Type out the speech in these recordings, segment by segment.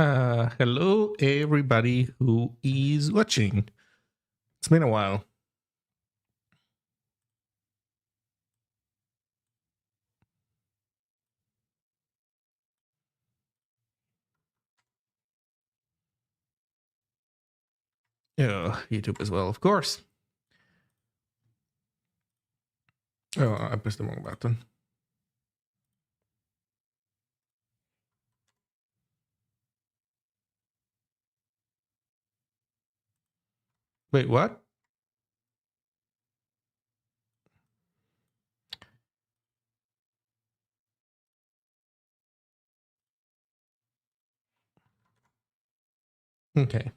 Hello, everybody who is watching. It's been a while. YouTube as well, of course. Oh, I pressed the wrong button. Wait, what? Okay.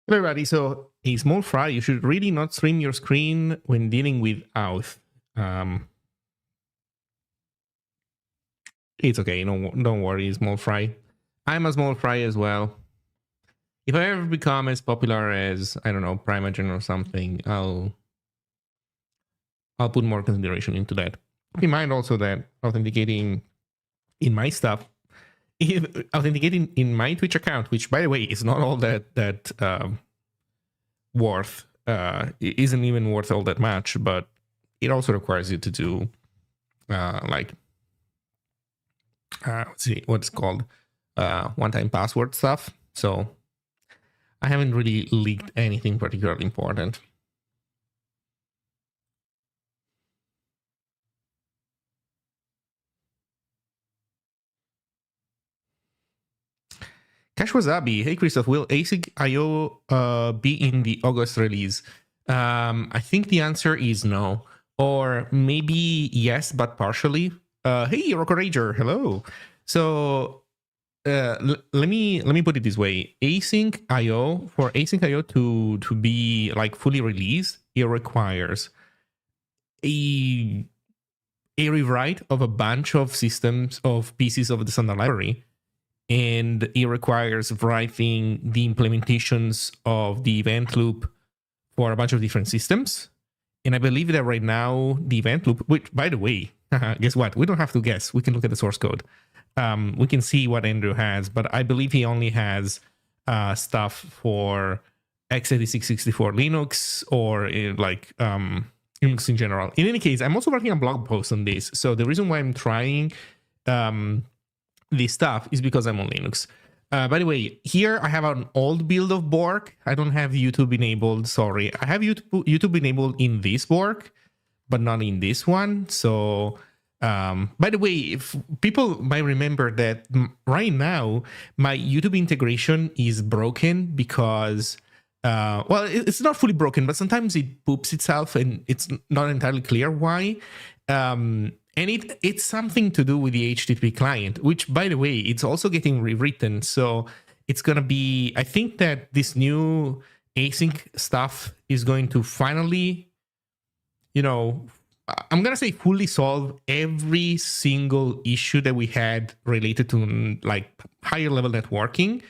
Everybody, so a small fry, you should really not stream your screen when dealing with auth. It's okay, don't worry, small fry. I'm a small fry as well. If I ever become as popular as, I don't know, Primagen or something, I'll put more consideration into that. Keep in mind also that authenticating in my stuff, authenticating in my Twitch account, which by the way is not all that worth, isn't even worth all that much, but it also requires you to do let's see what's called one-time password stuff. So I haven't really leaked anything particularly important. Cash Wasabi, hey Christoph, will Async IO be in the August release? I think the answer is no, or maybe yes, but partially. Hey, Rocco Rager, hello. So let me put it this way: Async IO, for Async IO to be like fully released, it requires a rewrite of a bunch of systems of pieces of the standard library. And it requires writing the implementations of the event loop for a bunch of different systems. And I believe that right now, the event loop, which, by the way, guess what? We don't have to guess. We can look at the source code. We can see what Andrew has, but I believe he only has stuff for x86 64 Linux or Linux in general. In any case, I'm also writing a blog post on this. So the reason why I'm trying this stuff is because I'm on Linux. By the way, here I have an old build of Borg. I don't have YouTube enabled, sorry. I have YouTube enabled in this Borg, but not in this one. So, by the way, if people might remember that right now, my YouTube integration is broken because well, it's not fully broken, but sometimes it poops itself and it's not entirely clear why. And it's something to do with the HTTP client, which, by the way, it's also getting rewritten. So it's going to be, I think that this new async stuff is going to finally, I'm going to say fully solve every single issue that we had related to like higher level networking.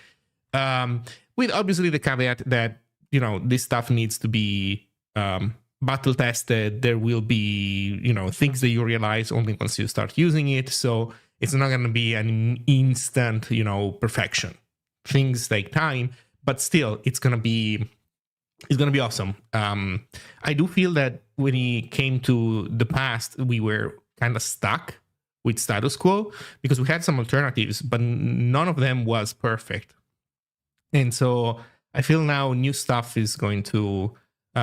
With obviously the caveat that, this stuff needs to be battle tested. There will be, things that you realize only once you start using it. So it's not going to be an instant, perfection. Things take time, but still it's going to be awesome. I do feel that when it came to the past, we were kind of stuck with status quo because we had some alternatives, but none of them was perfect. And so I feel now new stuff is going to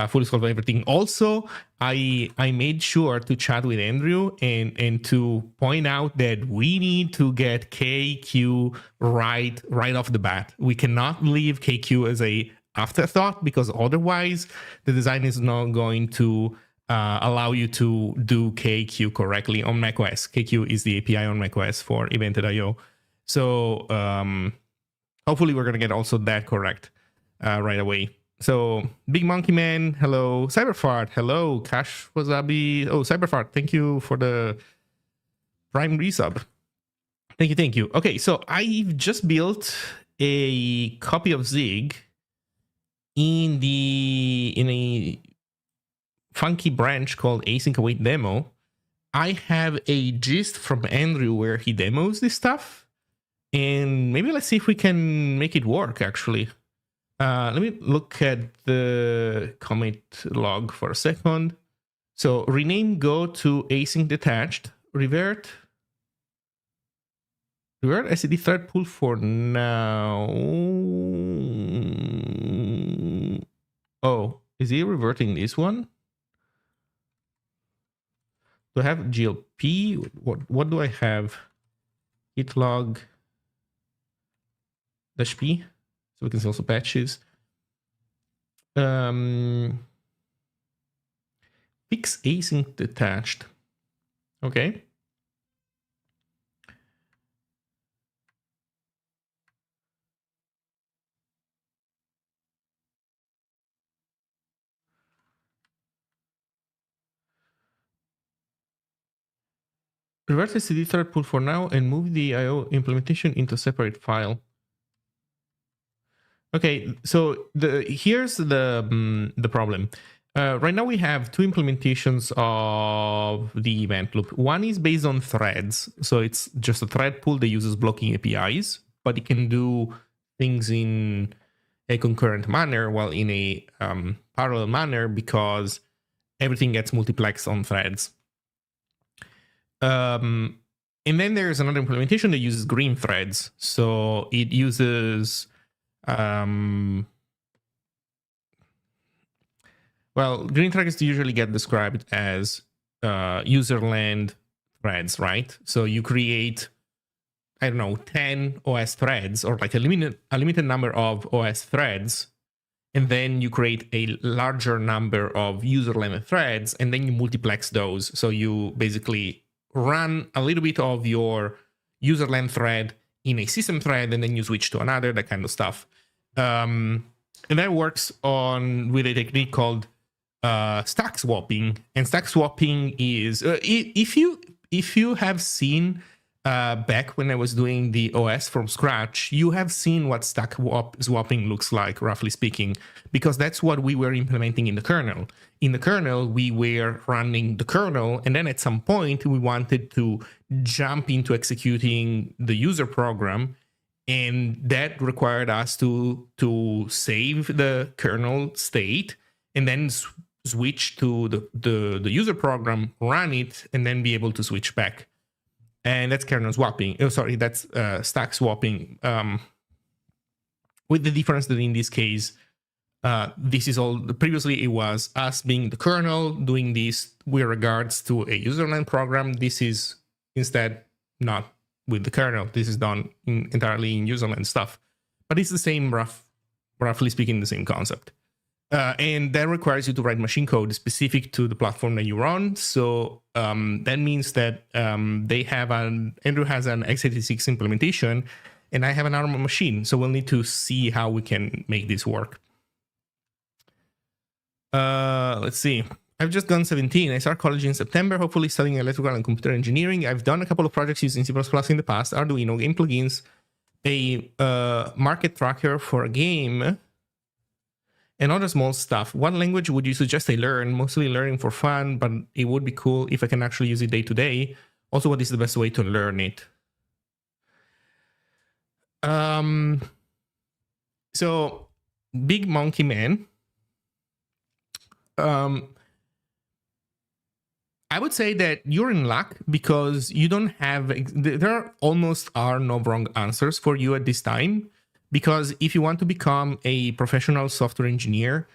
fully solve everything. Also, I made sure to chat with Andrew and to point out that we need to get KQ right off the bat. We cannot leave KQ as a afterthought because otherwise the design is not going to allow you to do KQ correctly on macOS. KQ is the API on macOS for evented.io. So hopefully we're going to get also that correct right away. So Big Monkey Man, hello. Cyberfart, hello. Cash Wasabi. Oh, Cyberfart, thank you for the Prime resub. Thank you. Okay, so I've just built a copy of Zig in a funky branch called Async I demo. I have a gist from Andrew where he demos this stuff, and maybe let's see if we can make it work actually. Let me look at the commit log for a second. So rename go to async detached, revert SCD thread pool for now. Oh, is he reverting this one? Do I have GLP? What do I have? Git log -p. So we can see also patches. Fix async detached. Okay. Reverse the CD thread pool for now and move the IO implementation into a separate file. Okay, so here's the problem. Right now we have two implementations of the event loop. One is based on threads, so it's just a thread pool that uses blocking APIs, but it can do things in a concurrent manner, while in a parallel manner because everything gets multiplexed on threads. And then there's another implementation that uses green threads, so it uses well, green threads usually get described as userland threads, right? So you create, I don't know, 10 OS threads or like a limited number of OS threads, and then you create a larger number of userland threads, and then you multiplex those. So you basically run a little bit of your userland thread in a system thread, and then you switch to another, that kind of stuff. And that works with a technique called stack swapping. And stack swapping is if you have seen back when I was doing the OS from scratch, you have seen what stack swapping looks like, roughly speaking, because that's what we were implementing in the kernel. In the kernel, we were running the kernel, and then at some point we wanted to jump into executing the user program, and that required us to save the kernel state and then switch to the user program, run it, and then be able to switch back. And that's kernel swapping. Oh, sorry, that's stack swapping. With the difference that in this case, this is all. Previously, it was us being the kernel doing this with regards to a userland program. This is instead not with the kernel. This is done entirely in userland stuff, but it's the same rough roughly speaking, the same concept. And that requires you to write machine code specific to the platform that you're on. So that means that Andrew has an x86 implementation, and I have an ARM machine. So we'll need to see how we can make this work. Let's see. I've just done 17. I start college in September, hopefully studying electrical and computer engineering. I've done a couple of projects using C++ in the past, Arduino, game plugins, a market tracker for a game, and other small stuff. What language would you suggest I learn? Mostly learning for fun, but it would be cool if I can actually use it day to day. Also, what is the best way to learn it? So, Big Monkey Man. I would say that you're in luck because you don't have, there almost are no wrong answers for you at this time. Because if you want to become a professional software engineer,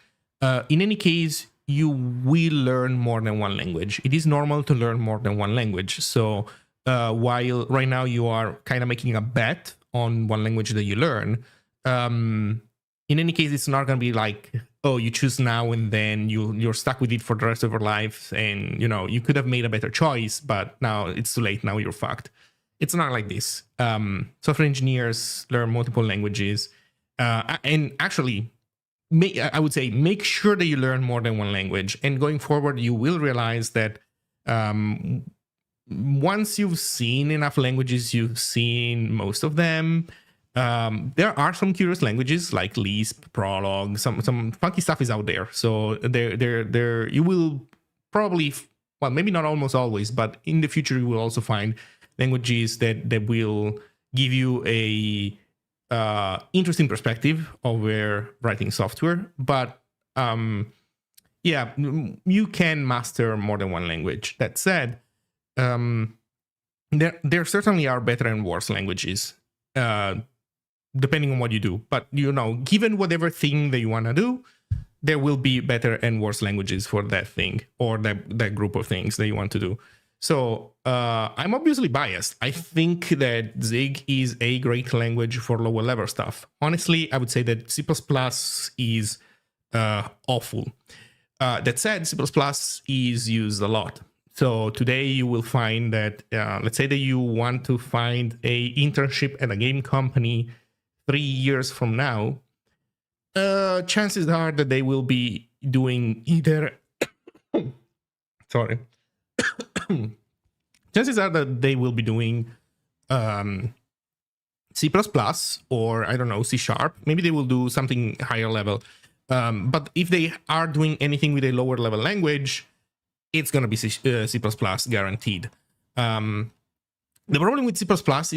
in any case, you will learn more than one language. It is normal to learn more than one language. So while right now you are kind of making a bet on one language that you learn, in any case, it's not going to be like, oh, you choose now and then you're stuck with it for the rest of your life. And, you know, you could have made a better choice, but now it's too late. Now you're fucked. It's not like this. Software engineers learn multiple languages. And actually, I would say make sure that you learn more than one language. And going forward, you will realize that once you've seen enough languages, you've seen most of them. There are some curious languages like Lisp, Prolog, some funky stuff is out there. So there you will probably, well, maybe not almost always, but in the future you will also find languages that will give you a interesting perspective of where writing software. But yeah, you can master more than one language. That said, there certainly are better and worse languages, depending on what you do. But, you know, given whatever thing that you want to do, there will be better and worse languages for that thing or that group of things that you want to do. So I'm obviously biased. I think that Zig is a great language for lower level stuff. Honestly, I would say that C++ is awful. That said, C++ is used a lot. So today you will find that, let's say that you want to find a internship at a game company 3 years from now, chances are that they will be doing either, sorry, chances are that they will be doing C++ or, I don't know, C#. Maybe they will do something higher level. But if they are doing anything with a lower level language, it's going to be C++ guaranteed. The problem with C++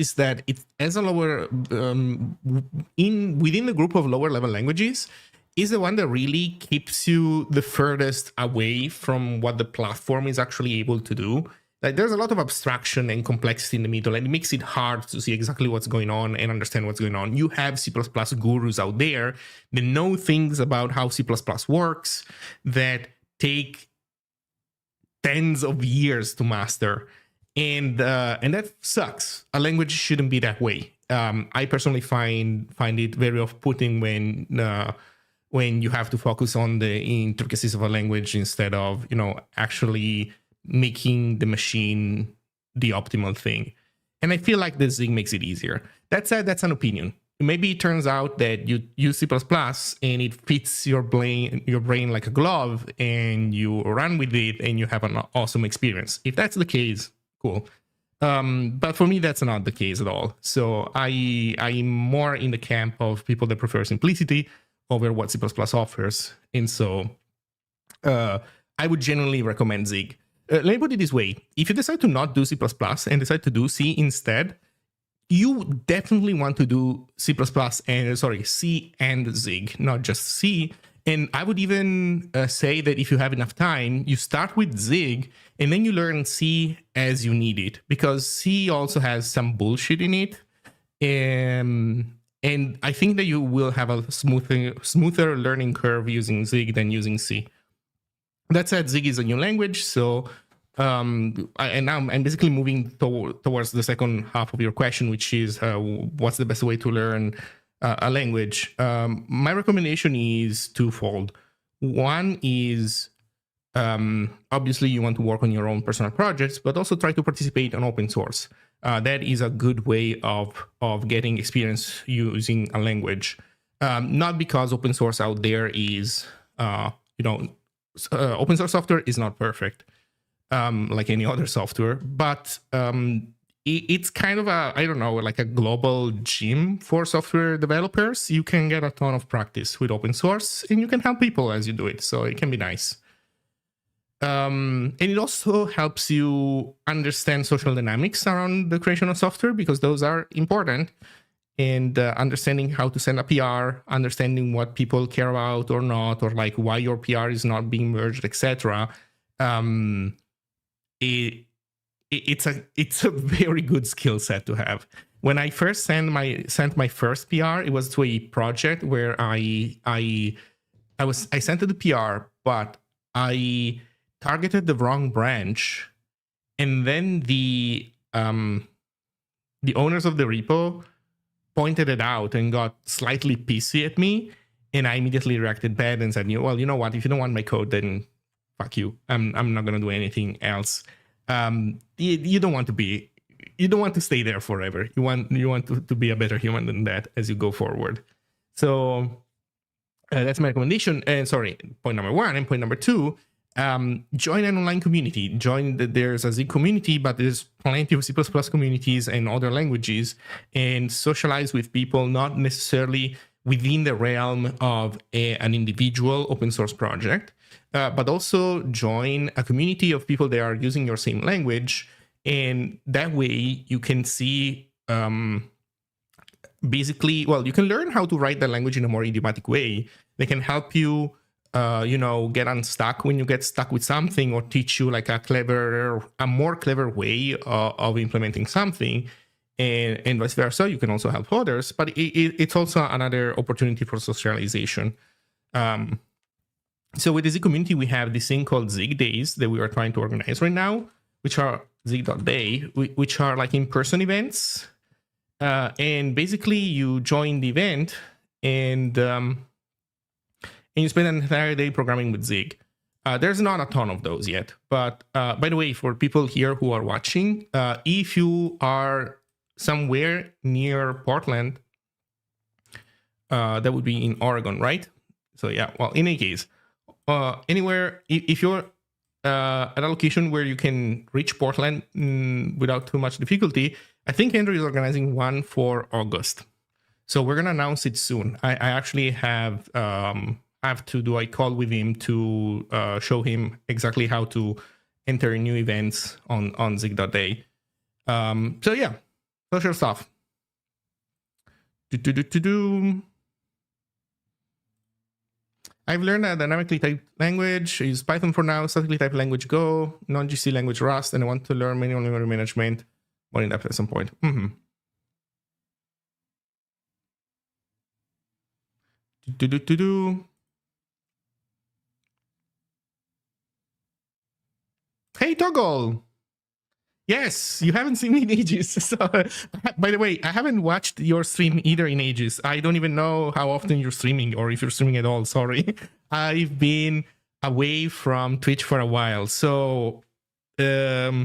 is that it as a lower, within the group of lower level languages, is the one that really keeps you the furthest away from what the platform is actually able to do. Like, there's a lot of abstraction and complexity in the middle, and it makes it hard to see exactly what's going on and understand what's going on. You have C++ gurus out there that know things about how C++ works that take tens of years to master. And that sucks. A language shouldn't be that way. I personally find it very off-putting when you have to focus on the intricacies of a language instead of, you know, actually making the machine the optimal thing. And I feel like the Zig makes it easier. That said, that's an opinion. Maybe it turns out that you use C++ and it fits your brain like a glove, and you run with it and you have an awesome experience. If that's the case, cool. But for me, that's not the case at all. So I'm more in the camp of people that prefer simplicity over what C++ offers. And so I would generally recommend Zig. Let me put it this way. If you decide to not do C++ and decide to do C instead, you definitely want to do C and Zig, not just C. And I would even say that if you have enough time, you start with Zig and then you learn C as you need it, because C also has some bullshit in it. And I think that you will have a smoother learning curve using Zig than using C. That said, Zig is a new language, so and now I'm basically moving towards the second half of your question, which is what's the best way to learn a language, my recommendation is twofold. One is obviously you want to work on your own personal projects, but also try to participate on open source. That is a good way of getting experience using a language. Not because open source out there is, open source software is not perfect, like any other software, but it's kind of a, I don't know, like a global gym for software developers. You can get a ton of practice with open source, and you can help people as you do it. So it can be nice. And it also helps you understand social dynamics around the creation of software, because those are important. And understanding how to send a PR, understanding what people care about or not, or like why your PR is not being merged, etc. It's a very good skill set to have. When I first sent my first PR, it was to a project where I sent it the PR, but I targeted the wrong branch, and then the owners of the repo pointed it out and got slightly pissy at me, and I immediately reacted bad and said, well, you know what? If you don't want my code, then fuck you. I'm not gonna do anything else. You don't want to stay there forever. You want to be a better human than that as you go forward. So that's my recommendation. And sorry, point number one. And point number two, join an online community. There's a Zig community, but there's plenty of C++ communities and other languages, and socialize with people not necessarily within the realm of an individual open source project, but also join a community of people that are using your same language. And that way you can see, basically, well, you can learn how to write the language in a more idiomatic way. They can help you, get unstuck when you get stuck with something, or teach you like a more clever way of implementing something. And vice versa. You can also help others, but it's also another opportunity for socialization. So with the Zig community, we have this thing called Zig Days that we are trying to organize right now, which are Zig.day, which are like in-person events. And basically you join the event and you spend an entire day programming with Zig. There's not a ton of those yet, but by the way, for people here who are watching, if you are somewhere near Portland, that would be in Oregon, right? So yeah, well, in any case, anywhere, if you're at a location where you can reach Portland without too much difficulty, I think Andrew is organizing one for August. So we're gonna announce it soon. I actually have to do a call with him to show him exactly how to enter new events on Zig.day. So yeah, social stuff. I've learned a dynamically typed language. I use Python for now, statically typed language Go, non-GC language Rust, and I want to learn manual memory management more in depth at some point. Hey, Toggle. Yes, you haven't seen me in ages. So, by the way, I haven't watched your stream either in ages. I don't even know how often you're streaming, or if you're streaming at all. Sorry. I've been away from Twitch for a while. So I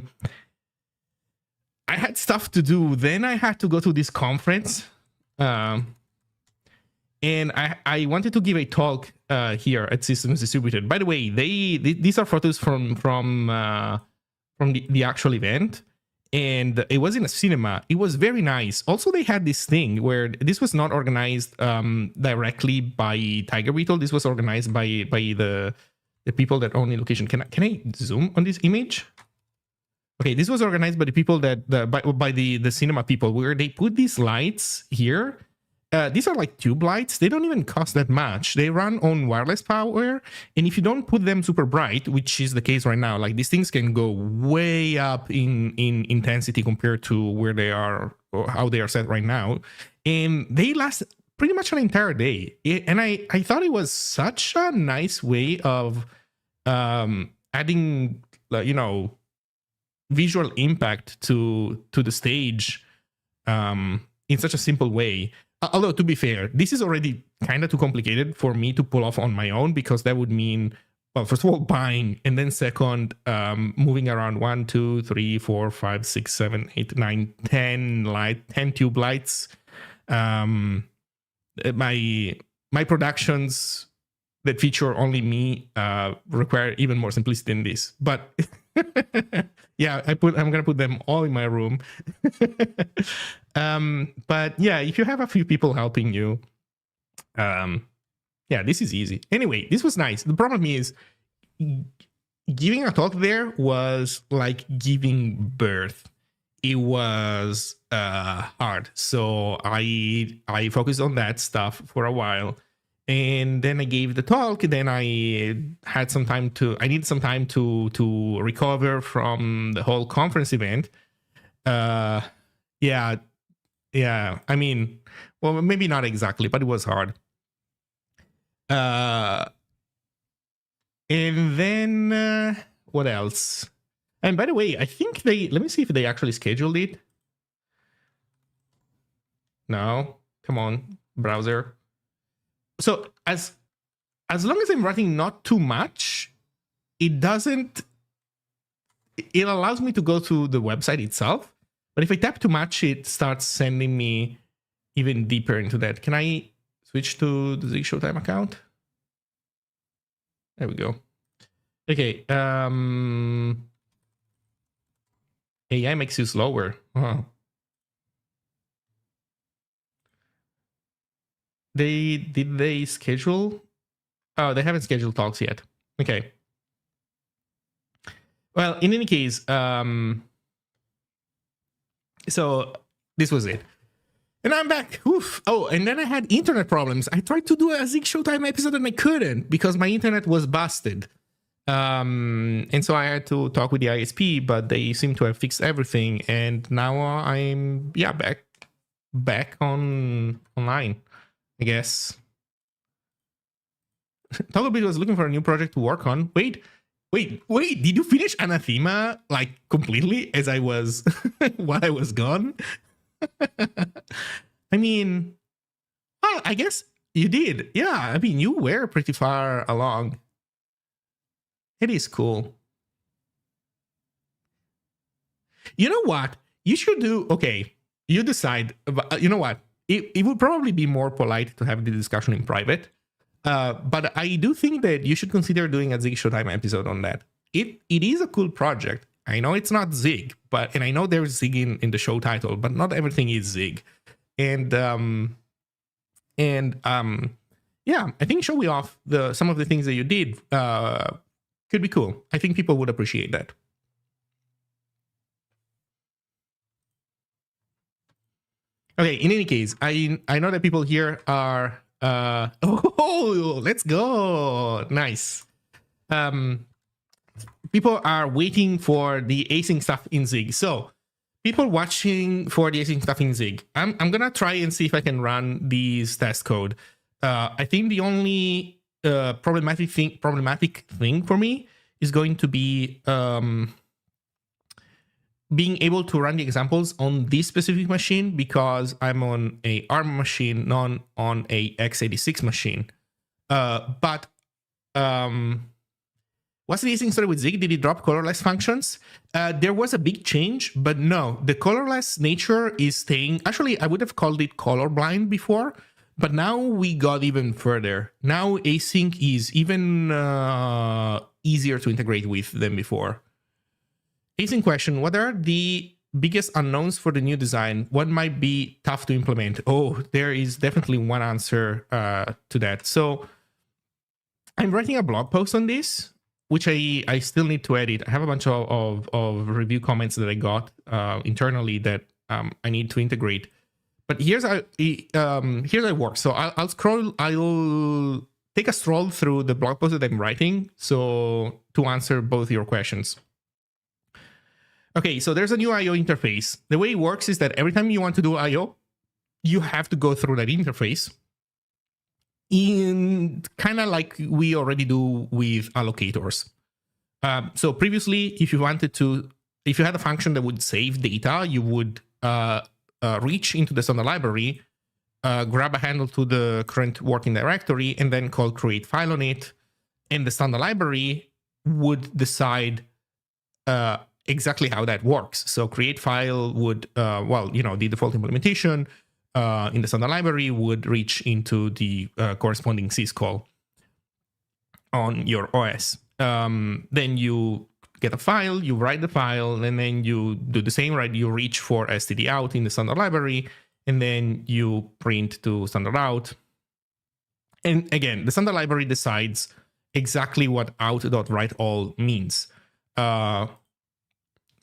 had stuff to do. Then I had to go to this conference. And I wanted to give a talk here at Systems Distributed. By the way, these are photos from the actual event, and it was in a cinema. It was very nice. Also, they had this thing where this was not organized directly by Tiger Beetle. This was organized by the people that own the location. Can I zoom on this image? Okay, this was organized by the people that by the cinema people, where they put these lights here. These are like tube lights. They don't even cost that much. They run on wireless power. And if you don't put them super bright, which is the case right now, like these things can go way up in intensity compared to where they are or how they are set right now. And they last pretty much an entire day. And I thought it was such a nice way of adding, visual impact to the stage in such a simple way. Although, to be fair, this is already kind of too complicated for me to pull off on my own, because that would mean, well, first of all, buying, and then second, moving around 1, 2, 3, 4, 5, 6, 7, 8, 9, 10 tube lights. My productions that feature only me require even more simplicity than this. But yeah, I'm gonna put them all in my room. But yeah, if you have a few people helping you, yeah, this is easy. Anyway, this was nice. The problem is, giving a talk there was like giving birth. It was hard. So I focused on that stuff for a while. And then I gave the talk. Then I had some time I needed some time to recover from the whole conference event. Yeah. I mean, well, maybe not exactly, but it was hard. And then what else? And by the way, I think let me see if they actually scheduled it. No, come on, browser. So as long as I'm writing not too much, it allows me to go to the website itself. But if I tap too much, it starts sending me even deeper into that. Can I switch to the Zig Showtime account? There we go. Okay. AI makes you slower. Oh. Did they schedule? Oh, they haven't scheduled talks yet. Okay. Well, in any case, so this was it. And I'm back. Oof. Oh, and then I had internet problems. I tried to do a Zig Showtime episode and I couldn't because my internet was busted. And so I had to talk with the ISP, but they seem to have fixed everything. And now I'm back online, I guess. Togglebit was looking for a new project to work on. Wait, did you finish Anathema like completely as I was while I was gone? I mean, well, I guess you did. Yeah, I mean, you were pretty far along. It is cool. You know what? You should do, okay, you decide, but you know what? It would probably be more polite to have the discussion in private. But I do think that you should consider doing a Zig Showtime episode on that. It is a cool project. I know it's not Zig, and I know there's Zig in the show title, but not everything is Zig. And yeah, I think showing off some of the things that you did could be cool. I think people would appreciate that. Okay, in any case, I know that people here are oh, let's go. Nice. People are waiting for the async stuff in Zig. So people watching for the async stuff in Zig, I'm gonna try and see if I can run these test code. I think the only problematic thing for me is going to be being able to run the examples on this specific machine because I'm on a ARM machine, not on a x86 machine. But what's the async story with Zig? Did it drop colorless functions? There was a big change, but no, the colorless nature is staying. Actually, I would have called it colorblind before, but now we got even further. Now async is even easier to integrate with than before. Async question, what are the biggest unknowns for the new design? What might be tough to implement? Oh, there is definitely one answer to that. So I'm writing a blog post on this, which I still need to edit. I have a bunch of review comments that I got internally that I need to integrate. But here's how it works. So I'll take a stroll through the blog post that I'm writing so to answer both your questions. Okay, so there's a new I/O interface. The way it works is that every time you want to do I/O, you have to go through that interface. In kind of like we already do with allocators. So previously, if you had a function that would save data, you would reach into the standard library, grab a handle to the current working directory, and then call create file on it. And the standard library would decide exactly how that works. So create file would, the default implementation in the standard library would reach into the corresponding syscall on your OS. Then you get a file, you write the file, and then you do the same, right? You reach for std out in the standard library, and then you print to standard out. And again, the standard library decides exactly what out.writeAll means. Now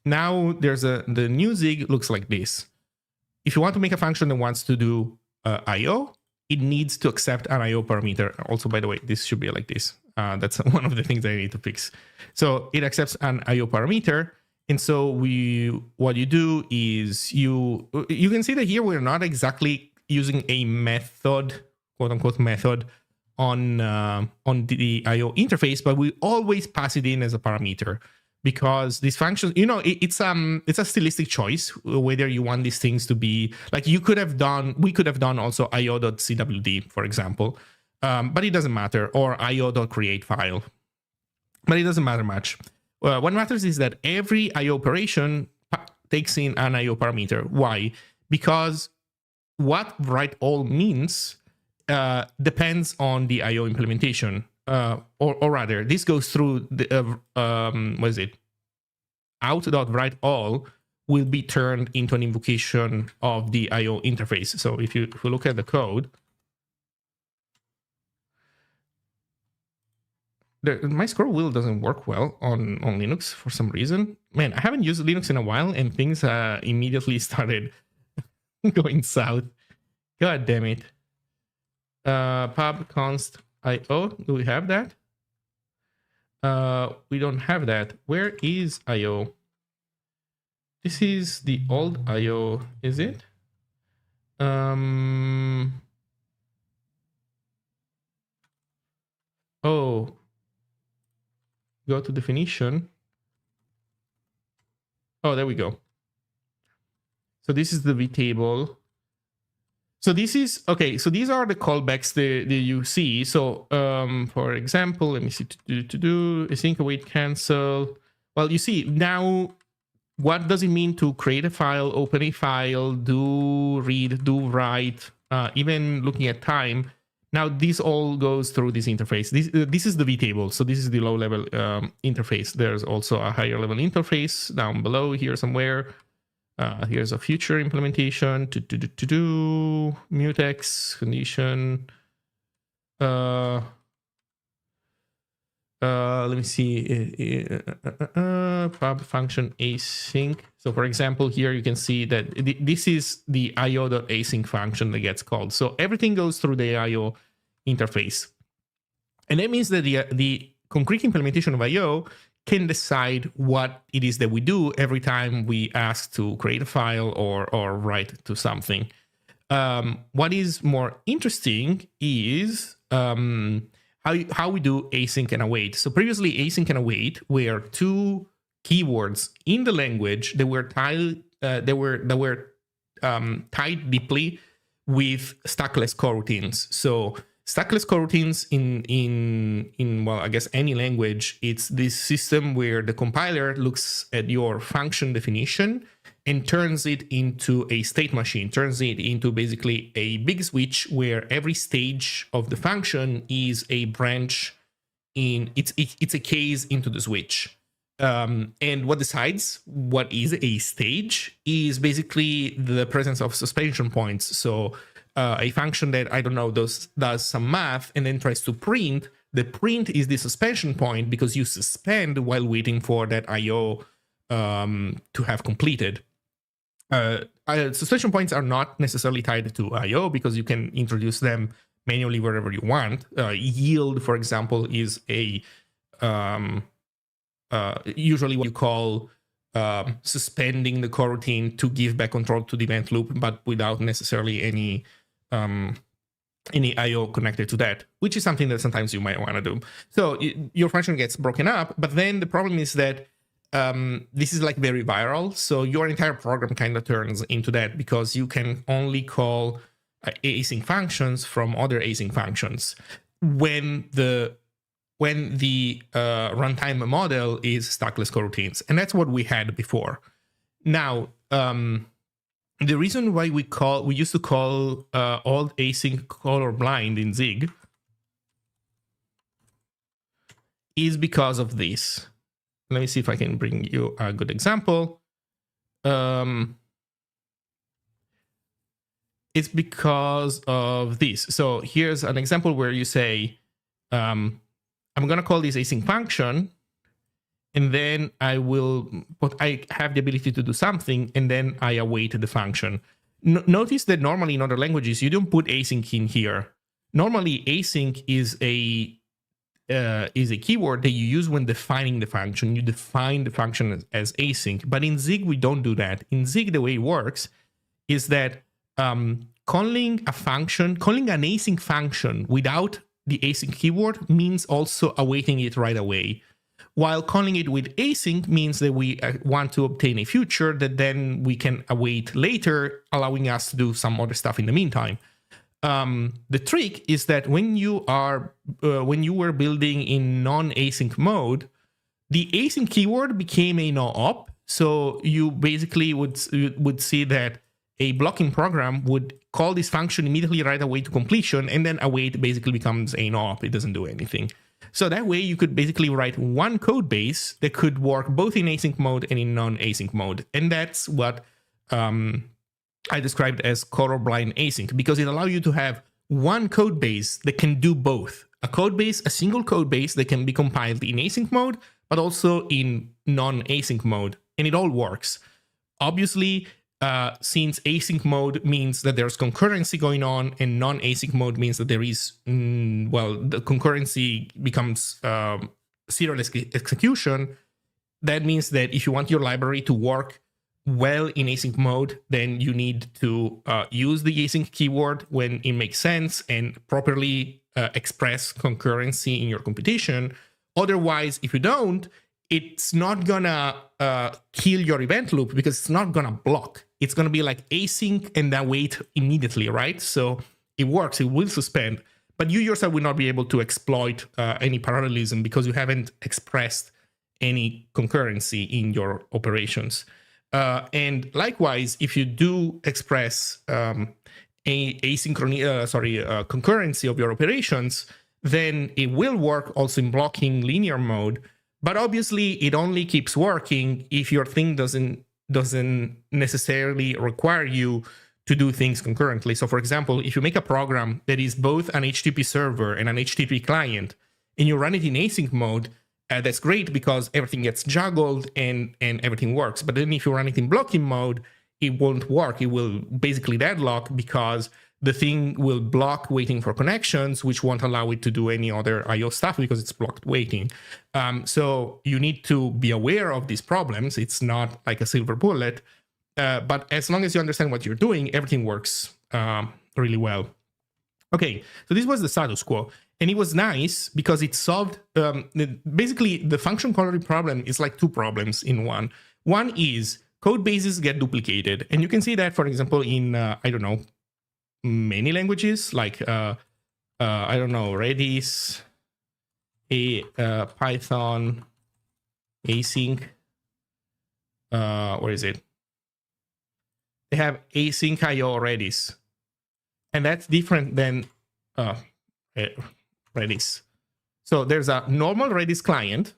the new Zig looks like this. If you want to make a function that wants to do I/O, it needs to accept an I/O parameter. Also, by the way, this should be like this. That's one of the things I need to fix. So it accepts an I/O parameter. And so what you do is you can see that here we're not exactly using a method, quote unquote method, on the I/O interface, but we always pass it in as a parameter, because these functions, it's a stylistic choice whether you want these things to be like we could have done also io.cwd, for example, but it doesn't matter, or io.create file, but it doesn't matter much. What matters is that every I/O operation takes in an I/O parameter. Why? Because what writeAll means depends on the I/O implementation, or rather, this goes through the out.writeAll will be turned into an invocation of the I/O interface. So if you look at the code, my scroll wheel doesn't work well on Linux for some reason. Man, I haven't used Linux in a while, and things immediately started going south. God damn it. Pub const IO, do we have that? We don't have that. Where is IO? This is the old IO, is it? Oh, go to definition. Oh, there we go. So this is the vtable. So this is, okay, so these are the callbacks that you see. So for example, let me see, async await cancel. Well, you see now, what does it mean to create a file, open a file, do read, do write, even looking at time. Now this all goes through this interface. This is the vtable. So this is the low level interface. There's also a higher level interface down below here somewhere. Here's a future implementation, mutex condition. Let me see, pub function async. So for example, here you can see that this is the io.async function that gets called. So everything goes through the IO interface. And that means that the concrete implementation of IO can decide what it is that we do every time we ask to create a file or write to something. What is more interesting is how we do async and await. So previously, async and await were two keywords in the language that were tied tied deeply with stackless coroutines. So stackless coroutines in well, I guess any language, it's this system where the compiler looks at your function definition and turns it into a state machine, turns it into basically a big switch where every stage of the function is a branch in, it's a case into the switch. And what decides what is a stage is basically the presence of suspension points. So a function that, I don't know, does some math and then tries to print. The print is the suspension point because you suspend while waiting for that IO to have completed. Suspension points are not necessarily tied to IO because you can introduce them manually wherever you want. Yield, for example, is a usually what you call suspending the coroutine to give back control to the event loop, but without necessarily any IO connected to that, which is something that sometimes you might want to do. So your function gets broken up, but then the problem is that this is like very viral. So your entire program kind of turns into that because you can only call async functions from other async functions when the runtime model is stackless coroutines, and that's what we had before. Now, the reason why we used to call all async colorblind in Zig is because of this. Let me see if I can bring you a good example. It's because of this. So here's an example where you say, I'm going to call this async function, and then I have the ability to do something, and then I await the function. Notice that normally in other languages, you don't put async in here. Normally, async is a keyword that you use when defining the function. You define the function as async, but in Zig, we don't do that. In Zig, the way it works is that calling an async function without the async keyword means also awaiting it right away, while calling it with async means that we want to obtain a future that then we can await later, allowing us to do some other stuff in the meantime. The trick is that when you were building in non-async mode, the async keyword became a no-op. So you basically would see that a blocking program would call this function immediately right away to completion, and then await basically becomes a no-op. It doesn't do anything. So that way you could basically write one code base that could work both in async mode and in non-async mode. And that's what I described as colorblind async, because it allows you to have one code base that can do both. A single code base that can be compiled in async mode, but also in non-async mode, and it all works. Obviously, since async mode means that there's concurrency going on, and non-async mode means that there is, the concurrency becomes serial execution. That means that if you want your library to work well in async mode, then you need to use the async keyword when it makes sense and properly express concurrency in your computation. Otherwise, if you don't, it's not gonna kill your event loop, because it's not gonna block. It's gonna be like async and then wait immediately, right? So it works, it will suspend, but you yourself will not be able to exploit any parallelism because you haven't expressed any concurrency in your operations. And likewise, if you do express concurrency of your operations, then it will work also in blocking linear mode. But obviously, it only keeps working if your thing doesn't necessarily require you to do things concurrently. So, for example, if you make a program that is both an HTTP server and an HTTP client, and you run it in async mode, that's great because everything gets juggled and everything works. But then if you run it in blocking mode, it won't work. It will basically deadlock because the thing will block waiting for connections, which won't allow it to do any other IO stuff because it's blocked waiting. So you need to be aware of these problems. It's not like a silver bullet, but as long as you understand what you're doing, everything works really well. Okay, so this was the status quo. And it was nice because it solved, basically the function coloring problem is like two problems in one. One is code bases get duplicated. And you can see that, for example, in, I don't know, many languages like, I don't know, Redis, Python, async, where is it? They have async IO Redis. And that's different than Redis. So there's a normal Redis client,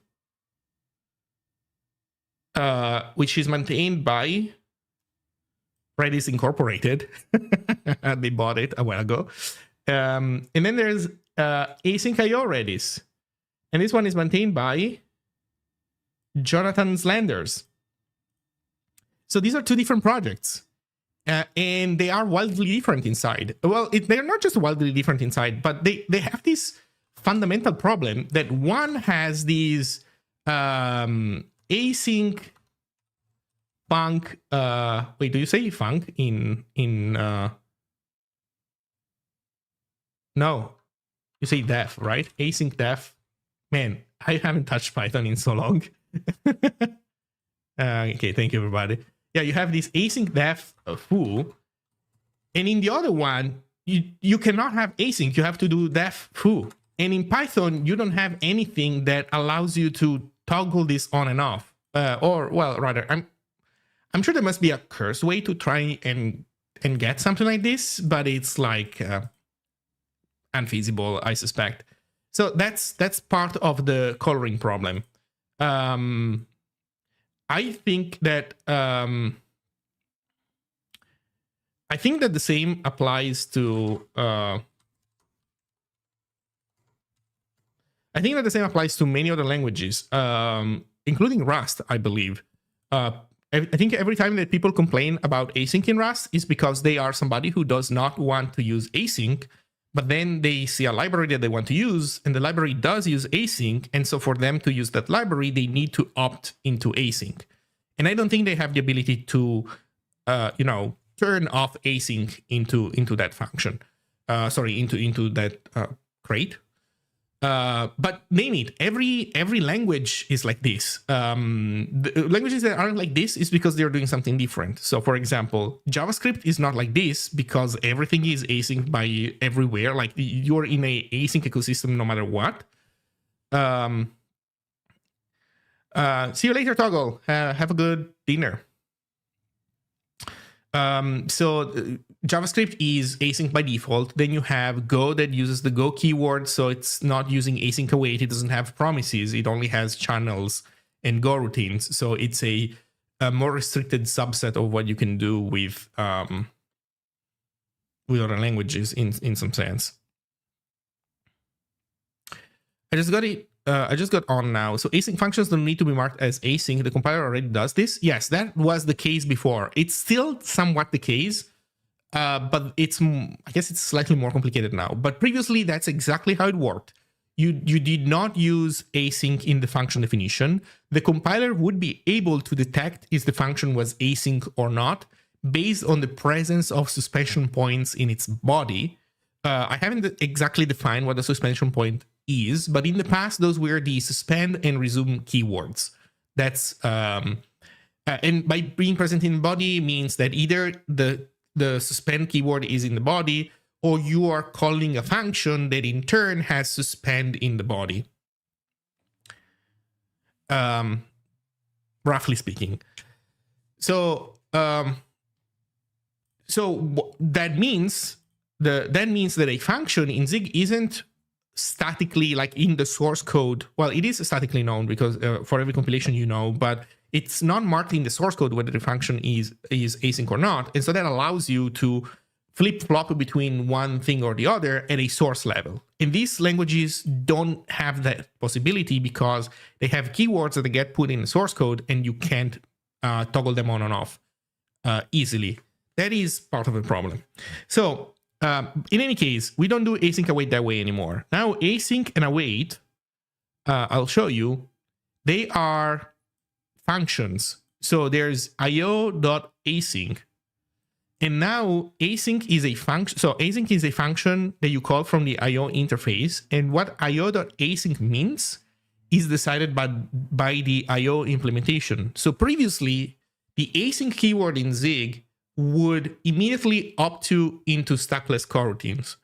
which is maintained by Redis Incorporated. They bought it a while ago. And then there's Async IO Redis. And this one is maintained by Jonathan Slanders. So these are two different projects. And they are wildly different inside. Well, they're not just wildly different inside, but they have this fundamental problem that one has these async func. Wait, do you say func in no, you say def, right? Async def. Man, I haven't touched Python in so long. Okay, thank you, everybody. Yeah, you have this async def foo, and in the other one, you cannot have async. You have to do def foo. And in Python, you don't have anything that allows you to toggle this on and off. Or, well, rather, I'm sure there must be a cursed way to try and get something like this, but it's like unfeasible, I suspect. So that's part of the coloring problem. I think that the same applies to many other languages, including Rust, I believe. I think every time that people complain about async in Rust is because they are somebody who does not want to use async, but then they see a library that they want to use, and the library does use async, and so for them to use that library, they need to opt into async. And I don't think they have the ability to, turn off async into that function. Into that crate. But name it. Every language is like this. The languages that aren't like this is because they're doing something different. So, for example, JavaScript is not like this because everything is async by everywhere. Like you're in a async ecosystem no matter what. See you later, Toggle. Have a good dinner. JavaScript is async by default. Then you have Go that uses the Go keyword, so it's not using async await. It doesn't have promises. It only has channels and Go routines. So it's a more restricted subset of what you can do with other languages in some sense. I just got on now. So async functions don't need to be marked as async. The compiler already does this. Yes, that was the case before. It's still somewhat the case, but I guess it's slightly more complicated now. But previously, that's exactly how it worked. You did not use async in the function definition. The compiler would be able to detect if the function was async or not based on the presence of suspension points in its body. I haven't exactly defined what a suspension point is, but in the past those were the suspend and resume keywords. That's and by being present in the body means that either the suspend keyword is in the body or you are calling a function that in turn has suspend in the body, roughly speaking. So that means that a function in Zig isn't statically like in the source code. Well, it is statically known because for every compilation but it's not marked in the source code whether the function is async or not. And so that allows you to flip-flop between one thing or the other at a source level. And these languages don't have that possibility because they have keywords that get put in the source code and you can't toggle them on and off easily. That is part of the problem. So in any case, we don't do async await that way anymore. Now, async and await, I'll show you, they are functions. So there's io.async. And now async is a function. So async is a function that you call from the IO interface. And what io.async means is decided by the IO implementation. So previously, the async keyword in Zig would immediately opt you into stackless coroutines.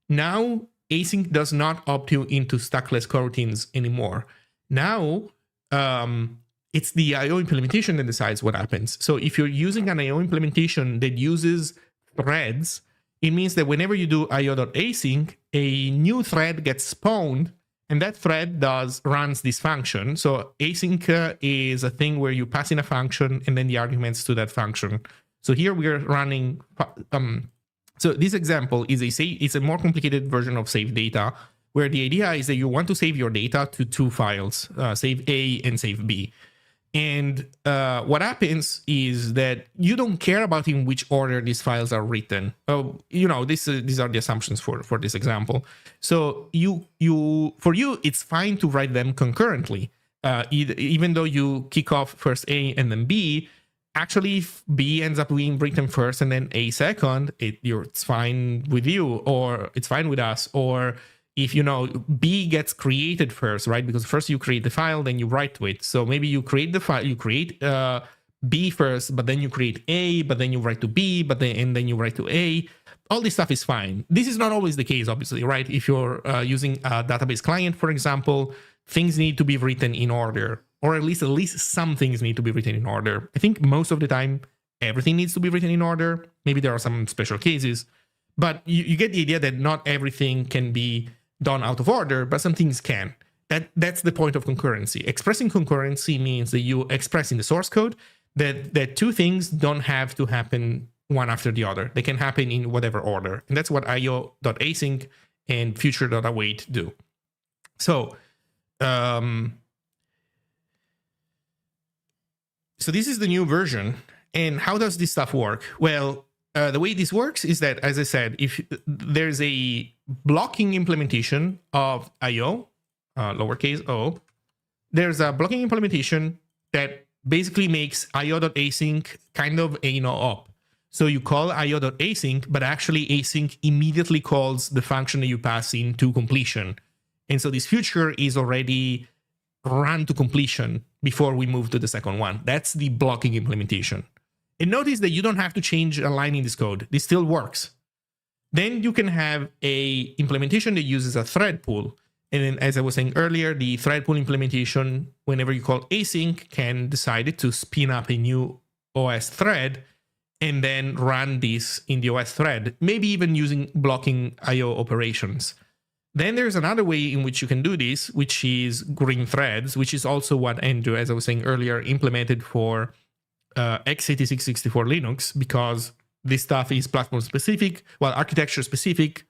Now, async does not opt you into stackless coroutines anymore. Now, it's the IO implementation that decides what happens. So if you're using an IO implementation that uses threads, it means that whenever you do io.async, a new thread gets spawned, and that thread runs this function. So async is a thing where you pass in a function and then the arguments to that function. So here we are running. So this example is it's a more complicated version of save data, where the idea is that you want to save your data to two files, save A and save B. And what happens is that you don't care about in which order these files are written. These are the assumptions for this example. So for you, it's fine to write them concurrently, even though you kick off first A and then B. Actually, if B ends up being written first and then A second, it's fine with you, or it's fine with us. Or if B gets created first, right? Because first you create the file, then you write to it. So maybe you create the file, you create B first, but then you create A, but then you write to B, and then you write to A. All this stuff is fine. This is not always the case, obviously, right? If you're using a database client, for example, things need to be written in order, or at least some things need to be written in order. I think most of the time, everything needs to be written in order. Maybe there are some special cases, but you get the idea that not everything can be done out of order, but some things can. That's the point of concurrency. Expressing concurrency means that you express in the source code that two things don't have to happen one after the other. They can happen in whatever order. And that's what io.async and future.await do. So, so this is the new version. And how does this stuff work? Well, the way this works is that, as I said, if there's a blocking implementation of io, lowercase o, there's a blocking implementation that basically makes io.async kind of a op. So you call io.async, but actually async immediately calls the function that you pass into completion. And so this future is already run to completion before we move to the second one. That's the blocking implementation. And notice that you don't have to change a line in this code. This still works. Then you can have a implementation that uses a thread pool. And then, as I was saying earlier, the thread pool implementation, whenever you call async, can decide to spin up a new OS thread and then run this in the OS thread, maybe even using blocking IO operations. Then there's another way in which you can do this, which is green threads, which is also what Andrew, as I was saying earlier, implemented for x86 64 Linux, because this stuff is platform specific, well, architecture specific,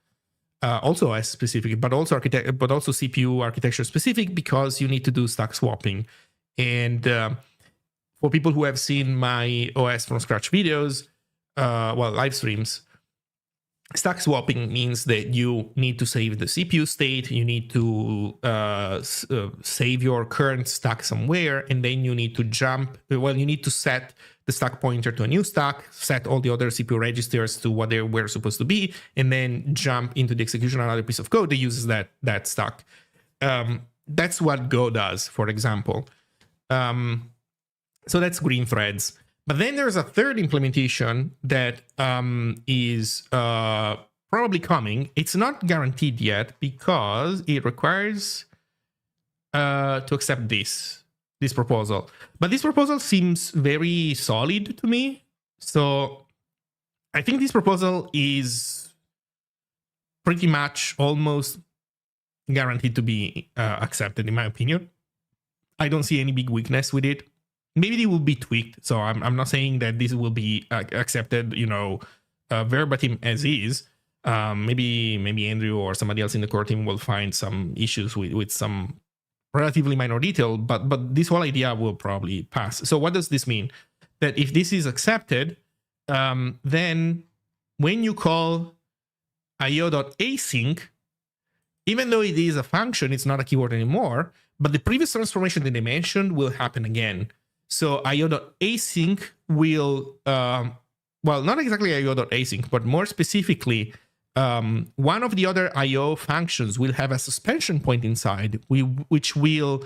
also OS specific, but also CPU architecture specific, because you need to do stack swapping. And for people who have seen my OS from scratch videos, well, live streams, stack swapping means that you need to save the CPU state, you need to save your current stack somewhere, and then you need to you need to set the stack pointer to a new stack, set all the other CPU registers to what they were supposed to be, and then jump into the execution of another piece of code that uses that stack. That's what Go does, for example. So that's green threads. But then there's a third implementation that is probably coming. It's not guaranteed yet because it requires to accept this proposal. But this proposal seems very solid to me. So I think this proposal is pretty much almost guaranteed to be accepted, in my opinion. I don't see any big weakness with it. Maybe it will be tweaked. So I'm not saying that this will be accepted, verbatim as is. Maybe Andrew or somebody else in the core team will find some issues with some relatively minor detail, but this whole idea will probably pass. So what does this mean? That if this is accepted, then when you call io.async, even though it is a function, it's not a keyword anymore, but the previous transformation that they mentioned will happen again. So io.async will, well, not exactly io.async, but more specifically, one of the other IO functions will have a suspension point inside, which will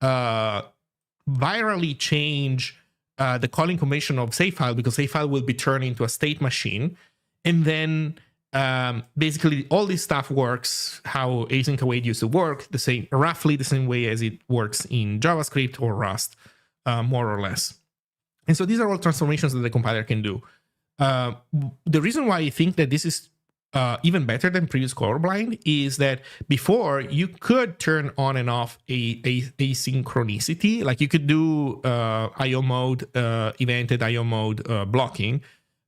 virally change the calling convention of save file, because save file will be turned into a state machine. And then basically all this stuff works how async await used to work, roughly the same way as it works in JavaScript or Rust. More or less. And so these are all transformations that the compiler can do. The reason why I think that this is even better than previous colorblind is that before you could turn on and off asynchronicity. Like you could do IO mode, evented IO mode blocking,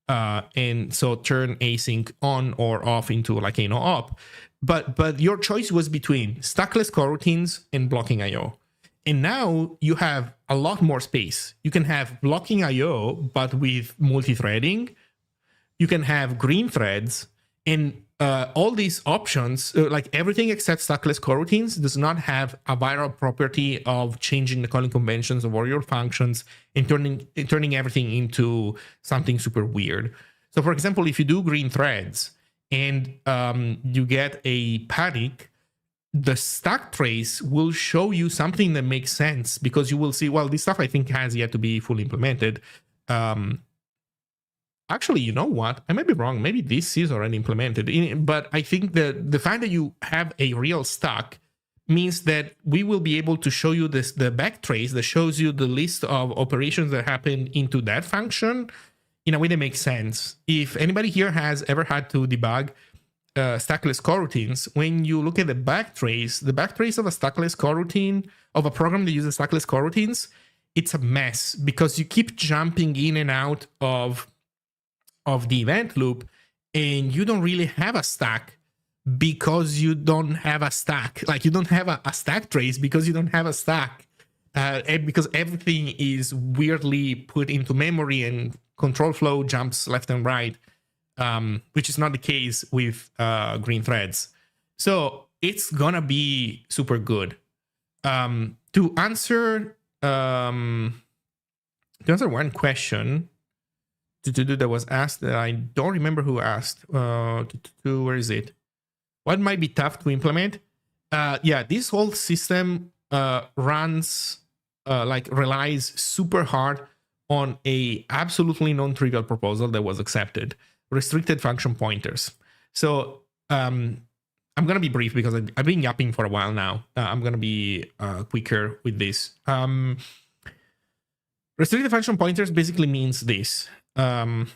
and so turn async on or off into like op. But your choice was between stackless coroutines and blocking IO. And now you have a lot more space. You can have blocking IO, but with multi-threading. You can have green threads, and all these options, like everything except stackless coroutines, does not have a viral property of changing the calling conventions of all your functions and turning everything into something super weird. So, for example, if you do green threads and you get a panic, the stack trace will show you something that makes sense, because you will see, well, this stuff I think has yet to be fully implemented. Actually, you know what? I might be wrong. Maybe this is already implemented. But I think that the fact that you have a real stack means that we will be able to show you the backtrace that shows you the list of operations that happen into that function in a way that makes sense. If anybody here has ever had to debug stackless coroutines, when you look at the backtrace of a stackless coroutine, of a program that uses stackless coroutines, it's a mess, because you keep jumping in and out of the event loop, and you don't really have a stack because you don't have a stack. Like, you don't have a stack trace because you don't have a stack, and because everything is weirdly put into memory and control flow jumps left and right, which is not the case with green threads. So it's gonna be super good. To answer one question that was asked that I don't remember who asked. Where is it? What might be tough to implement? Yeah, this whole system relies super hard on a absolutely non-trivial proposal that was accepted: restricted function pointers. So I'm gonna be brief because I've been yapping for a while now. I'm gonna be quicker with this. Restricted function pointers basically means this. IO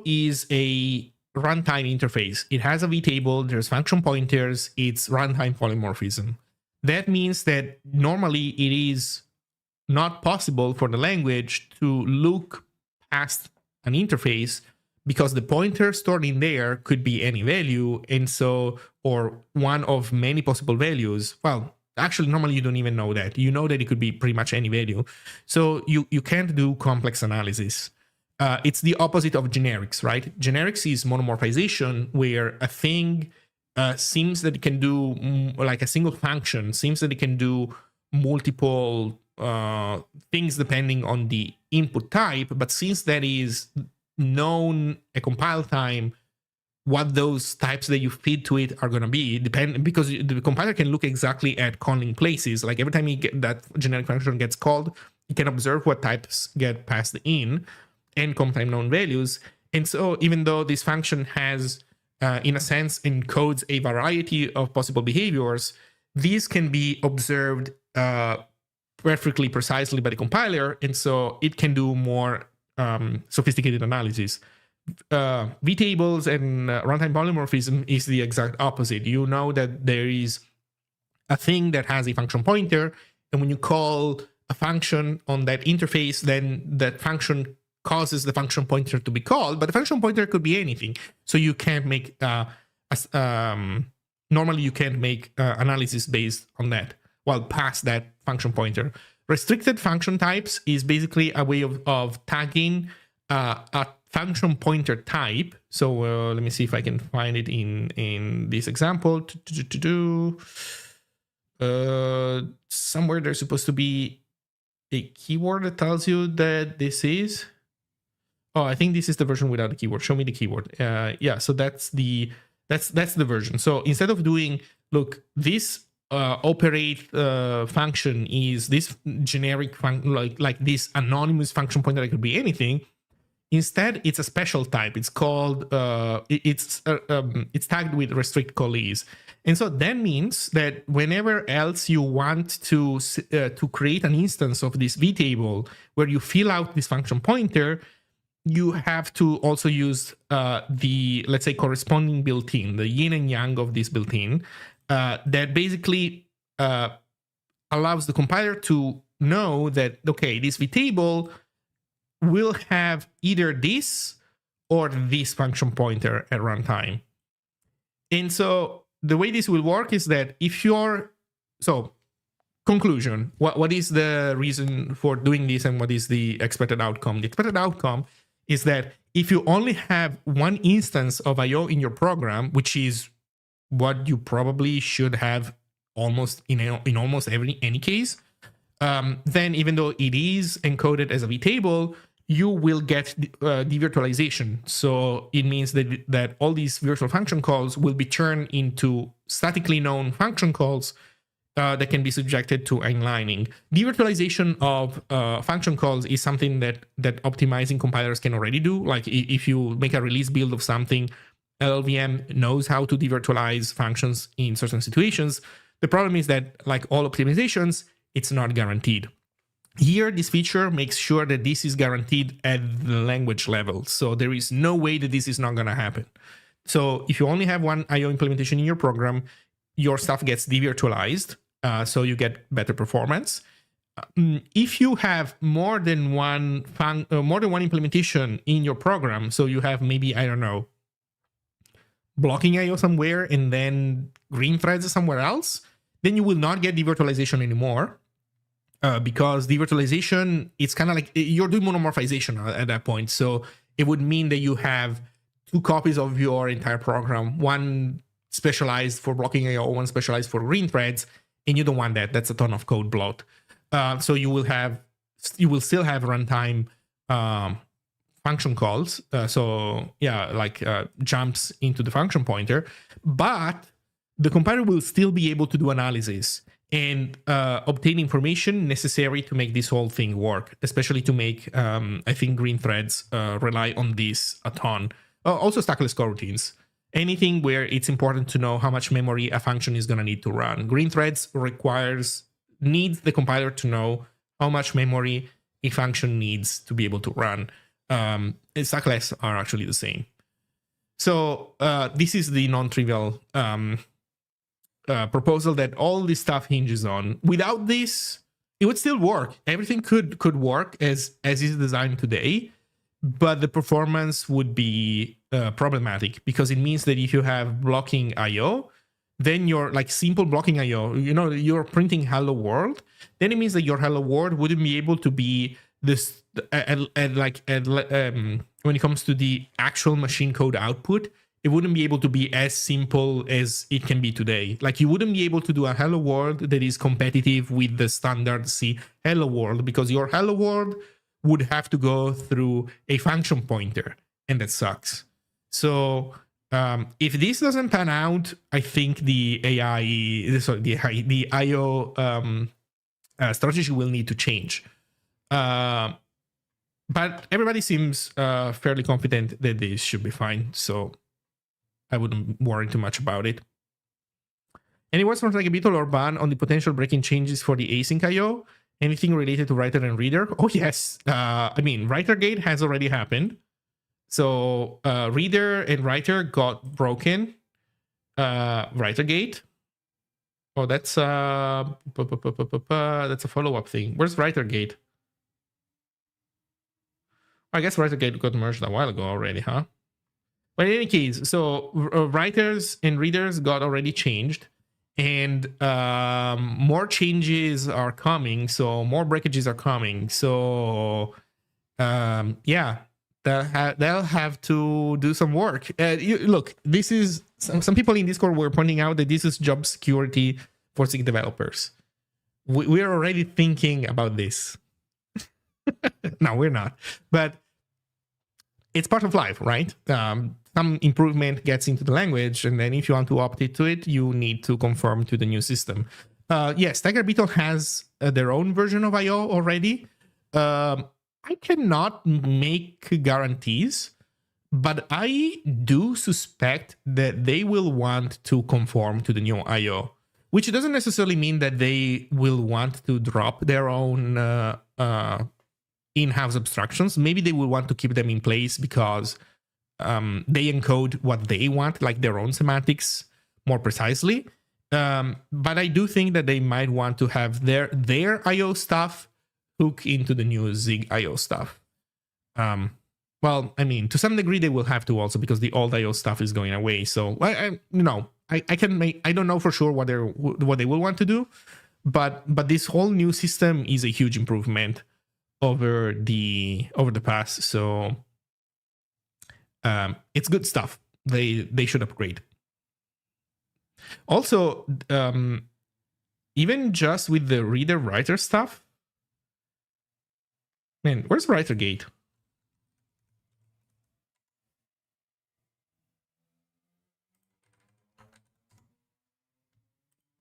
is a runtime interface. It has a vtable, there's function pointers, it's runtime polymorphism. That means that normally it is not possible for the language to look past an interface, because the pointer stored in there could be any value, and so, or one of many possible values. Well, actually, normally you don't even know that. You know that it could be pretty much any value. So you can't do complex analysis. It's the opposite of generics, right? Generics is monomorphization, where a thing seems that it can do, like a single function, seems that it can do multiple things depending on the input type, but since that is known at compile time, what those types that you feed to it are going to be, because the compiler can look exactly at calling places. Like every time you get that generic function gets called, you can observe what types get passed in and compile known values. And so even though this function has, in a sense, encodes a variety of possible behaviors, these can be observed perfectly precisely by the compiler, and so it can do more sophisticated analysis. Vtables and runtime polymorphism is the exact opposite. You know that there is a thing that has a function pointer, and when you call a function on that interface, then that function causes the function pointer to be called, but the function pointer could be anything. So you can't make normally you can't make analysis based on that, well, past that function pointer. Restricted function types is basically a way of tagging a function pointer type. So let me see if I can find it in this example. Somewhere there's supposed to be a keyword that tells you that this is. Oh, I think this is the version without the keyword. Show me the keyword. Yeah, so that's the version. So instead of doing, look, this operate function is this generic like this anonymous function pointer that could be anything. Instead, it's a special type. It's called it's tagged with restrict callees, and so that means that whenever else you want to create an instance of this vtable where you fill out this function pointer, you have to also use the, let's say, corresponding built-in, the yin and yang of this built-in, that basically allows the compiler to know that, okay, this vtable will have either this or this function pointer at runtime. And so the way this will work is that if you're, so conclusion, what is the reason for doing this and what is the expected outcome? The expected outcome is that if you only have one instance of IO in your program, which is what you probably should have almost in almost any case, then even though it is encoded as a vtable, you will get devirtualization. So it means that all these virtual function calls will be turned into statically known function calls that can be subjected to inlining. Devirtualization of function calls is something that optimizing compilers can already do. Like if you make a release build of something, LLVM knows how to devirtualize functions in certain situations. The problem is that, like all optimizations, it's not guaranteed. Here, this feature makes sure that this is guaranteed at the language level. So there is no way that this is not going to happen. So if you only have one I/O implementation in your program, your stuff gets devirtualized, so you get better performance. If you have more than one implementation in your program, so you have maybe, I don't know, blocking I/O somewhere and then green threads somewhere else, then you will not get devirtualization anymore. Because devirtualization, it's kind of like you're doing monomorphization at that point. So it would mean that you have two copies of your entire program, one specialized for blocking I/O, one specialized for green threads, and you don't want that. That's a ton of code bloat. So you will still have runtime function calls. So yeah, like jumps into the function pointer, but the compiler will still be able to do analysis and obtain information necessary to make this whole thing work, especially to make, I think, green threads rely on this a ton. Also stackless coroutines. Anything where it's important to know how much memory a function is going to need to run. Green threads needs the compiler to know how much memory a function needs to be able to run. Stackless are actually the same. So this is the non-trivial proposal that all this stuff hinges on. Without this, it would still work. Everything could work as is designed today, but the performance would be problematic, because it means that if you have blocking I/O, then you're like simple blocking I/O, you're printing hello world, then it means that your hello world wouldn't be able to be this when it comes to the actual machine code output, it wouldn't be able to be as simple as it can be today. Like you wouldn't be able to do a hello world that is competitive with the standard C hello world, because your hello world would have to go through a function pointer, and that sucks. So if this doesn't pan out, I think the I/O strategy will need to change. But everybody seems fairly confident that this should be fine, so I wouldn't worry too much about it. Any words from Beetle or Ban on the potential breaking changes for the async I/O? Anything related to writer and reader? Oh yes, I mean, WriterGate has already happened. So reader and writer got broken. WriterGate. Oh, that's a follow-up thing. Where's WriterGate? I guess WriterGate got merged a while ago already, huh? But in any case, so writers and readers got already changed, and more changes are coming. So more breakages are coming. So yeah, they'll have to do some work. Look, this is some people in Discord were pointing out that this is job security for Zig developers. We're already thinking about this. No, we're not. But it's part of life, right? Some improvement gets into the language, and then if you want to opt into it, you need to conform to the new system. Yes, Tiger Beetle has their own version of I/O already. I cannot make guarantees, but I do suspect that they will want to conform to the new I/O, which doesn't necessarily mean that they will want to drop their own in-house abstractions. Maybe they will want to keep them in place because they encode what they want, like their own semantics, more precisely. But I do think that they might want to have their I/O stuff hook into the new Zig I/O stuff. Well, I mean, to some degree they will have to also, because the old I/O stuff is going away. So I don't know for sure what they will want to do, but this whole new system is a huge improvement over the past. So it's good stuff. They should upgrade. Also, even just with the reader writer stuff, man, where's WriterGate?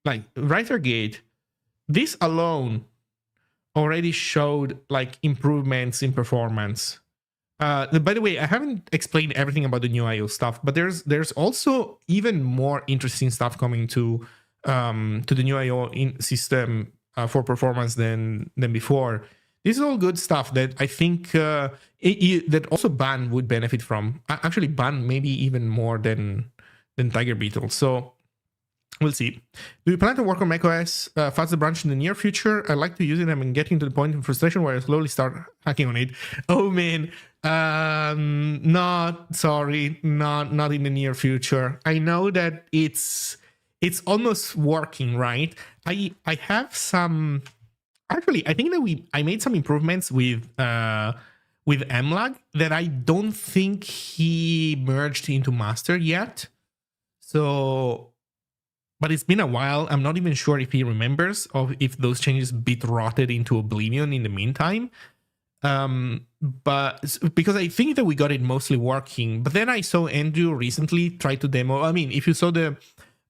like writer gate, this alone already showed like improvements in performance. By the way, I haven't explained everything about the new IO stuff, but there's also even more interesting stuff coming to the new IO system for performance than before. This is all good stuff that I think that also Ban would benefit from. Actually, Ban maybe even more than Tiger Beetle. So we'll see. Do you plan to work on macOS fuzzer branch in the near future? I like to use it. I'm getting to the point in frustration where I slowly start hacking on it. Oh man, not in the near future. I know that it's almost working, right? I have some. Actually, I think that I made some improvements with MLag that I don't think he merged into master yet. So, but it's been a while. I'm not even sure if he remembers or if those changes bit rotted into oblivion in the meantime. But because I think that we got it mostly working. But then I saw Andrew recently try to demo. I mean, if you saw the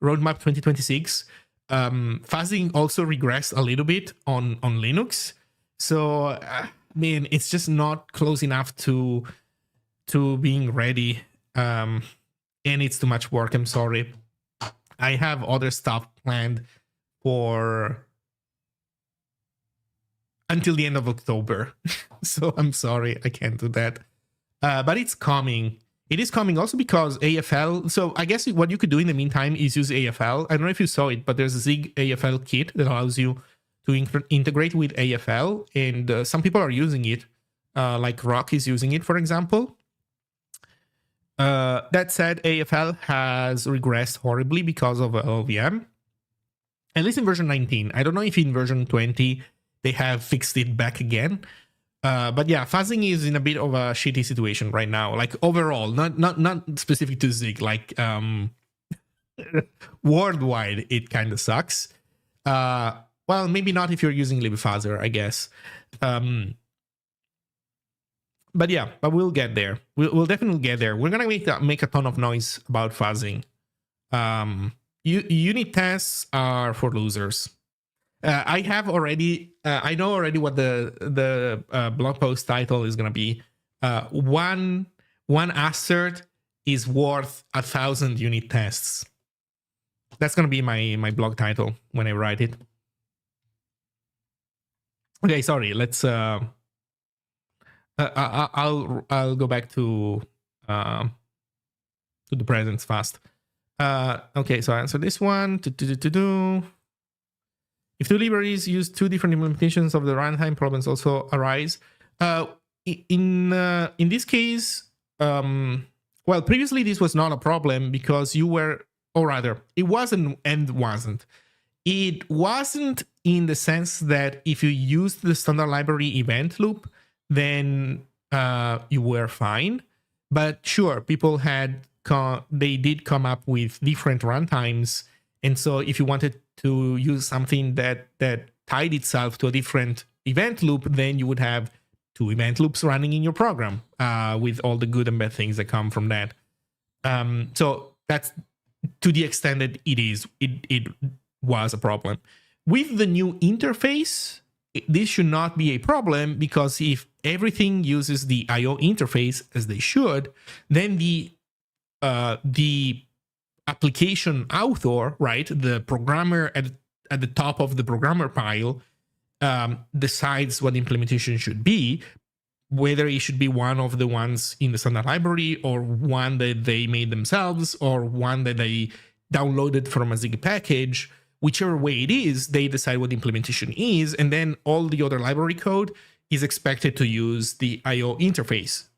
roadmap 2026. Fuzzing also regressed a little bit on Linux, so I mean it's just not close enough to being ready, and it's too much work. I'm sorry. I have other stuff planned for until the end of October, so I'm sorry I can't do that. But it's coming. It is coming also because AFL. So I guess what you could do in the meantime is use AFL. I don't know if you saw it, but there's a Zig AFL kit that allows you to integrate with AFL. And some people are using it, like Rock is using it, for example. That said, AFL has regressed horribly because of LVM. At least in version 19. I don't know if in version 20 they have fixed it back again. But yeah, fuzzing is in a bit of a shitty situation right now. Like overall, not specific to Zig. Like worldwide, it kind of sucks. Well, maybe not if you're using libfuzzer, I guess. But yeah, but we'll get there. We'll definitely get there. We're gonna make a ton of noise about fuzzing. Unit tests are for losers. I have already. I know already what the blog post title is gonna be. One assert is worth 1,000 unit tests. That's gonna be my blog title when I write it. Okay, sorry. Let's. I'll go back to the presents fast. Okay, so I answer this one. If two libraries use two different implementations of the runtime, problems also arise. In this case, well, previously this was not a problem because you were, or rather, it wasn't and wasn't. It wasn't in the sense that if you used the standard library event loop, then you were fine. But sure, people they did come up with different runtimes, and so if you wanted to use something that tied itself to a different event loop, then you would have two event loops running in your program with all the good and bad things that come from that. So that's to the extent that it was a problem. With the new interface, this should not be a problem because if everything uses the I/O interface as they should, then the application author, right, the programmer at the top of the programmer pile, decides what the implementation should be, whether it should be one of the ones in the standard library or one that they made themselves or one that they downloaded from a Zig package. Whichever way it is, they decide what the implementation is, and then all the other library code is expected to use the I/O interface.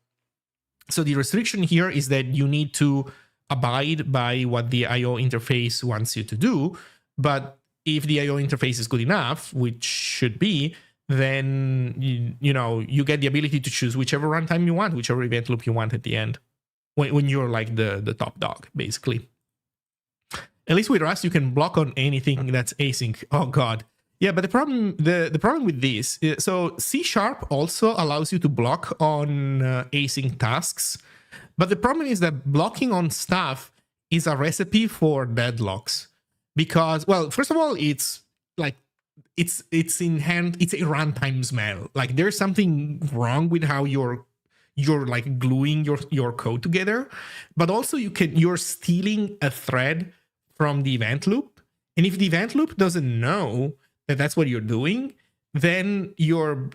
So the restriction here is that you need to abide by what the I/O interface wants you to do, but if the I/O interface is good enough, which should be, then you get the ability to choose whichever runtime you want, whichever event loop you want at the end, when you're like the top dog, basically. At least with Rust, you can block on anything that's async. Oh god, yeah. But the problem with this, so C# also allows you to block on async tasks. But the problem is that blocking on stuff is a recipe for deadlocks because, well, first of all, it's like it's inherent. It's a runtime smell. Like there's something wrong with how you're like gluing your code together, but also you're stealing a thread from the event loop, and if the event loop doesn't know that that's what you're doing, then you're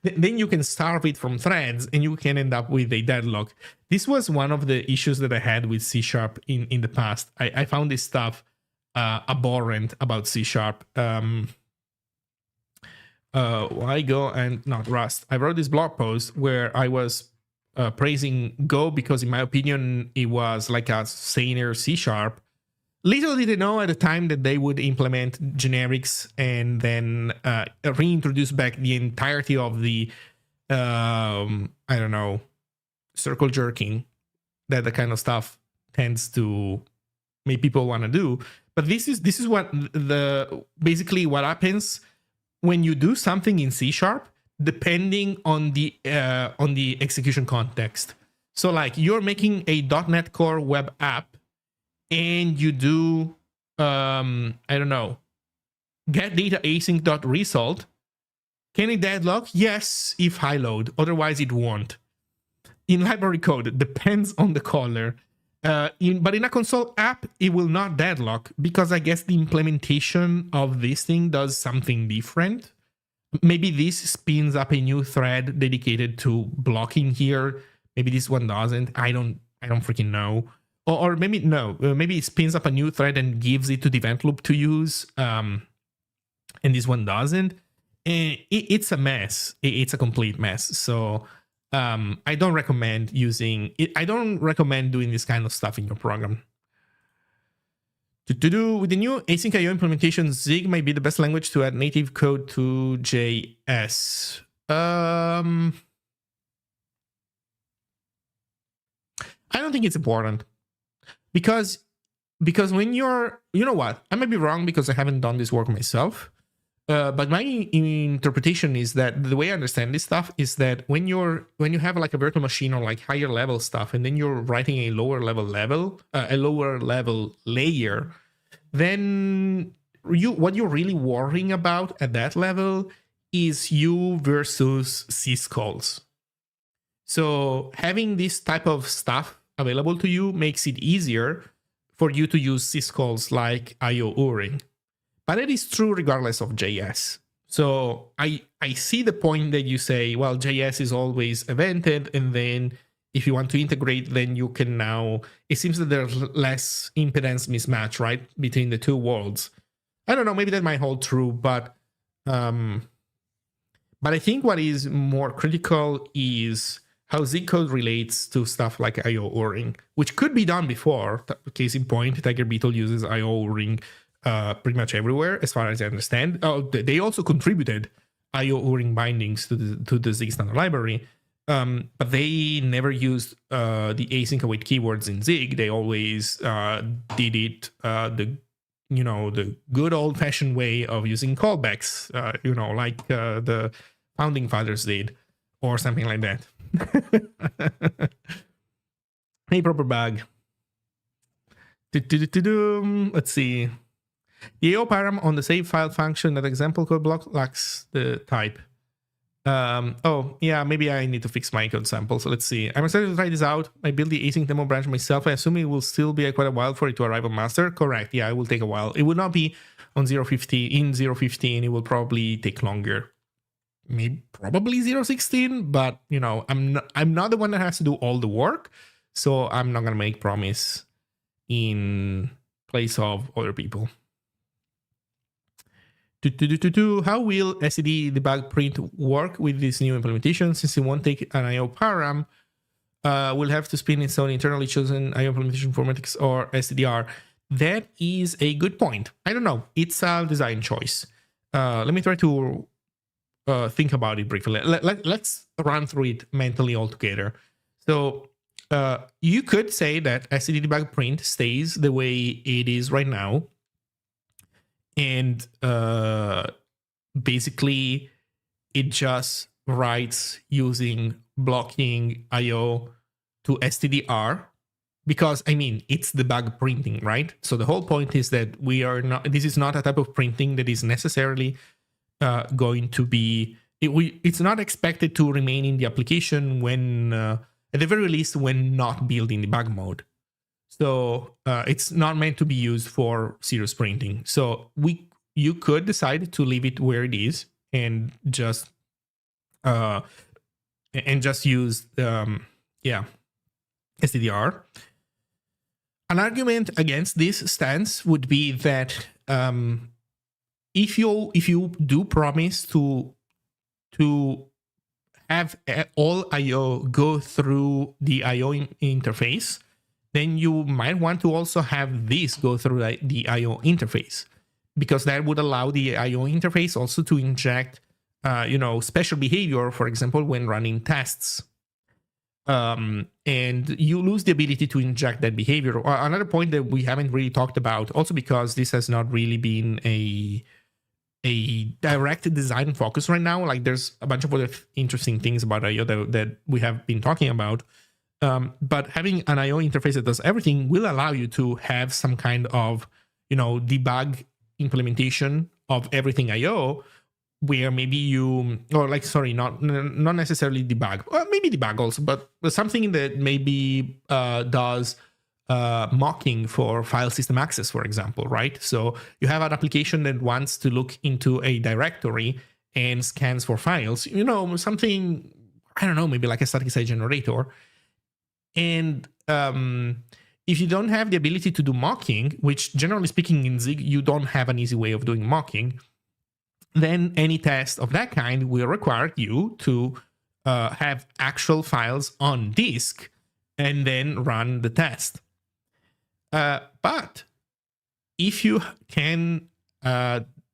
then you can starve it from threads and you can end up with a deadlock. This was one of the issues that I had with C# in the past. I found this stuff abhorrent about C#. Why Go and not Rust? I wrote this blog post where I was praising Go because, in my opinion, it was like a saner C#. Little did they know at the time that they would implement generics and then reintroduce back the entirety of the, I don't know, circle jerking that the kind of stuff tends to make people want to do. But this is what basically what happens when you do something in C#, depending on the execution context. So like you're making a .NET Core web app, and you do, I don't know, get data async.result. Can it deadlock? Yes, if high load. Otherwise, it won't. In library code, it depends on the caller. But in a console app, it will not deadlock because I guess the implementation of this thing does something different. Maybe this spins up a new thread dedicated to blocking here. Maybe this one doesn't. I don't freaking know. Or maybe no, maybe it spins up a new thread and gives it to the event loop to use, and this one doesn't. It's a mess. It's a complete mess. So I don't recommend using it. I don't recommend doing this kind of stuff in your program. To do with the new Async I/O implementation, Zig might be the best language to add native code to JS. I don't think it's important. Because when you're, you know what, I might be wrong because I haven't done this work myself, but my interpretation is that the way I understand this stuff is that when you have like a virtual machine or like higher level stuff, and then you're writing a lower level layer, then what you're really worrying about at that level is you versus syscalls. So having this type of stuff available to you makes it easier for you to use syscalls like IO URING. But it is true regardless of JS. So I see the point that you say, well, JS is always evented, and then if you want to integrate, then you can now, it seems that there's less impedance mismatch, right, between the two worlds. I don't know, maybe that might hold true, but I think what is more critical is how Zig code relates to stuff like IO URING, which could be done before. Case in point, Tiger Beetle uses IO URING pretty much everywhere, as far as I understand. Oh, they also contributed IO URING bindings to the Zig standard library, but they never used the async await keywords in Zig. They always did it the good old-fashioned way of using callbacks, like the founding fathers did, or something like that. Hey, proper bug. Let's see. The AO param on the save file function, that example code block lacks the type. Oh, yeah, maybe I need to fix my code sample. So let's see. I'm excited to try this out. I built the async demo branch myself. I assume it will still be quite a while for it to arrive on master. Correct. Yeah, it will take a while. It will not be on 0.15. In 0.15, it will probably take longer. Probably 0.16, but I'm not the one that has to do all the work, so I'm not gonna make promise in place of other people. How will std debug print work with this new implementation? Since it won't take an IO param, we'll have to spin its own internally chosen IO implementation formatics or stdr. That is a good point. I don't know. It's a design choice. Let me try to think about it briefly. Let's run through it mentally all together. So you could say that std debug print stays the way it is right now, and basically it just writes using blocking IO to stdr, because I mean, it's debug printing, right? So the whole point is that this is not a type of printing that is necessarily going to be, it's not expected to remain in the application when, at the very least, when not built in debug mode. So it's not meant to be used for serious printing. So you could decide to leave it where it is and just use STDR. An argument against this stance would be that if you do promise to have all I/O go through the I/O interface, then you might want to also have this go through the I/O interface, because that would allow the I/O interface also to inject special behavior, for example, when running tests. And you lose the ability to inject that behavior. Another point that we haven't really talked about, also because this has not really been a direct design focus right now. Like, there's a bunch of other interesting things about I/O that we have been talking about. But having an I/O interface that does everything will allow you to have some kind of, debug implementation of everything I/O, where maybe not necessarily debug, or maybe debug also, but something that maybe does mocking for file system access, for example, right? So you have an application that wants to look into a directory and scans for files, something, I don't know, maybe like a static site generator. And if you don't have the ability to do mocking, which generally speaking in Zig, you don't have an easy way of doing mocking, then any test of that kind will require you to have actual files on disk and then run the test. But if you can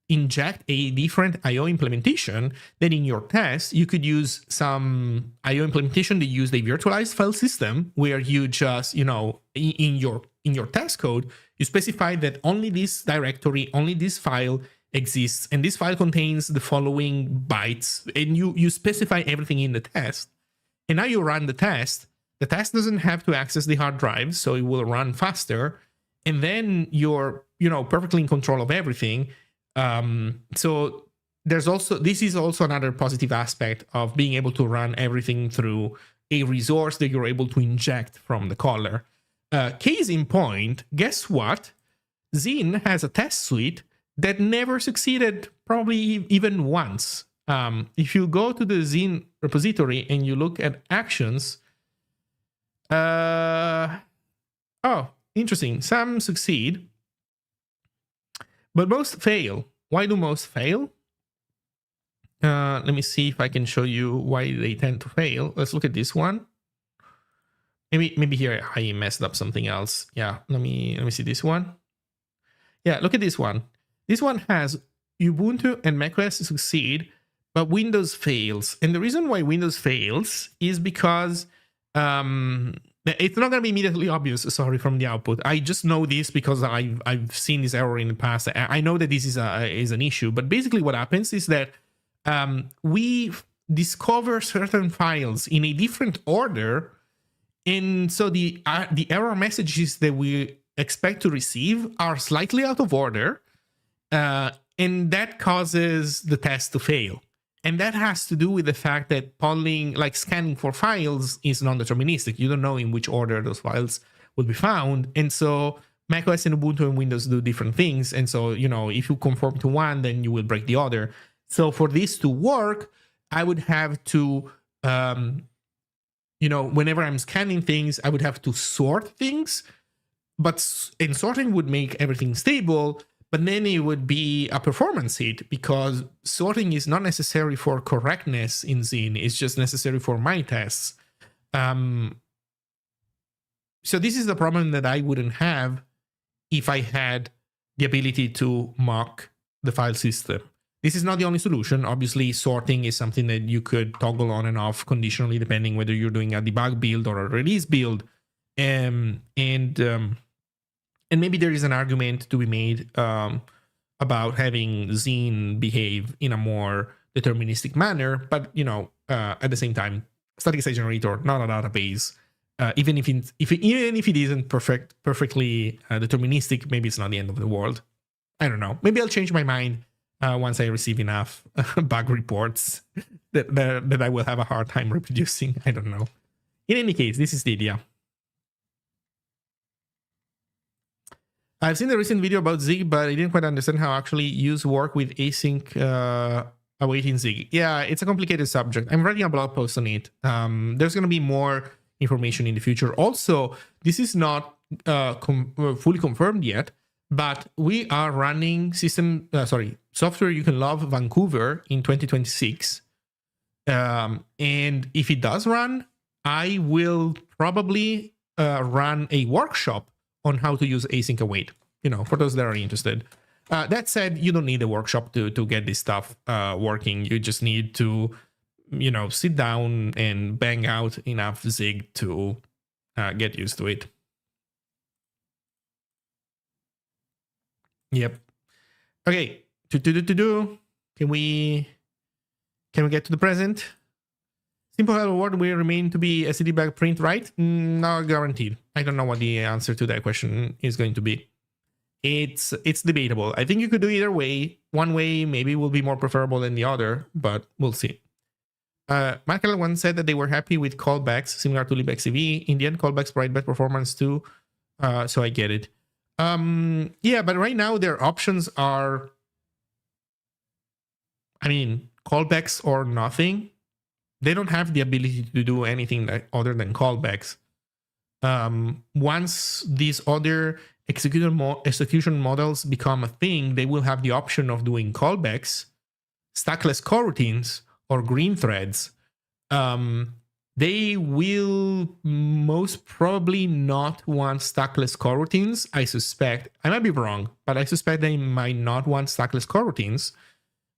inject a different I/O implementation, then in your test, you could use some I/O implementation that used a virtualized file system, where you just, in your test code, you specify that only this directory, only this file exists, and this file contains the following bytes, and you specify everything in the test. And now you run the test. The test doesn't have to access the hard drive, so it will run faster. And then you're, perfectly in control of everything. So this is also another positive aspect of being able to run everything through a resource that you're able to inject from the caller. Case in point, guess what? Zine has a test suite that never succeeded, probably even once. If you go to the Zine repository and you look at actions, interesting. Some succeed, but most fail. Why do most fail? Let me see if I can show you why they tend to fail. Let's look at this one. Maybe here I messed up something else. Yeah, let me see this one. Yeah, look at this one. This one has Ubuntu and macOS succeed, but Windows fails. And the reason why Windows fails is because it's not going to be immediately obvious, sorry, from the output. I just know this because I've seen this error in the past. I know that this is an issue, but basically what happens is that we discover certain files in a different order, and so the error messages that we expect to receive are slightly out of order, and that causes the test to fail. And that has to do with the fact that polling, like scanning for files, is non-deterministic. You don't know in which order those files will be found. And so macOS and Ubuntu and Windows do different things. And so, if you conform to one, then you will break the other. So for this to work, I would have to, whenever I'm scanning things, I would have to sort things. And sorting would make everything stable. But then it would be a performance hit, because sorting is not necessary for correctness in Zine. It's just necessary for my tests. So this is the problem that I wouldn't have if I had the ability to mock the file system. This is not the only solution. Obviously, sorting is something that you could toggle on and off conditionally, depending whether you're doing a debug build or a release build. And maybe there is an argument to be made about having Zine behave in a more deterministic manner. But, at the same time, static site generator, not a database. Even if it isn't perfectly deterministic, maybe it's not the end of the world. I don't know. Maybe I'll change my mind once I receive enough bug reports that I will have a hard time reproducing. I don't know. In any case, this is the idea. I've seen the recent video about Zig, but I didn't quite understand how actually use work with async awaiting Zig. Yeah, it's a complicated subject. I'm writing a blog post on it. There's going to be more information in the future. Also, this is not fully confirmed yet, but we are running Software You Can Love Vancouver in 2026. And if it does run, I will probably run a workshop on how to use async await, for those that are interested. That said, you don't need a workshop to get this stuff working. You just need to, sit down and bang out enough Zig to get used to it. Yep. Okay. Can we get to the present? Simple hello world will remain to be a debug print, right? Not guaranteed. I don't know what the answer to that question is going to be. It's debatable. I think you could do either way. One way maybe will be more preferable than the other, but we'll see. Michael once said that they were happy with callbacks, similar to libxcv. In the end, callbacks provide better performance too. So I get it. Yeah, but right now their options are, callbacks or nothing. They don't have the ability to do anything other than callbacks. Once these other execution models become a thing, they will have the option of doing callbacks, stackless coroutines, or green threads. They will most probably not want stackless coroutines, I suspect. I might be wrong, but I suspect they might not want stackless coroutines.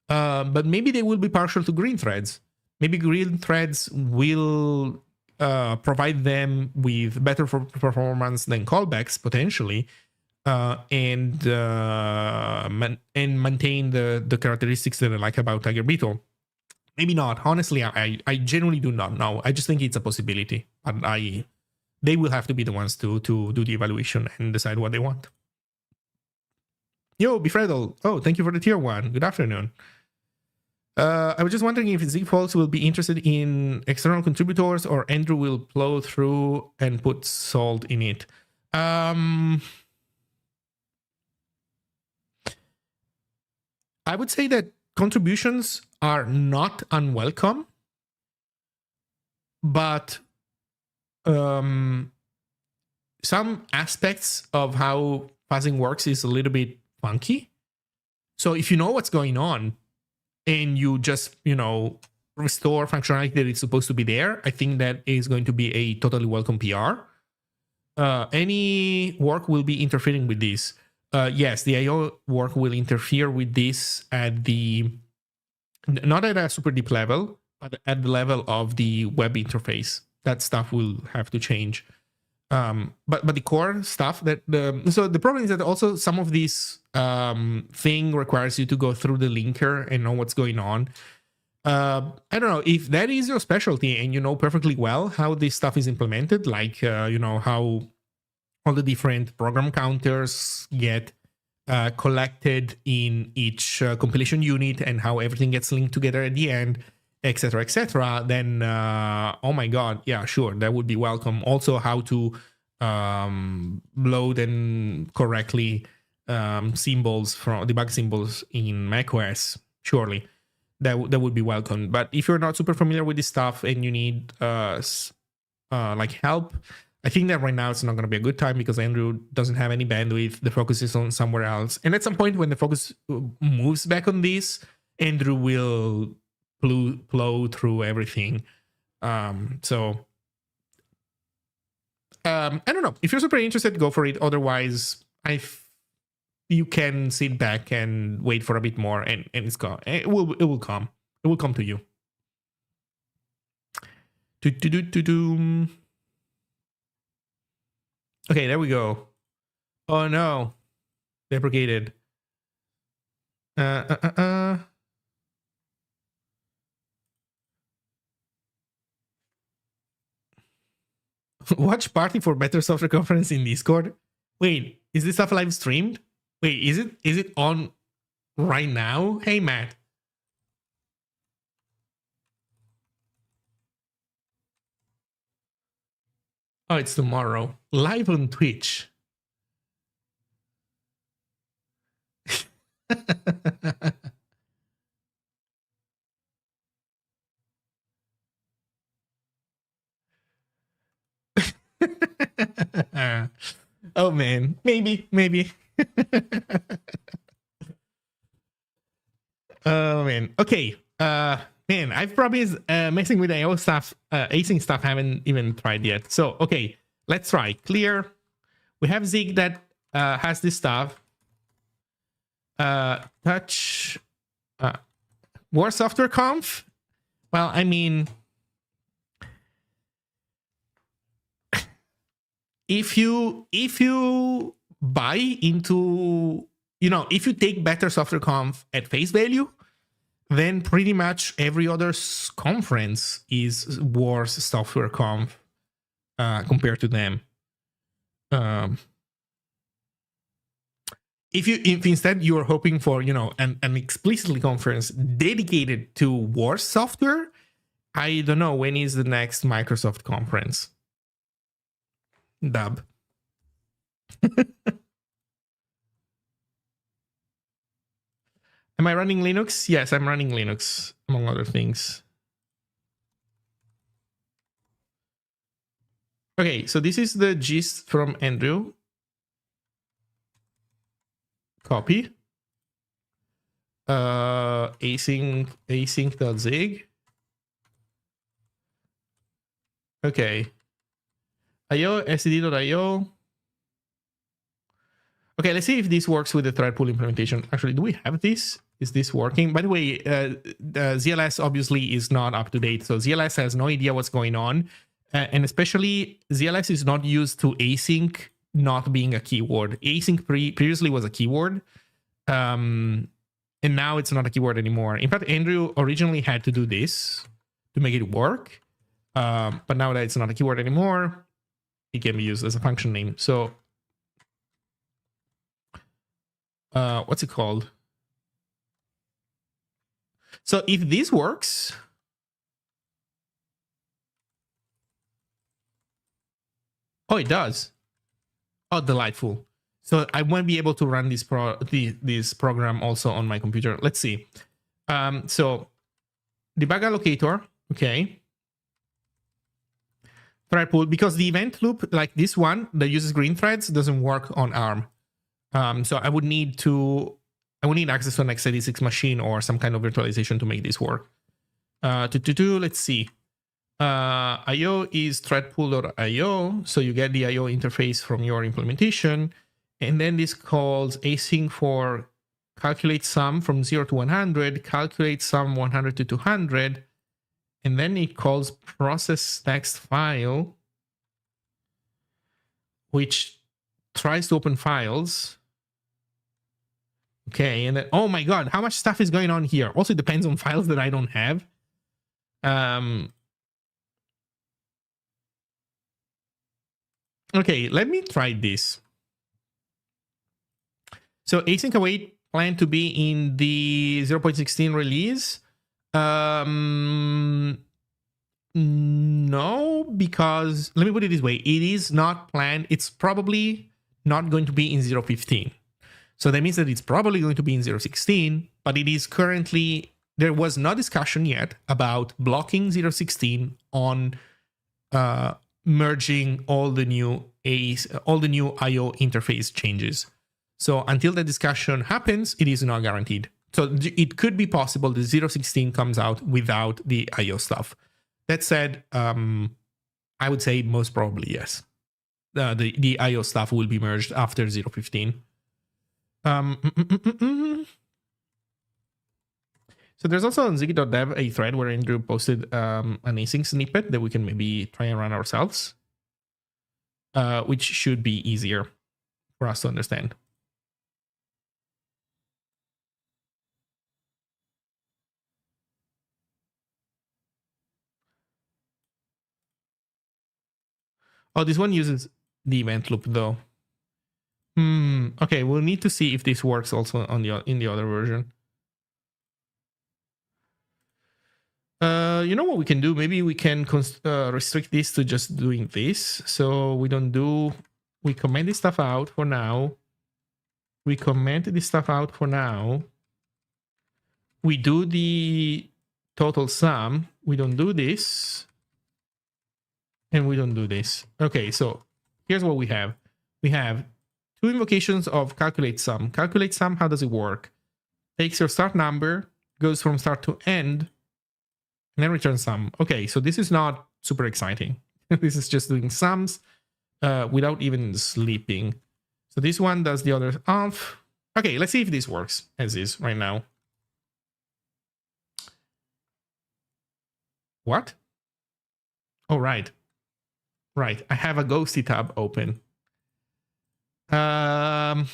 But maybe they will be partial to green threads. Maybe green threads will provide them with better performance than callbacks potentially, and maintain the characteristics that I like about Tiger Beetle. Maybe not. Honestly, I genuinely do not know. I just think it's a possibility, but they will have to be the ones to do the evaluation and decide what they want. Yo, Befredo. Oh, thank you for the tier 1. Good afternoon. I was just wondering if Zig folks will be interested in external contributors, or Andrew will plow through and put salt in it. I would say that contributions are not unwelcome, but some aspects of how fuzzing works is a little bit funky. So if you know what's going on, and you just, restore functionality that is supposed to be there, I think that is going to be a totally welcome PR. Any work will be interfering with this. Yes, the IO work will interfere with this at not at a super deep level, but at the level of the web interface. That stuff will have to change. But the core stuff so the problem is that also some of this thing requires you to go through the linker and know what's going on. I don't know if that is your specialty and you know perfectly well how this stuff is implemented, like how all the different program counters get collected in each compilation unit and how everything gets linked together at the end, etc., then oh my god, yeah, sure, that would be welcome. Also, how to load and correctly symbols from debug symbols in macOS, surely that would be welcome. But if you're not super familiar with this stuff and you need like help, I think that right now it's not going to be a good time because Andrew doesn't have any bandwidth. The focus is on somewhere else, and at some point when the focus moves back on this, Andrew will plow through everything. So I don't know. If you're super interested, go for it. Otherwise, you can sit back and wait for a bit more, and it's gone. It will come. It will come to you. Okay, there we go. Oh no, deprecated. Watch party for better software conference in Discord. Wait, is this stuff live streamed? Wait, is it on right now? Hey Matt. Oh, it's tomorrow. Live on Twitch. Oh man, maybe. Oh man. Okay. Man, I've probably messing with AO stuff, async stuff. Haven't even tried yet. So okay, let's try. Clear. We have Zig that has this stuff. Touch. War software conf. Well, I mean, if you buy into, if you take better software conf at face value, then pretty much every other conference is worse software conf compared to them. If instead you're hoping for an explicitly conference dedicated to worse software, I don't know when is the next Microsoft conference. Dub. Am I running Linux? Yes, I'm running Linux, among other things. Okay, so this is the gist from Andrew. Copy. Async.zig. Okay. IO, std.io. Okay, let's see if this works with the thread pool implementation. Actually, do we have this? Is this working? By the way, ZLS obviously is not up to date. So ZLS has no idea what's going on. And especially ZLS is not used to async not being a keyword. Async previously was a keyword. And now it's not a keyword anymore. In fact, Andrew originally had to do this to make it work. But now that it's not a keyword anymore, it can be used as a function name. So what's it called? So if this works, oh, it does. Oh, delightful. So I won't be able to run this program also on my computer. Let's see. So debug allocator, okay. Thread pool, because the event loop like this one that uses green threads doesn't work on ARM. So I would need access to an x86 machine or some kind of virtualization to make this work. Let's see. IO is threadpool.io, so you get the IO interface from your implementation, and then this calls async for calculate sum from 0 to 100, calculate sum 100 to 200, and then it calls process text file, which tries to open files. Okay, and then, oh my god, how much stuff is going on here? Also, it depends on files that I don't have. Okay, let me try this. So async await planned to be in the 0.16 release. No, because let me put it this way. It is not planned. It's probably not going to be in 0.15. So that means that it's probably going to be in 0.16, but it is currently, there was no discussion yet about blocking 0.16 on merging all the new IO interface changes. So until the discussion happens, it is not guaranteed. So it could be possible that 0.16 comes out without the IO stuff. That said, I would say most probably yes. The IO stuff will be merged after 0.15. So there's also on zig.dev a thread where Andrew posted an async snippet that we can maybe try and run ourselves, which should be easier for us to understand. Oh, this one uses the event loop though. Okay, we'll need to see if this works also on in the other version. You know what we can do? Maybe we can restrict this to just doing this. So we comment this stuff out for now. We comment this stuff out for now. We do the total sum. We don't do this. And we don't do this. Okay, so here's what we have. We have two invocations of calculate sum. Calculate sum, how does it work? Takes your start number, goes from start to end, and then returns sum. Okay, so this is not super exciting. This is just doing sums without even sleeping. So this one does the other off. Okay, let's see if this works as is right now. What? Oh, right. Right, I have a ghosty tab open. That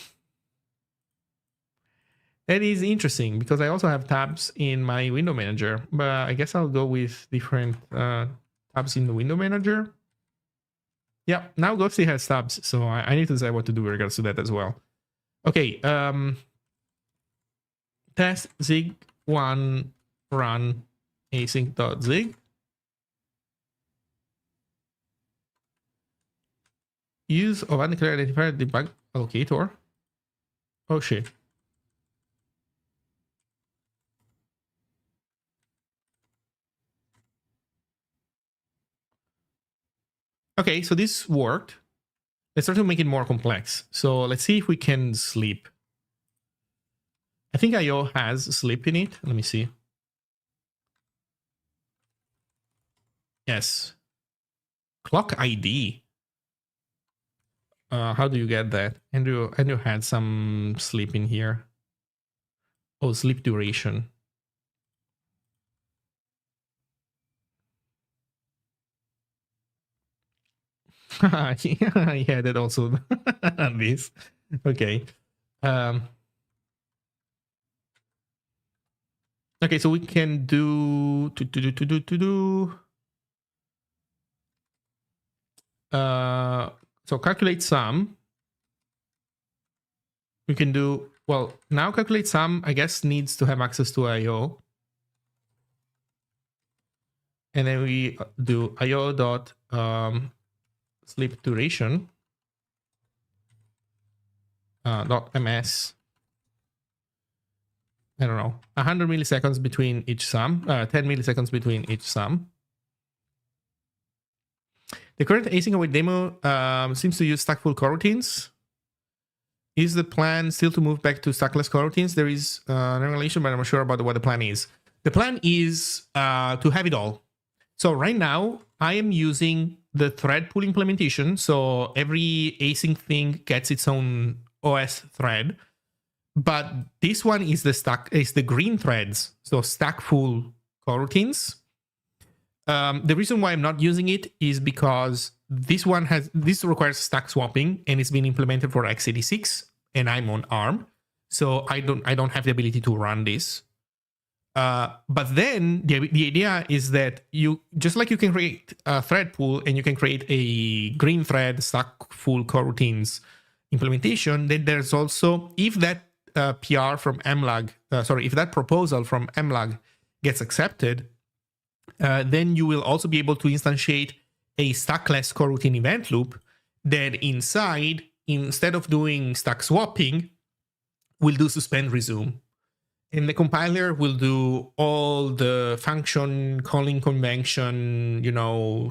is interesting because I also have tabs in my window manager, but I guess I'll go with different tabs in the window manager. Yeah, now ghosty has tabs, so I need to decide what to do with regards to that as well. Okay, test Zig 1 run async.zig. Use of undeclared identifier debug allocator. Oh shit. Okay, so this worked. Let's start to make it more complex. So let's see if we can sleep. I think IO has sleep in it. Let me see. Yes. Clock ID. How do you get that? Andrew had some sleep in here. Oh, sleep duration. Yeah, he had it also. This. Okay. Okay, so we can do so calculate sum. We can do, well, now calculate sum, I guess, needs to have access to IO. And then we do IO dot sleep duration dot ms. I don't know, 100 milliseconds between each sum, 10 milliseconds between each sum. The current async await demo seems to use stack full coroutines. Is the plan still to move back to stackless coroutines? There is no relation, but I'm not sure about what the plan is. The plan is to have it all. So right now, I am using the thread pool implementation. So every async thing gets its own OS thread. But this one is the green threads, so stack full coroutines. The reason why I'm not using it is because this requires stack swapping, and it's been implemented for x86, and I'm on ARM, so I don't have the ability to run this. But then the idea is that you just like you can create a thread pool and you can create a green thread stack full coroutines implementation. Then there's also, if that PR from MLAG, if that proposal from MLAG gets accepted, then you will also be able to instantiate a stackless coroutine event loop that inside, instead of doing stack swapping, will do suspend resume. And the compiler will do all the function calling convention,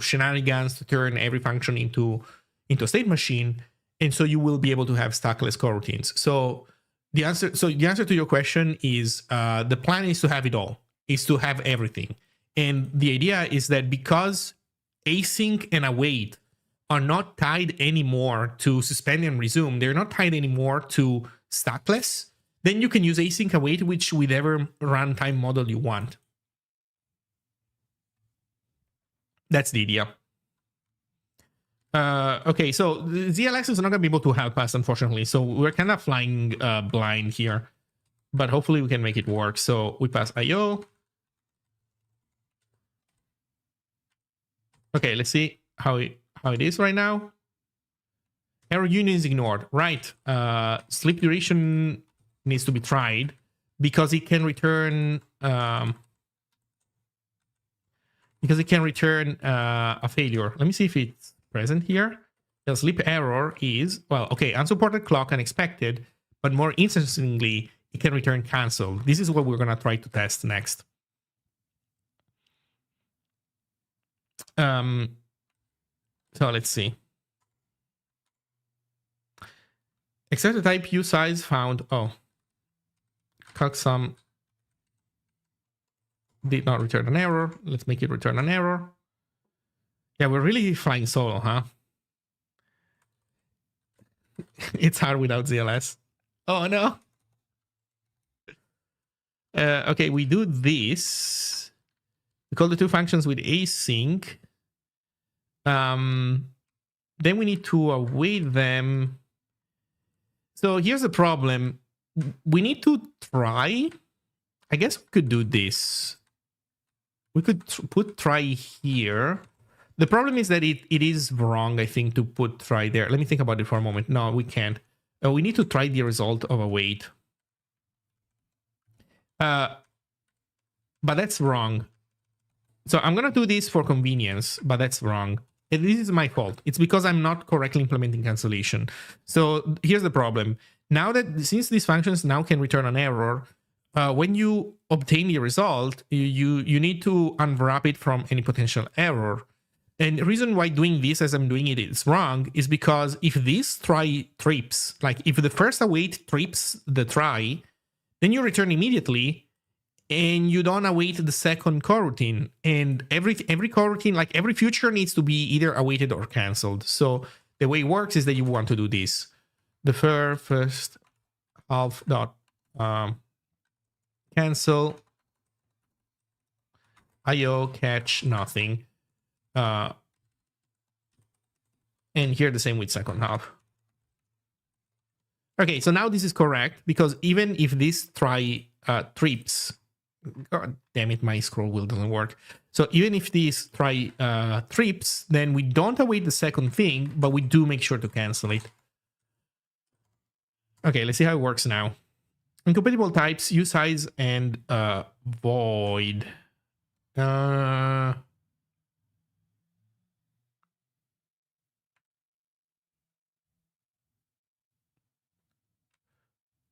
shenanigans to turn every function into a state machine. And so you will be able to have stackless coroutines. So the answer to your question is the plan is to have it all, is to have everything. And the idea is that because async and await are not tied anymore to suspend and resume, they're not tied anymore to stackless, then you can use async await with whatever runtime model you want. That's the idea. Okay, so the ZLX is not going to be able to help us, unfortunately. So we're kind of flying blind here, but hopefully we can make it work. So we pass IO. Okay, let's see how how it is right now. Error union is ignored. Right. Sleep duration needs to be tried because it can return a failure. Let me see if it's present here. The sleep error is, well, okay, unsupported clock unexpected, but more interestingly, it can return cancelled. This is what we're going to try to test next. So let's see. Except the type usize found. Oh, cocksum did not return an error. Let's make it return an error. Yeah, we're really flying solo, huh? It's hard without ZLS. Oh no. Okay, we do this. We call the two functions with async. Then we need to await them. So here's the problem. We need to try. I guess we could do this. We could put try here. The problem is that it is wrong, I think, to put try there. Let me think about it for a moment. No, we can't. We need to try the result of await. But that's wrong. So I'm going to do this for convenience, but that's wrong. And this is my fault. It's because I'm not correctly implementing cancellation. So here's the problem. Now that since these functions now can return an error, when you obtain the result, you need to unwrap it from any potential error. And the reason why doing this as I'm doing it is wrong is because if this try trips, like if the first await trips the try, then you return immediately and you don't await the second coroutine. And every coroutine, like every future, needs to be either awaited or cancelled. So the way it works is that you want to do this. The first half dot cancel IO catch nothing. And here the same with second half. Okay, so now this is correct because even if this try trips, God damn it, my scroll wheel doesn't work. So even if this try trips, then we don't await the second thing, but we do make sure to cancel it. Okay, let's see how it works now. Incompatible types, usize and void.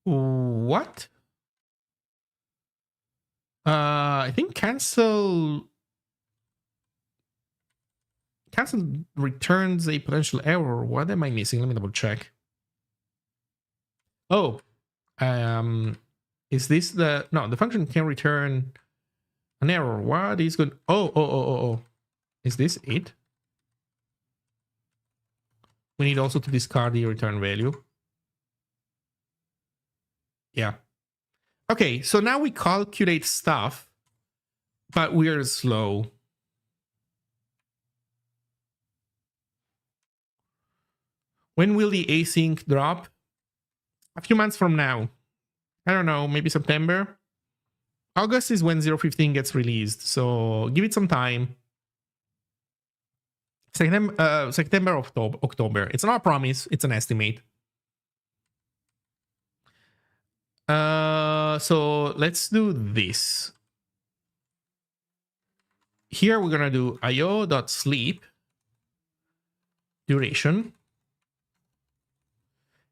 What? I think cancel returns a potential error. What am I missing? Let me double check. Oh, is this the, no, the function can return an error. What is good? Oh. Is this it? We need also to discard the return value. Yeah. Okay, so now we calculate stuff, but we're slow. When will the async drop? A few months from now. I don't know, maybe September. August is when 0.15 gets released, so give it some time. September, October. It's not a promise, it's an estimate. So let's do this. Here we're gonna do io.sleep duration.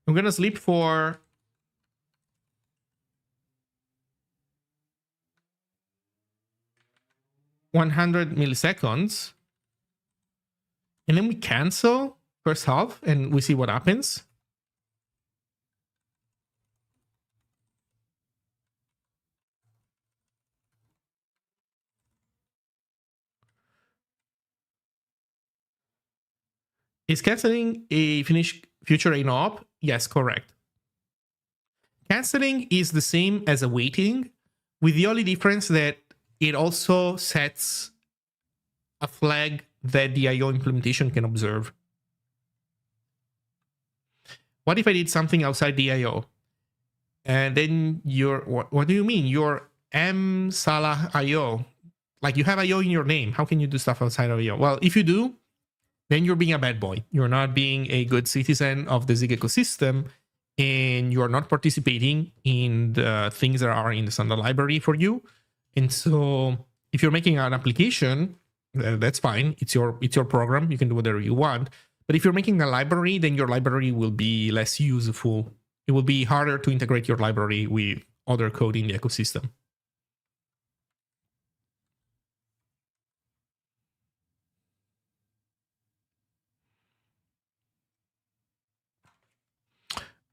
I'm gonna sleep for 100 milliseconds. And then we cancel first half and we see what happens. Is canceling a finished future a op? Yes, correct. Canceling is the same as awaiting, with the only difference that it also sets a flag that the IO implementation can observe. What if I did something outside the IO? And then what do you mean? Your M Salah IO. Like you have IO in your name. How can you do stuff outside of IO? Well, if you do, then you're being a bad boy. You're not being a good citizen of the Zig ecosystem, and you're not participating in the things that are in the standard library for you. And so if you're making an application, that's fine. It's your program. You can do whatever you want. But if you're making a library, then your library will be less useful. It will be harder to integrate your library with other code in the ecosystem.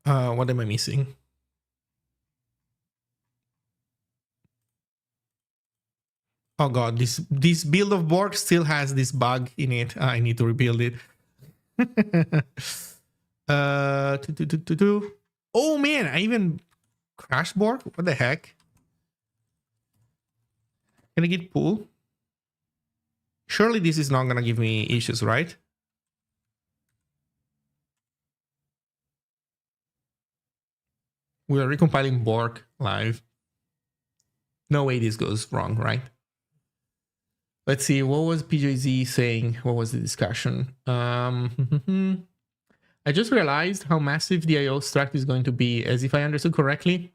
What am I missing? Oh god, this build of Borg still has this bug in it. I need to rebuild it. Oh man, I even crashed Borg? What the heck? Can I get pull? Surely this is not gonna give me issues, right? We are recompiling Borg live. No way this goes wrong, right? Let's see, what was PJZ saying? What was the discussion? I just realized how massive the IO stack is going to be, as if I understood correctly,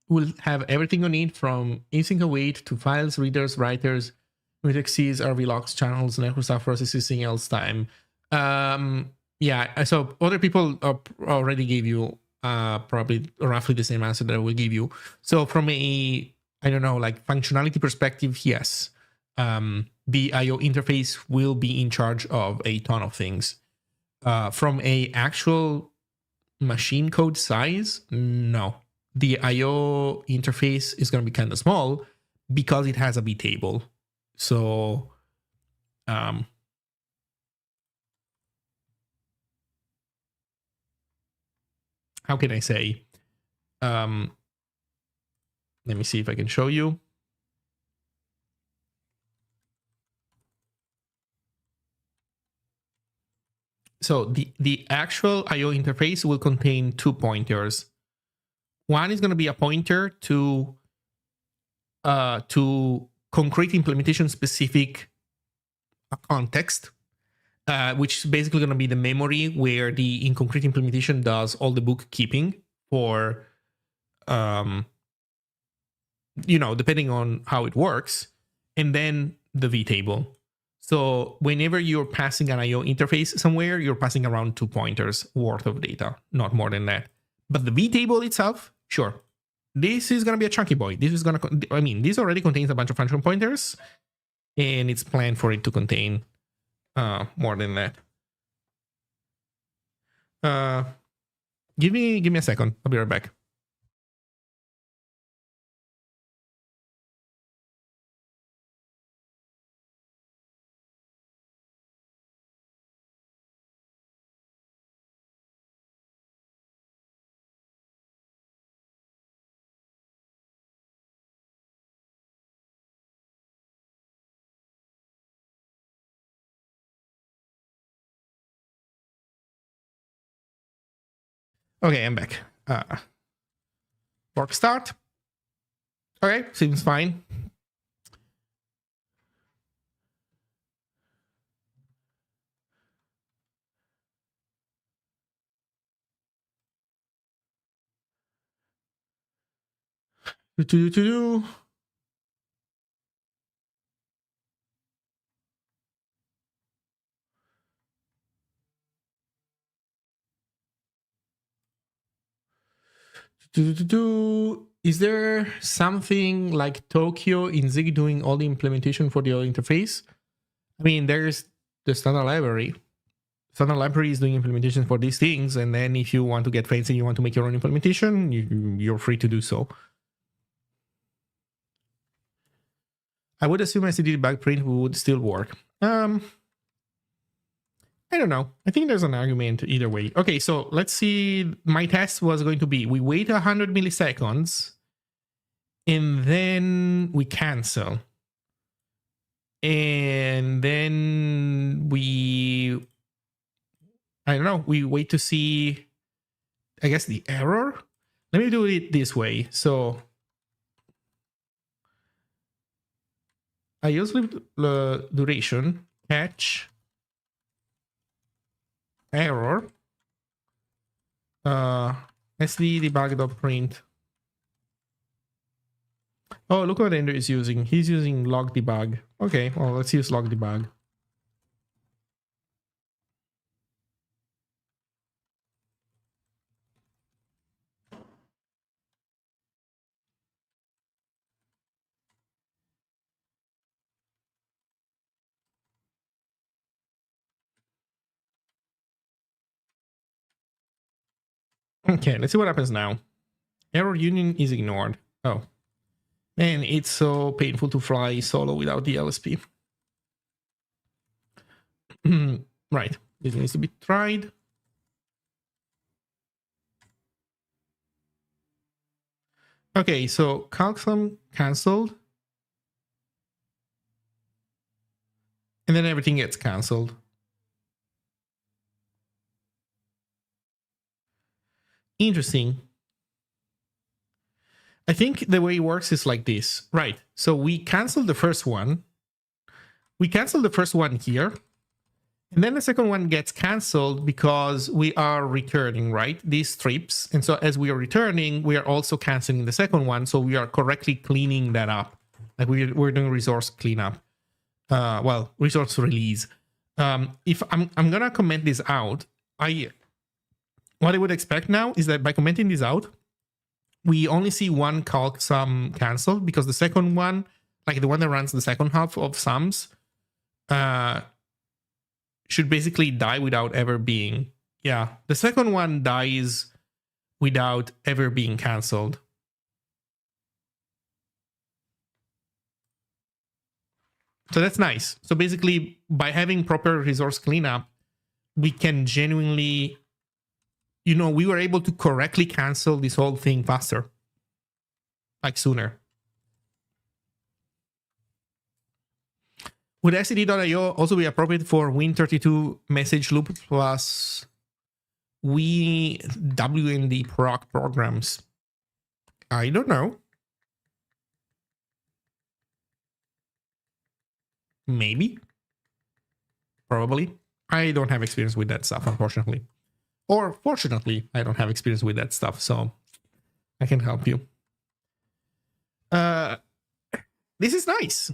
we'll have everything you need from async await to files, readers, writers, mutexes, RV logs, channels, network stuff, processing, else time. Yeah, so other people already gave you probably roughly the same answer that I will give you. So from a, I don't know, like functionality perspective, yes. The IO interface will be in charge of a ton of things. From a actual machine code size, no. The IO interface is going to be kind of small because it has a B table. So, how can I say? Let me see if I can show you. So the actual IO interface will contain 2 pointers. One is going to be a pointer to concrete implementation specific context, which is basically going to be the memory where the in concrete implementation does all the bookkeeping for, depending on how it works, and then the V table. So whenever you're passing an IO interface somewhere, you're passing around 2 pointers worth of data, not more than that. But the V table itself, sure. This is going to be a chunky boy. This is going to, this already contains a bunch of function pointers, and it's planned for it to contain more than that. Give me a second. I'll be right back. Okay, I'm back. Work start. Okay, seems fine. Is there something like Tokyo in Zig doing all the implementation for the interface? I mean, there's the standard library. Standard library is doing implementation for these things, and then if you want to get fancy, you want to make your own implementation, you're free to do so. I would assume STD debug print would still work. I don't know. I think there's an argument either way. Okay, so let's see. My test was going to be, we wait 100 milliseconds, and then we cancel. And then we, I don't know, we wait to see, I guess, the error. Let me do it this way. So I use duration, catch, error sd debug.print. Oh, look what Andrew is using. He's using log debug. Okay, well, let's use log debug. Okay, let's see what happens now. Error union is ignored. Oh, man, it's so painful to fly solo without the LSP. Right, this needs to be tried. Okay, so calcsum cancelled. And then everything gets cancelled. Interesting. I think the way it works is like this. Right, so we cancel the first one. We cancel the first one here. And then the second one gets canceled because we are returning, right? These strips. And so as we are returning, we are also canceling the second one. So we are correctly cleaning that up. Like we're doing resource cleanup. Well, resource release. If I'm gonna comment this out, what I would expect now is that by commenting this out, we only see one calc sum canceled because the second one, like the one that runs the second half of sums, should basically die without ever being. Yeah, the second one dies without ever being cancelled. So that's nice. So basically, by having proper resource cleanup, we can genuinely, you know, we were able to correctly cancel this whole thing faster, like sooner. Would SCD.io also be appropriate for Win32 message loop plus WND proc programs? I don't know. Maybe. Probably. I don't have experience with that stuff, unfortunately. Or fortunately, I don't have experience with that stuff, so I can help you. This is nice.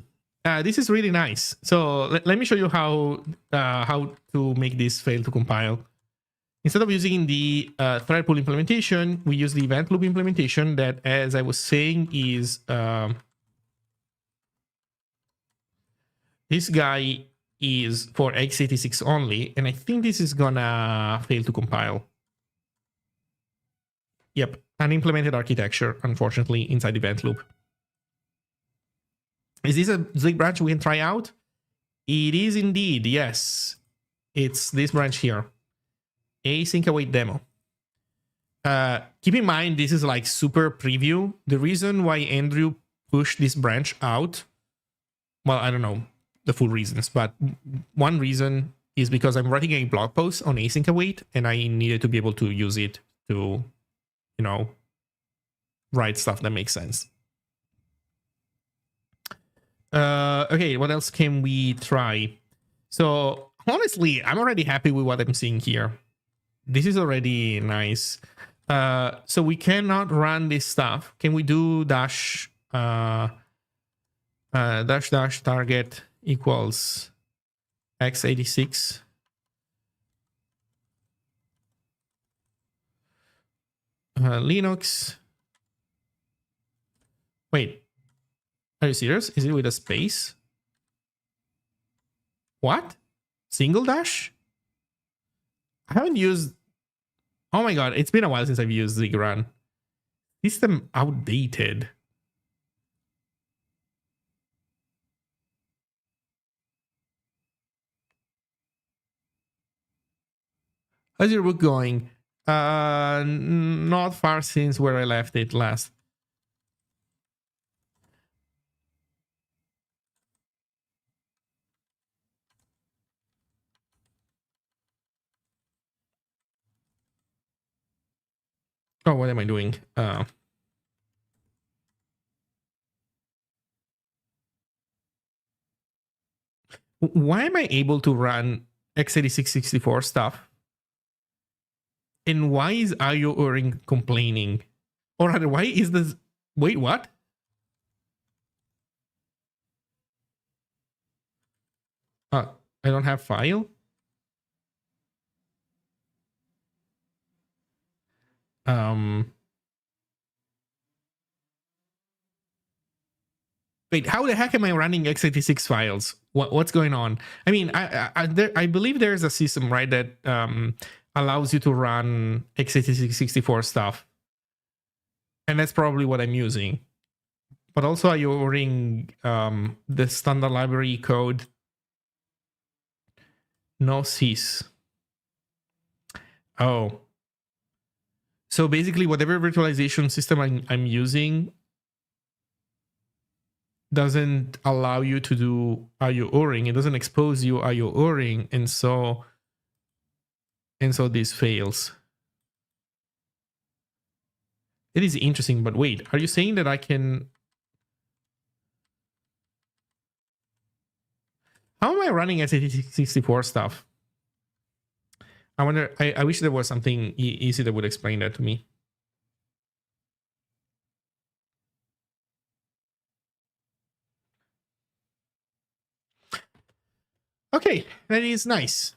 This is really nice. So let me show you how to make this fail to compile. Instead of using the thread pool implementation, we use the event loop implementation that, as I was saying, is this guy is for x86 only, and I think this is gonna fail to compile. Yep, unimplemented architecture, unfortunately, inside event loop. Is this a Zig branch we can try out? It is indeed, yes. It's this branch here. Async await demo. Keep in mind, this is like super preview. The reason why Andrew pushed this branch out, well, I don't know the full reasons, but one reason is because I'm writing a blog post on async await, and I needed to be able to use it to, you know, write stuff that makes sense. Okay, what else can we try? So honestly, I'm already happy with what I'm seeing here. This is already nice. So we cannot run this stuff. Can we do dash dash target equals x86? Linux. Wait, are you serious? Is it with a space? What? Single dash? I haven't used... Oh my god, it's been a while since I've used Zig Run. System outdated. How's your book going? Not far since where I left it last. Oh, what am I doing? Why am I able to run x86-64 stuff And why is IO Uring complaining? Or rather, why is this... Wait, what? I don't have file? Wait, how the heck am I running x86 files? What's going on? I mean, I believe there's a system, right, that allows you to run x86 64 stuff. And that's probably what I'm using. But also I'm using the standard library code no sys. Oh. So basically whatever virtualization system I'm using doesn't allow you to do IO Uring. It doesn't expose you IO Uring, and so this fails. It is interesting, but wait, are you saying that I can... How am I running x86-64 stuff? I wonder, I wish there was something easy that would explain that to me. Okay, that is nice.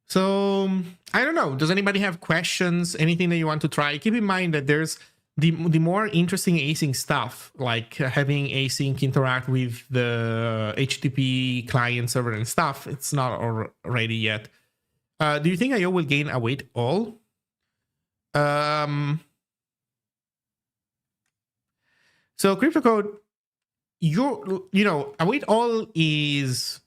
So, I don't know. Does anybody have questions? Anything that you want to try? Keep in mind that there's the more interesting async stuff, like having async interact with the HTTP client server and stuff. It's not ready yet. Do you think IO will gain await all? So CryptoCode, you know, await all is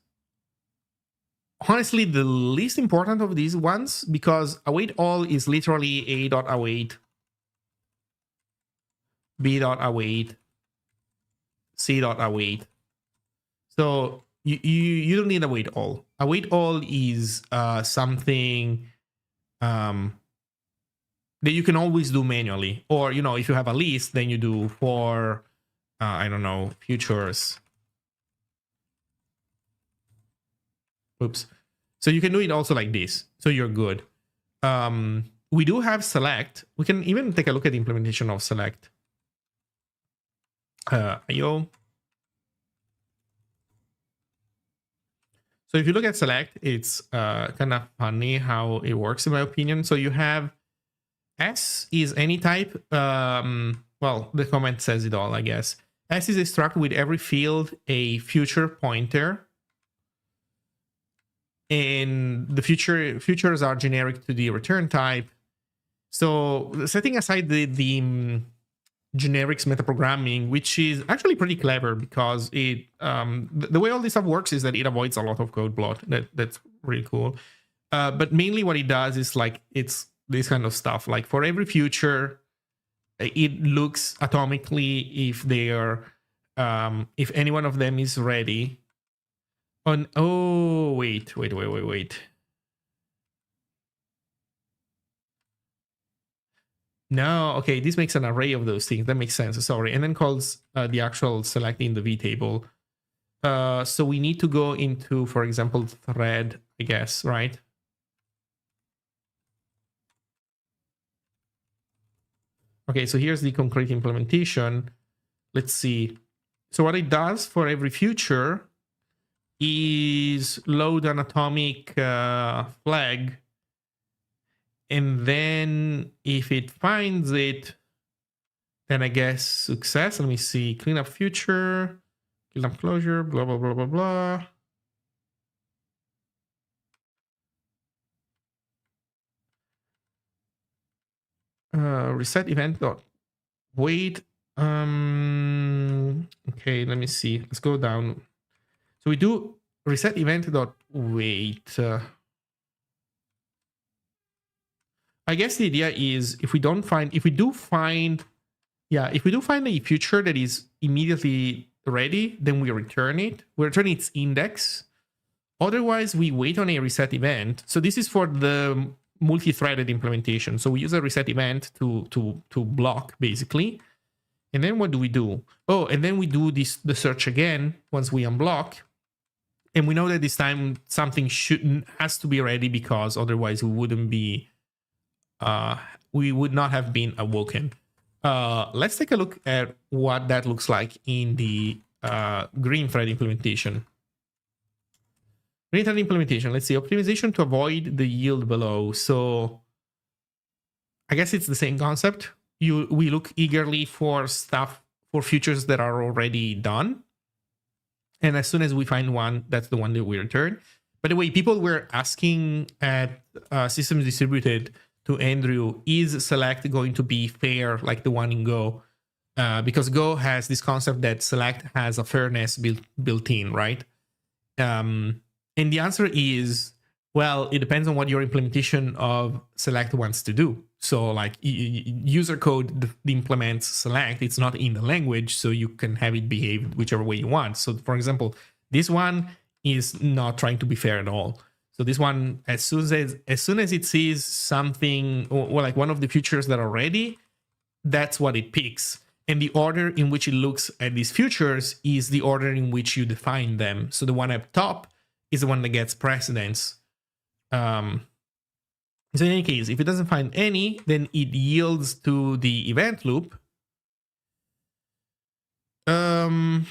honestly the least important of these ones, because await all is literally a.await, b.await, c.await. So you don't need await all. Await all is something that you can always do manually, or you know, if you have a list, then you do for I don't know, futures. Oops. So you can do it also like this. So you're good. We do have select. We can even take a look at the implementation of select. IO. So if you look at select, it's kind of funny how it works, in my opinion. So you have S is any type. Well, the comment says it all, I guess. S is a struct with every field a future pointer. And the futures are generic to the return type. So setting aside the generics metaprogramming, which is actually pretty clever, because it the way all this stuff works is that it avoids a lot of code bloat. That's really cool. But mainly what it does is like, it's this kind of stuff. Like for every future, it looks atomically if they are if any one of them is ready. Oh, wait. No, okay, this makes an array of those things. That makes sense, sorry. And then calls the actual select in the vtable. So we need to go into, for example, thread, I guess, right? Okay, so here's the concrete implementation. Let's see. So what it does for every future is load an atomic flag. And then if it finds it, then I guess success. Let me see. Clean up future, clean up closure, blah, blah, blah, blah, blah. Reset event dot wait. Okay, let me see. Let's go down. So we do reset event dot wait. I guess the idea is if we do find a future that is immediately ready, then we return it. We return its index. Otherwise, we wait on a reset event. So this is for the multi-threaded implementation. So we use a reset event to block, basically. And then what do we do? Oh, and then we do the search again once we unblock. And we know that this time something has to be ready, because otherwise we wouldn't be, we would not have been awoken. Let's take a look at what that looks like in the green thread implementation. Green thread implementation, let's see, optimization to avoid the yield below. So I guess it's the same concept. We look eagerly for stuff, for features that are already done. And as soon as we find one, that's the one that we return. By the way, people were asking at Systems Distributed to Andrew, is select going to be fair like the one in Go? Because Go has this concept that select has a fairness built in, right? And the answer is, well, it depends on what your implementation of select wants to do. So like user code implements select, it's not in the language, so you can have it behave whichever way you want. So for example, this one is not trying to be fair at all. So this one, as soon as it sees something, or like one of the features that are ready, that's what it picks. And the order in which it looks at these features is the order in which you define them. So the one up top is the one that gets precedence. So in any case, if it doesn't find any, then it yields to the event loop. Oh,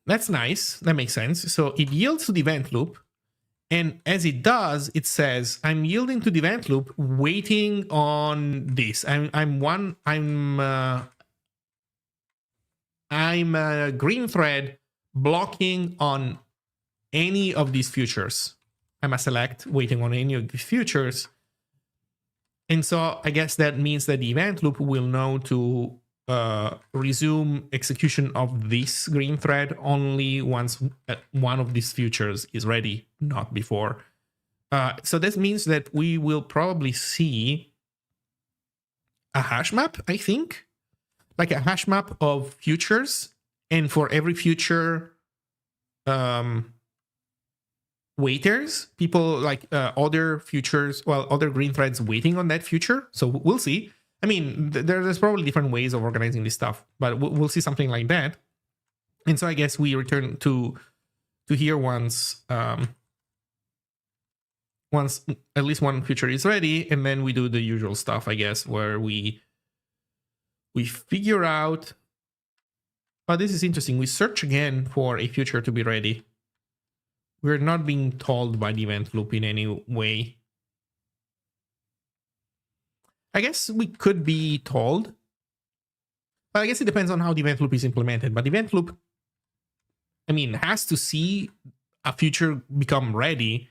that's nice. That makes sense. So it yields to the event loop. And as it does, it says, I'm yielding to the event loop, waiting on this. I'm a green thread blocking on any of these features. I'm a select waiting on any of the features. And so I guess that means that the event loop will know to resume execution of this green thread only once one of these features is ready, not before. So this means that we will probably see a hash map, I think, like a hash map of features. And for every future, waiters, people like other futures, well, other green threads waiting on that future. So we'll see. I mean, there's probably different ways of organizing this stuff, but we'll see something like that. And so I guess we return to here once at least one feature is ready, and then we do the usual stuff, I guess, where we figure out. Oh, this is interesting. We search again for a feature to be ready. We're not being told by the event loop in any way. I guess we could be told, but I guess it depends on how the event loop is implemented. But the event loop, I mean, has to see a feature become ready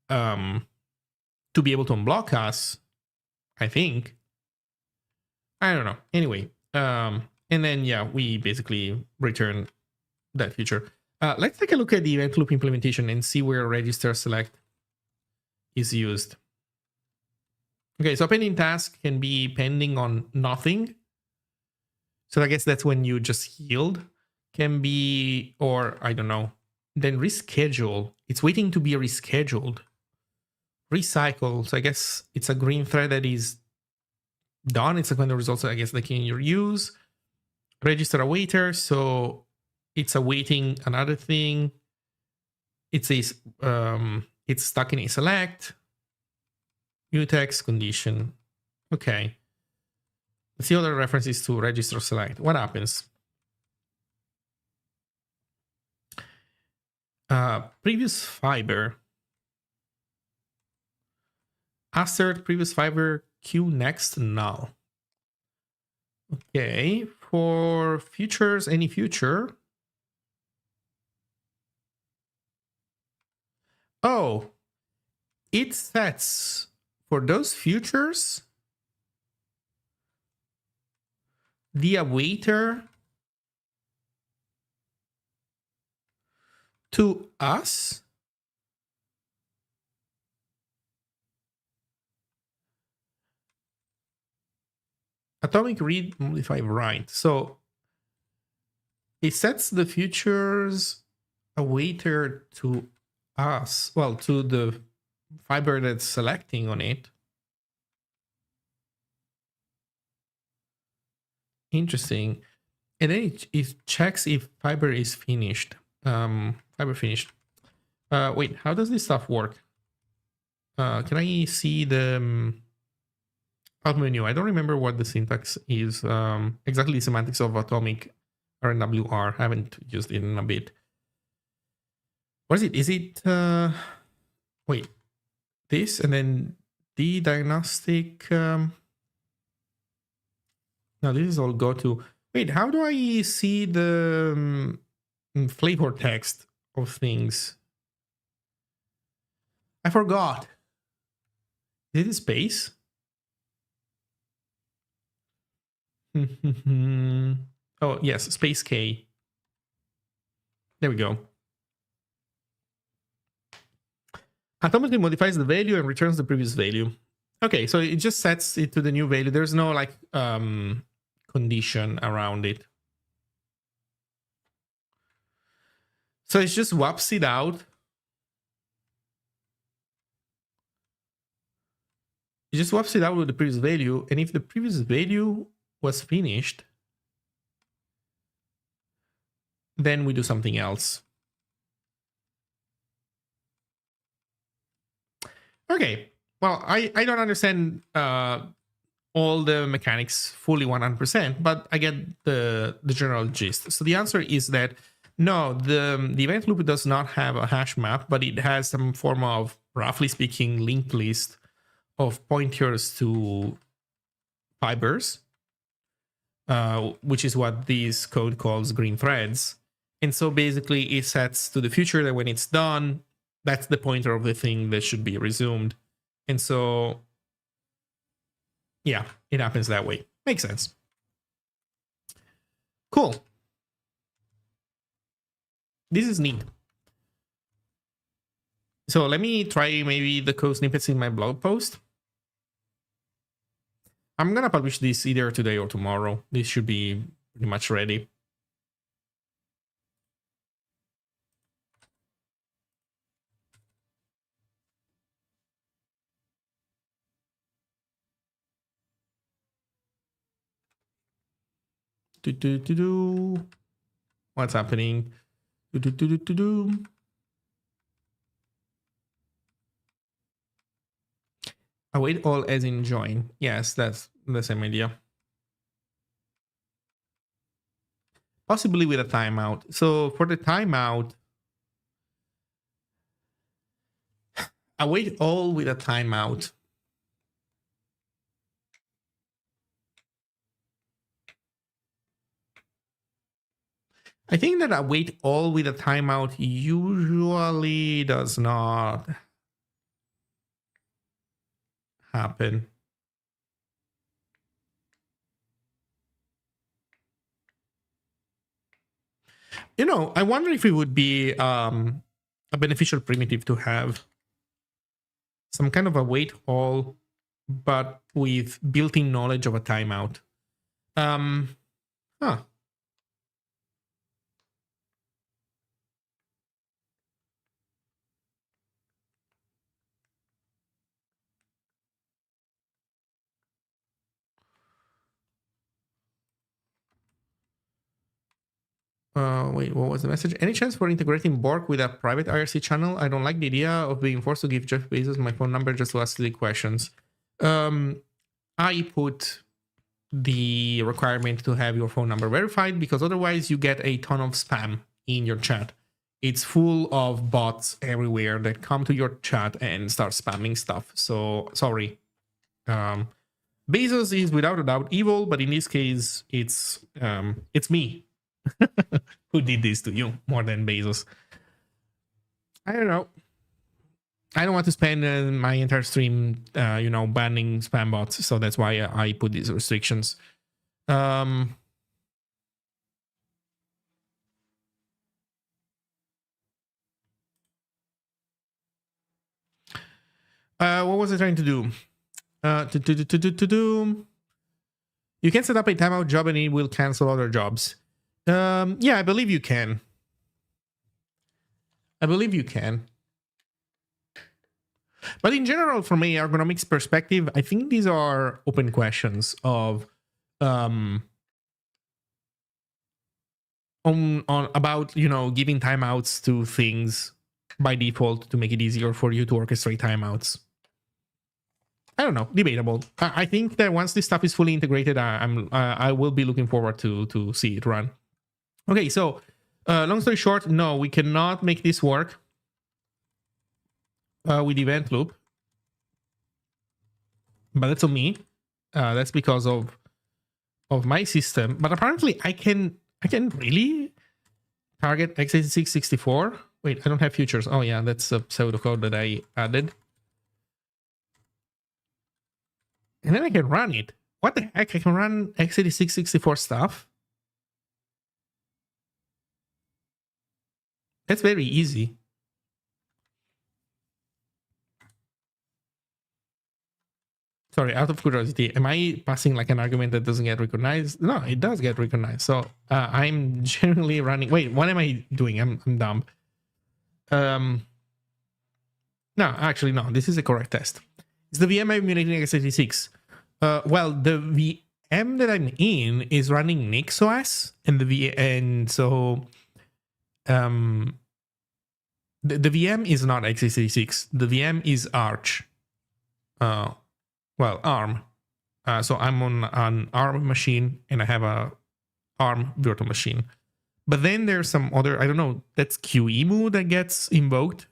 to be able to unblock us, I think. I don't know. Anyway, and then, yeah, we basically return that feature. Let's take a look at the event loop implementation and see where register select is used. Okay, so pending task can be pending on nothing. So I guess that's when you just yield. Can be, or I don't know. Then reschedule. It's waiting to be rescheduled. Recycle. So I guess it's a green thread that is done. It's a kind of results, I guess, like in your use. Register a waiter. So it's awaiting another thing. It says it's stuck in a select. Mutex condition. Okay. Let's see other references to register select. What happens? Previous fiber. Assert previous fiber queue next null. Okay. For futures, any future. Oh, it sets for those futures the awaiter to us. Atomic read modify write. So it sets the futures awaiter to us, well, to the fiber that's selecting on it. Interesting. And then it checks if fiber is finished. Fiber finished. Wait, how does this stuff work? Can I see the out menu? I don't remember what the syntax is. Exactly the semantics of atomic RNWR. I haven't used it in a bit. What is it? Is it wait, this and then the diagnostic? No, this is all go to. Wait, how do I see the flavor text of things? I forgot. Is it space? Oh, yes, space K. There we go. Automatically modifies the value and returns the previous value. Okay, so it just sets it to the new value. There's no like condition around it. So it just swaps it out. It just swaps it out with the previous value. And if the previous value was finished, then we do something else. Okay, well, I don't understand all the mechanics fully 100%, but I get the general gist. So the answer is that no, the event loop does not have a hash map, but it has some form of, roughly speaking, linked list of pointers to fibers, which is what this code calls green threads. And so basically it sets to the future that when it's done, that's the pointer of the thing that should be resumed. And so, yeah, it happens that way. Makes sense. Cool. This is neat. So let me try maybe the code snippets in my blog post. I'm going to publish this either today or tomorrow. This should be pretty much ready. What's happening? Await all as in join. Yes, that's the same idea. Possibly with a timeout. So for the timeout, await all with a timeout. I think that await all with a timeout usually does not happen. You know, I wonder if it would be a beneficial primitive to have some kind of await all, but with built-in knowledge of a timeout. Huh. Wait, what was the message? Any chance for integrating Borg with a private IRC channel? I don't like the idea of being forced to give Jeff Bezos my phone number just to ask silly questions. I put the requirement to have your phone number verified because otherwise you get a ton of spam in your chat. It's full of bots everywhere that come to your chat and start spamming stuff. So sorry. Bezos is without a doubt evil, but in this case, it's me who did this to you more than Bezos. I don't know. I don't want to spend my entire stream, banning spam bots. So that's why I put these restrictions. What was I trying to do? You can set up a timeout job and it will cancel other jobs. Yeah, I believe you can. But in general, from a ergonomics perspective, I think these are open questions of on about, you know, giving timeouts to things by default to make it easier for you to orchestrate timeouts. I don't know, debatable. I think that once this stuff is fully integrated, I will be looking forward to see it run. Okay, so long story short, no, we cannot make this work with event loop, but that's on me. That's because of my system. But apparently, I can really target x86 64. Wait, I don't have futures. Oh yeah, that's a pseudocode that I added. And then I can run it. What the heck? I can run x86 64 stuff? That's very easy. Sorry, out of curiosity, am I passing like an argument that doesn't get recognized? No, it does get recognized. So I'm generally running. Wait, what am I doing? I'm dumb. No, actually, no. This is a correct test. It's the VM emulating x86. Well, the VM that I'm in is running NixOS, and so the VM is not x86. The VM is Arch. Well, ARM. So I'm on an ARM machine and I have a ARM virtual machine. But then there's some other, I don't know, that's QEMU that gets invoked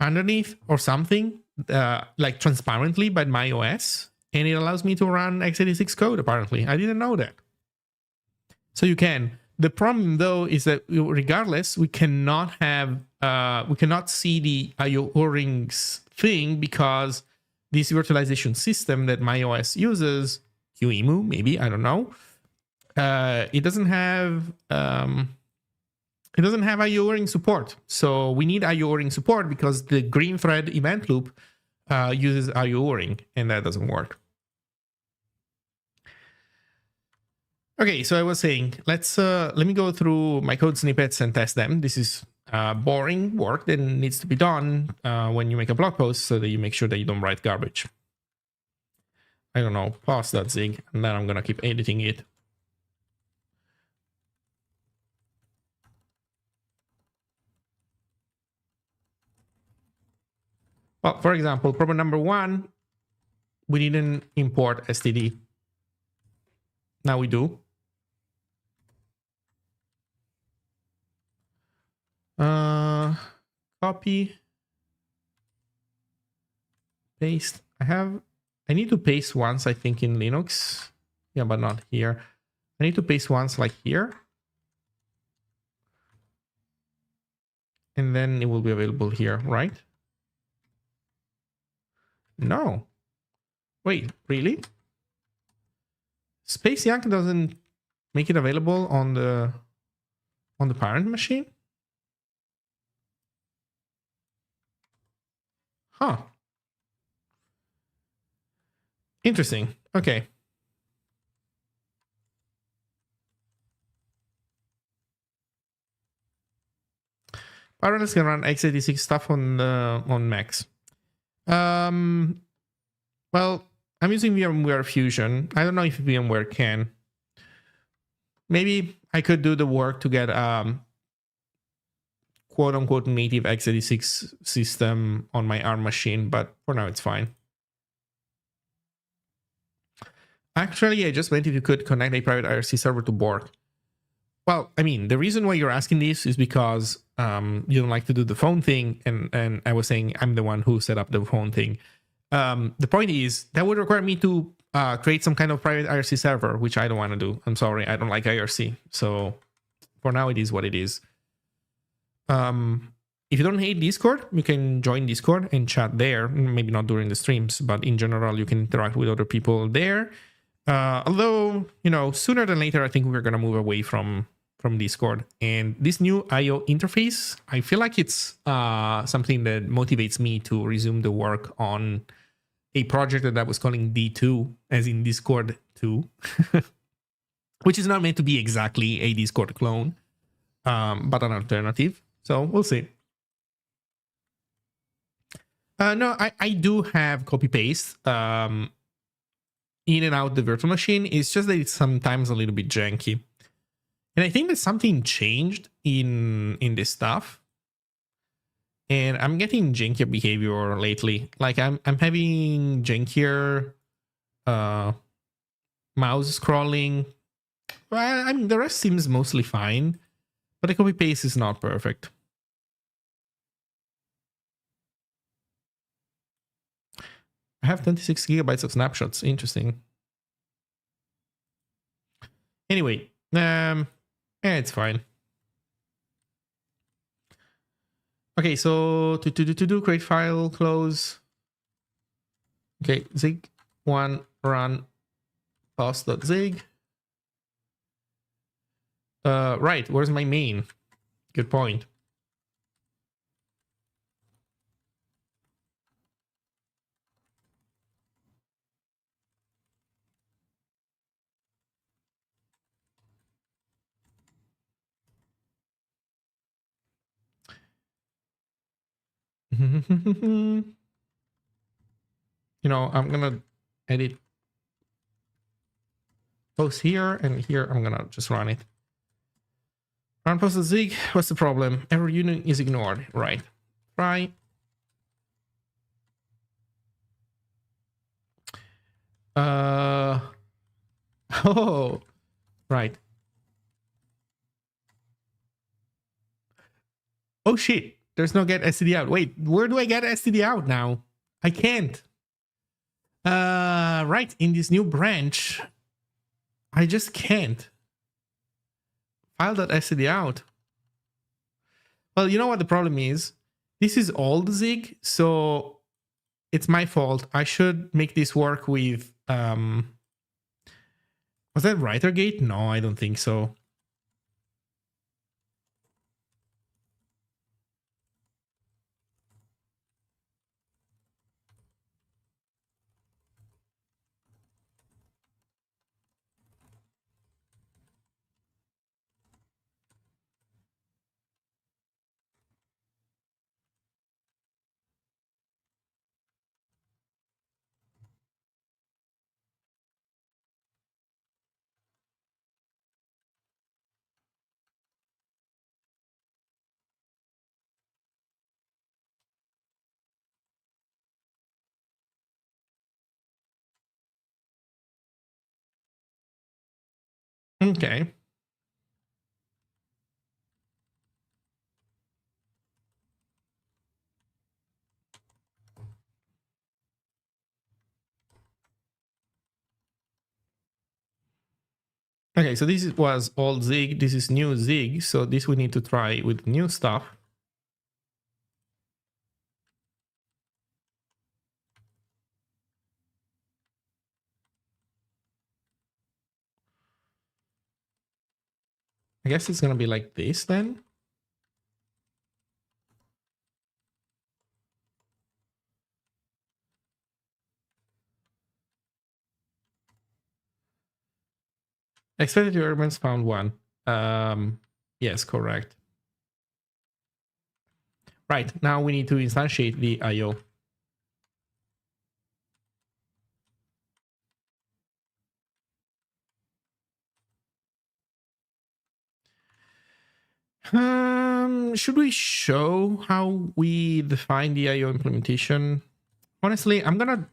underneath or something, like transparently by MyOS. And it allows me to run x86 code, apparently. I didn't know that. So you can. The problem, though, is that regardless, we cannot have, we cannot see the IO O-rings thing because this virtualization system that MyOS uses, QEMU, maybe, I don't know, it doesn't have IO O-ring support. So we need IO O-ring support because the green thread event loop uses IO O-ring, and that doesn't work. Okay, so I was saying, let me go through my code snippets and test them. This is boring work that needs to be done when you make a blog post so that you make sure that you don't write garbage. I don't know, pause.zig, and then I'm gonna keep editing it. Well, for example, problem number 1, we didn't import std. Now we do. Copy, paste. I need to paste once, I think, in Linux. Yeah, but not here. I need to paste once like here. And then it will be available here, right? No. Wait, really? Space Yank doesn't make it available on the parent machine? Huh. Interesting. Okay. Parallels can run x86 stuff on Macs. Well, I'm using VMware Fusion. I don't know if VMware can. Maybe I could do the work to get quote unquote native x86 system on my ARM machine, but for now it's fine. Actually, I just meant if you could connect a private IRC server to Borg. Well, I mean, the reason why you're asking this is because you don't like to do the phone thing, and I was saying I'm the one who set up the phone thing. The point is that would require me to create some kind of private IRC server, which I don't want to do. I'm sorry, I don't like IRC. So for now, it is what it is. If you don't hate Discord, you can join Discord and chat there. Maybe not during the streams, but in general, you can interact with other people there. Although, you know, sooner than later, I think we're going to move away from Discord. And this new IO interface, I feel like it's something that motivates me to resume the work on a project that I was calling D2, as in Discord 2, which is not meant to be exactly a Discord clone, but an alternative. So we'll see. No, I do have copy-paste in and out the virtual machine. It's just that it's sometimes a little bit janky. And I think that something changed in this stuff. And I'm getting jankier behavior lately. Like I'm having jankier mouse scrolling. Well, I mean, the rest seems mostly fine, but the copy paste is not perfect. I have 26 gigabytes of snapshots. Interesting. Anyway, it's fine. Okay, so to do create file, close. Okay, zig one run post.zig. Right, where's my main? Good point. You know, I'm gonna edit post here, and here I'm gonna just run it. Run post zig. What's the problem? Error union is ignored. Right. Try. Oh, right. Oh shit. There's no get std out. Wait, where do I get std out now? I can't. Right. In this new branch, I just can't. File.std out. Well, you know what the problem is? This is old Zig, so it's my fault. I should make this work with was that writer gate? No, I don't think so. Okay. Okay, so this was old Zig. This is new Zig. So this we need to try with new stuff. I guess it's gonna be like this then. Expected elements found one. Yes, correct. Right, now we need to instantiate the IO. Should we show how we define the IO implementation? Honestly, I'm gonna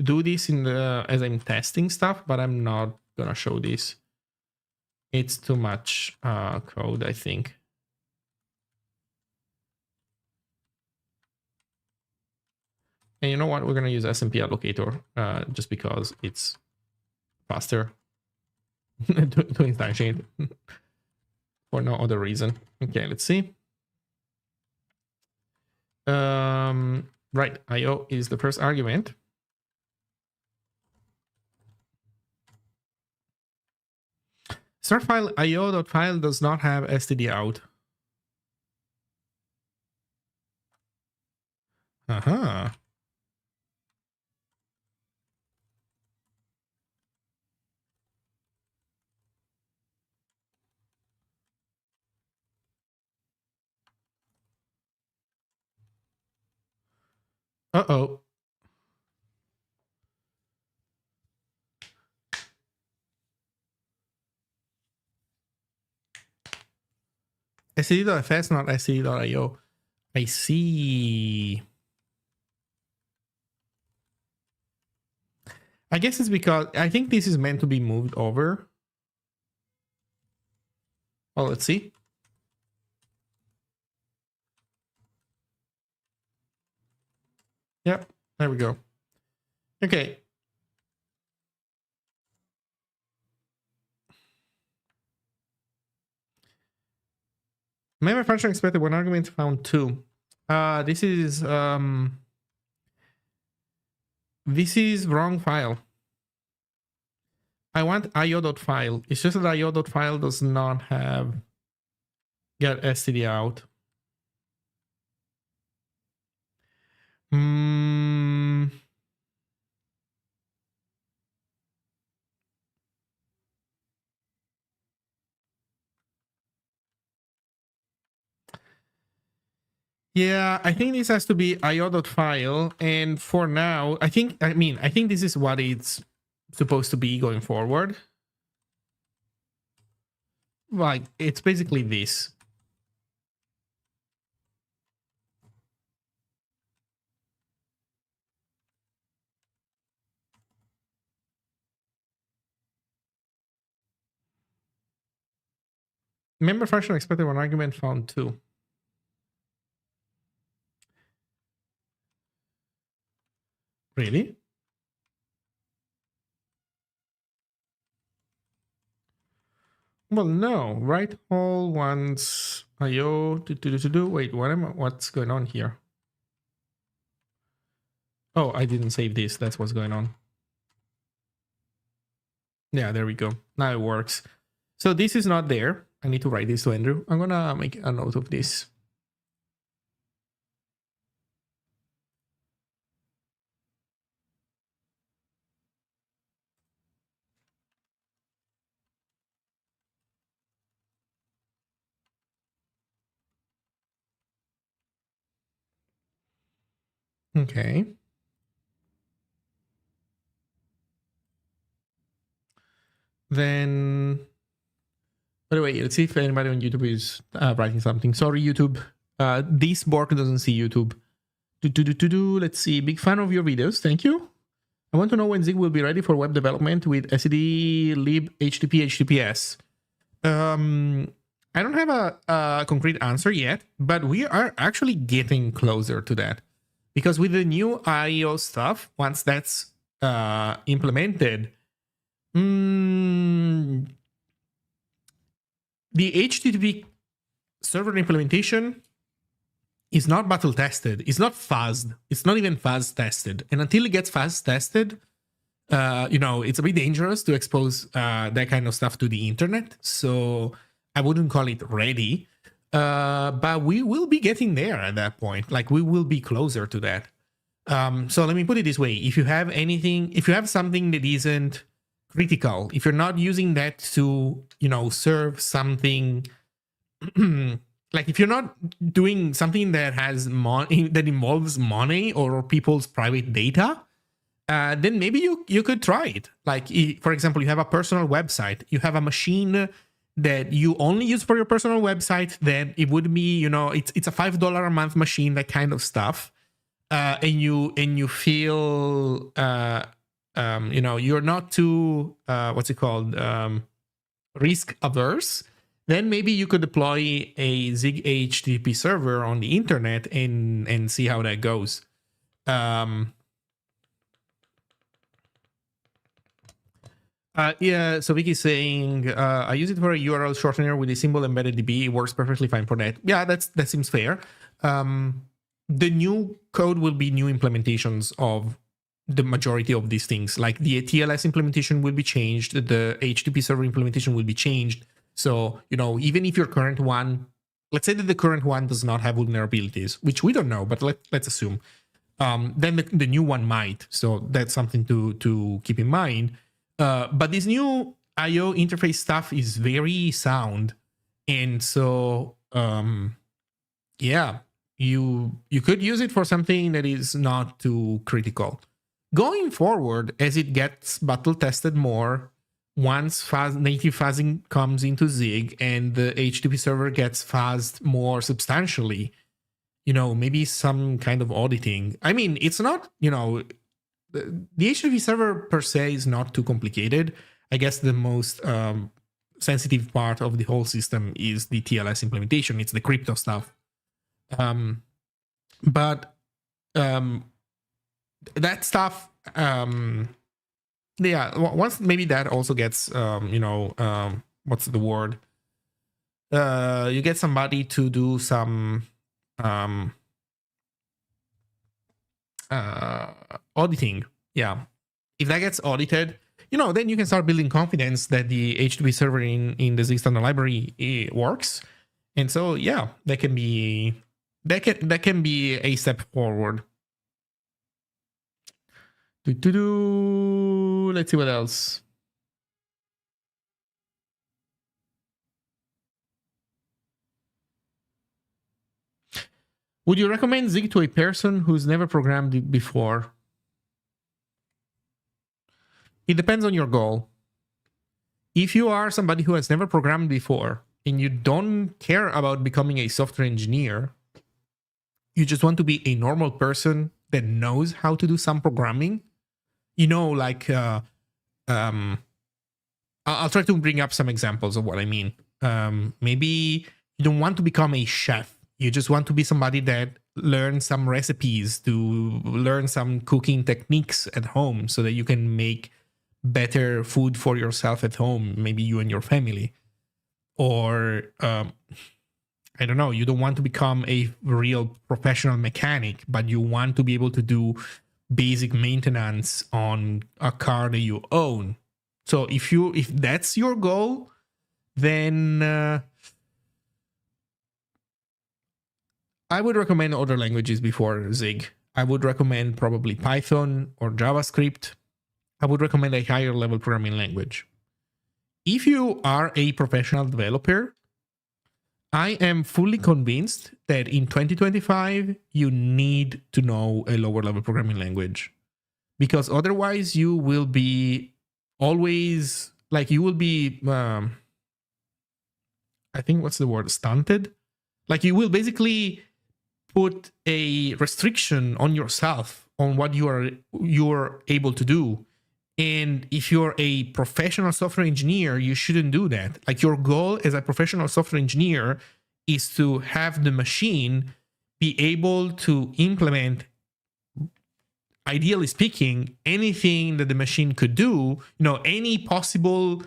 do this in the as I'm testing stuff, but I'm not gonna show this. It's too much code, I think. And you know what? We're gonna use SMP allocator just because it's faster to instantiate for no other reason. Okay, let's see. Right, IO is the first argument. Start file io.file does not have std out. Uh-huh. Uh-oh. std.fs, not std.io. I see. I guess it's because I think this is meant to be moved over. Well, let's see. Yep, there we go. Okay. Memory function expected one argument found 2. This is wrong file. I want io.file. It's just that io.file does not have get std out. Yeah, I think this has to be io.file, and for now, I think this is what it's supposed to be going forward. Like, it's basically this. Member function expected one argument found 2. Really? Well, no. Right all wants io to wait, what's going on here? Oh, I didn't save this. That's what's going on. Yeah, there we go. Now it works. So this is not there. I need to write this to Andrew. I'm gonna make a note of this. Okay. Then, by the way, let's see if anybody on YouTube is writing something. Sorry, YouTube. This board doesn't see YouTube. Let's see. Big fan of your videos. Thank you. I want to know when Zig will be ready for web development with SED, lib, HTTP, HTTPS. I don't have a concrete answer yet, but we are actually getting closer to that. Because with the new IO stuff, once that's implemented, the HTTP server implementation is not battle tested. It's not fuzzed. It's not even fuzz tested. And until it gets fuzz tested, it's a bit dangerous to expose that kind of stuff to the internet. So I wouldn't call it ready. But we will be getting there at that point. Like, we will be closer to that. So let me put it this way. If you have something that isn't critical, if you're not using that to, serve something, like if you're not doing something that has that involves money or people's private data, then maybe you could try it. Like, for example, you have a personal website, you have a machine that you only use for your personal website, then it would be, it's a $5 a month machine, that kind of stuff. And you feel, you're not too, risk averse, then maybe you could deploy a Zig HTTP server on the internet and see how that goes. Yeah, so Vicky's saying, I use it for a URL shortener with a symbol embedded DB. It works perfectly fine for that. Yeah, that seems fair. The new code will be new implementations of the majority of these things. Like the TLS implementation will be changed. The HTTP server implementation will be changed. So, even if your current one, let's say that the current one does not have vulnerabilities, which we don't know, but let's assume, then the new one might. So that's something to keep in mind. But this new IO interface stuff is very sound. And so, yeah, you could use it for something that is not too critical. Going forward, as it gets battle tested more, once native fuzzing comes into Zig and the HTTP server gets fuzzed more substantially, maybe some kind of auditing. I mean, it's not, the HTTP server per se is not too complicated. I guess the most sensitive part of the whole system is the TLS implementation. It's the crypto stuff. But that stuff, yeah, once maybe that also gets, what's the word? You get somebody to do some auditing. Yeah. If that gets audited, then you can start building confidence that the HTTP server in the Zig standard library works. And so, yeah, that can be a step forward. Let's see what else. Would you recommend Zig to a person who's never programmed it before? It depends on your goal. If you are somebody who has never programmed before and you don't care about becoming a software engineer, you just want to be a normal person that knows how to do some programming, like, I'll try to bring up some examples of what I mean. Maybe you don't want to become a chef. You just want to be somebody that learns some recipes, to learn some cooking techniques at home so that you can make better food for yourself at home, maybe you and your family. Or, I don't know, you don't want to become a real professional mechanic, but you want to be able to do basic maintenance on a car that you own. So if that's your goal, then I would recommend other languages before Zig. I would recommend probably Python or JavaScript. I would recommend a higher level programming language. If you are a professional developer, I am fully convinced that in 2025, you need to know a lower level programming language, because otherwise you will be always like, you will be, I think what's the word? Stunted. Like, you will basically put a restriction on yourself on what you're able to do. And if you're a professional software engineer, you shouldn't do that. Like, your goal as a professional software engineer is to have the machine be able to implement, ideally speaking, anything that the machine could do, any possible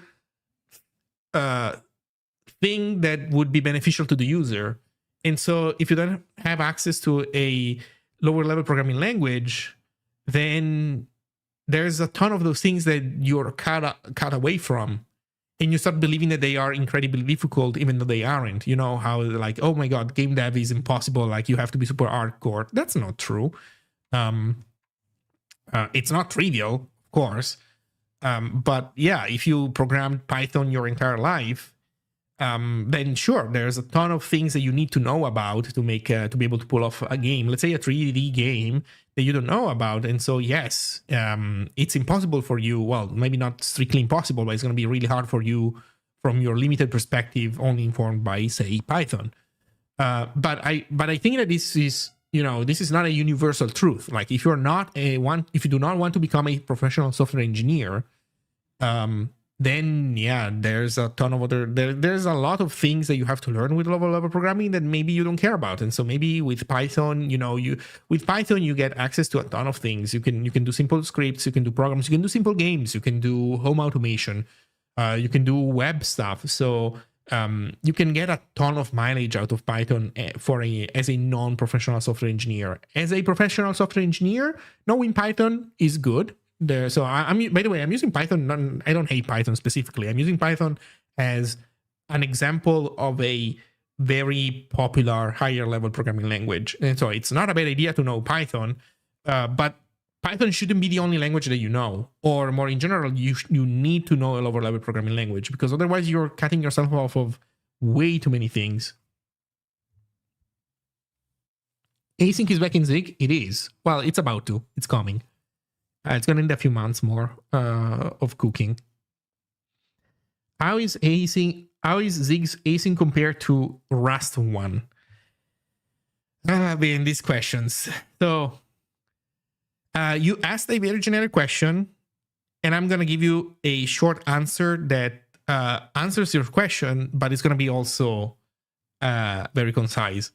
thing that would be beneficial to the user. And so if you don't have access to a lower level programming language, then there's a ton of those things that you're cut away from, and you start believing that they are incredibly difficult, even though they aren't. You know how, like, oh my god, game dev is impossible, like you have to be super hardcore. That's not true. It's not trivial, of course, but yeah, if you programmed Python your entire life, then sure, there's a ton of things that you need to know about to make to be able to pull off a game. Let's say a 3D game that you don't know about, and so yes, it's impossible for you. Well, maybe not strictly impossible, but it's going to be really hard for you from your limited perspective, only informed by, say, Python. But I think that this is, this is not a universal truth. Like, if you do not want to become a professional software engineer, then yeah, there's a ton of there's a lot of things that you have to learn with lower level programming that maybe you don't care about. And so maybe with Python, with Python you get access to a ton of things. You can do simple scripts, you can do programs, you can do simple games, you can do home automation, you can do web stuff. So you can get a ton of mileage out of Python as a non-professional software engineer. As a professional software engineer, knowing Python is good. So by the way, I'm using Python. I don't hate Python specifically. I'm using Python as an example of a very popular higher level programming language. And so it's not a bad idea to know Python, but Python shouldn't be the only language that you know, or more in general, you need to know a lower level programming language, because otherwise you're cutting yourself off of way too many things. Async is back in Zig. It is. Well, it's about to. It's coming. It's going to need a few months more of cooking. How is Zig's async compared to Rust one? Been these questions. So you asked a very generic question, and I'm gonna give you a short answer that answers your question, but it's gonna be also very concise.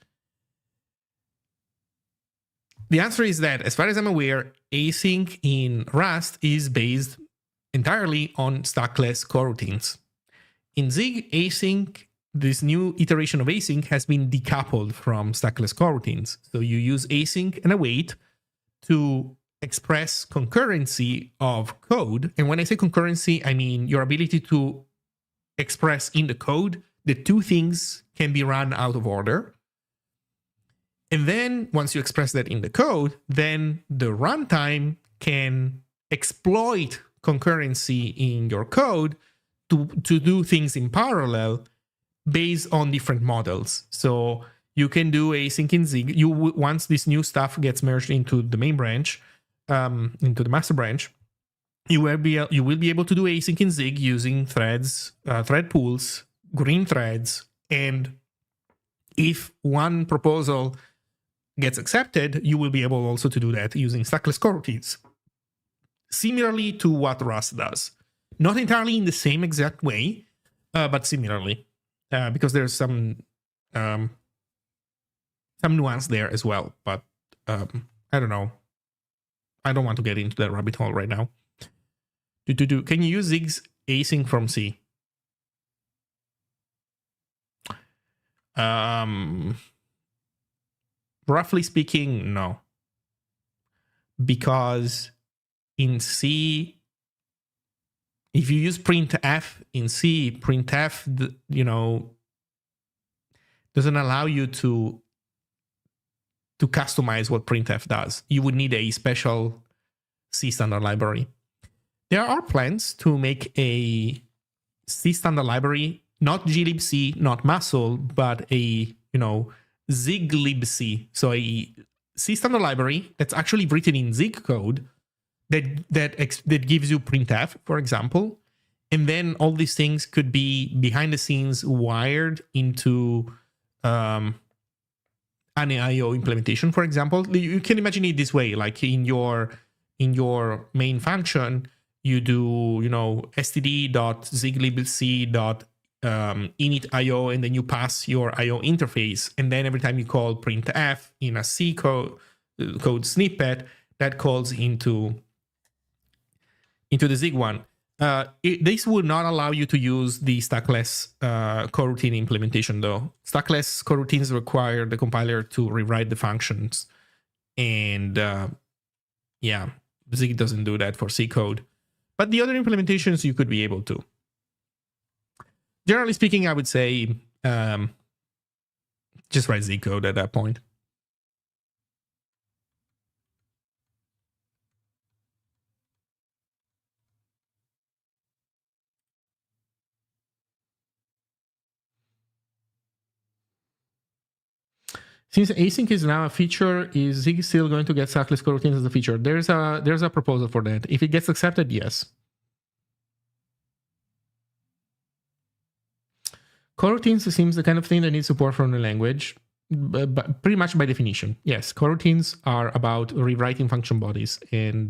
The answer is that, as far as I'm aware, async in Rust is based entirely on stackless coroutines. In Zig, async, this new iteration of async has been decoupled from stackless coroutines. So you use async and await to express concurrency of code. And when I say concurrency, I mean your ability to express in the code that two things can be run out of order. And then once you express that in the code, then the runtime can exploit concurrency in your code to do things in parallel based on different models. So you can do async in Zig. Once this new stuff gets merged into the main branch, into the master branch, you will be able to do async in Zig using threads, thread pools, green threads, and if one proposal gets accepted, you will be able also to do that using stackless coroutines, similarly to what Rust does. Not entirely in the same exact way, but similarly, because there's some nuance there as well. But I don't know. I don't want to get into that rabbit hole right now. Can you use Zig's async from C? Roughly speaking, no. Because in C, if you use printf in C, printf, doesn't allow you to customize what printf does. You would need a special C standard library. There are plans to make a C standard library, not glibc, not muscle, but a Zig libc. So a C standard library that's actually written in Zig code that gives you printf, for example, and then all these things could be behind the scenes wired into an IO implementation, for example. You can imagine it this way: like in your main function, you do std.ziglibc.init.io, and then you pass your IO interface, and then every time you call printf in a C code snippet, that calls into the Zig one. This would not allow you to use the stackless coroutine implementation, though. Stackless coroutines require the compiler to rewrite the functions, and yeah, Zig doesn't do that for C code. But the other implementations you could be able to. Generally speaking, I would say just write Zig code at that point. Since async is now a feature, is Zig still going to get stackless coroutines as a feature? There's a proposal for that. If it gets accepted, yes. Coroutines seems the kind of thing that needs support from the language, but pretty much by definition. Yes, coroutines are about rewriting function bodies, and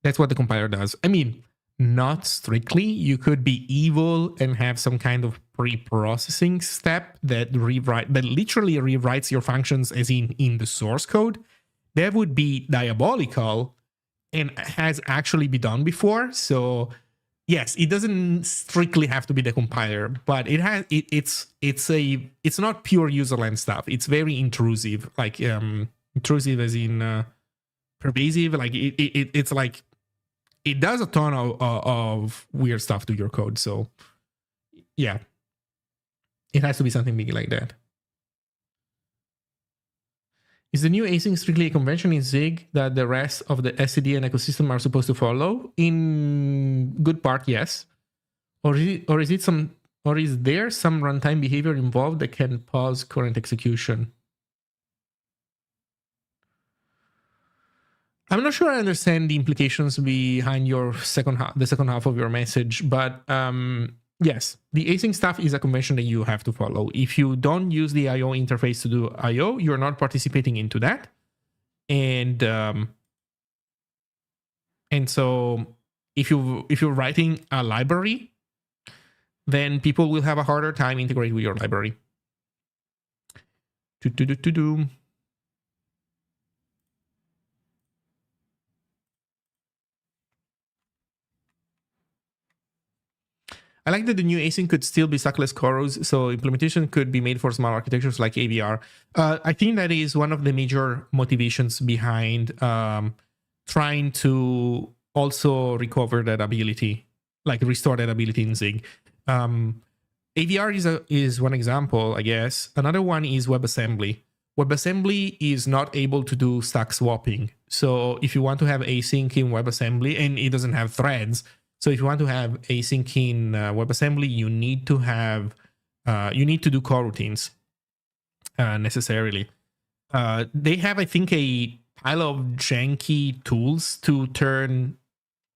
that's what the compiler does. I mean, not strictly. You could be evil and have some kind of pre-processing step that literally rewrites your functions as in the source code. That would be diabolical and has actually been done before. So yes, it doesn't strictly have to be the compiler, but it's not pure userland stuff. It's very intrusive, like intrusive as in pervasive. Like it's like it does a ton of weird stuff to your code. So yeah, it has to be something big like that. Is the new async strictly a convention in Zig that the rest of the SCD and ecosystem are supposed to follow? In good part, yes. Or is there some runtime behavior involved that can pause current execution? I'm not sure I understand the implications behind your the second half of your message, but yes, the async stuff is a convention that you have to follow. If you don't use the I/O interface to do I/O, you're not participating into that, and so if you're writing a library, then people will have a harder time integrating with your library. I like that the new async could still be suckless chorus, so implementation could be made for small architectures like AVR. I think that is one of the major motivations behind trying to also recover that ability, like restore that ability in Zig. AVR is one example, I guess. Another one is WebAssembly. WebAssembly is not able to do stack swapping. So if you want to have async in WebAssembly, and it doesn't have threads, so if you want to have async in WebAssembly, you need to have you need to do coroutines necessarily. They have, I think, a pile of janky tools to turn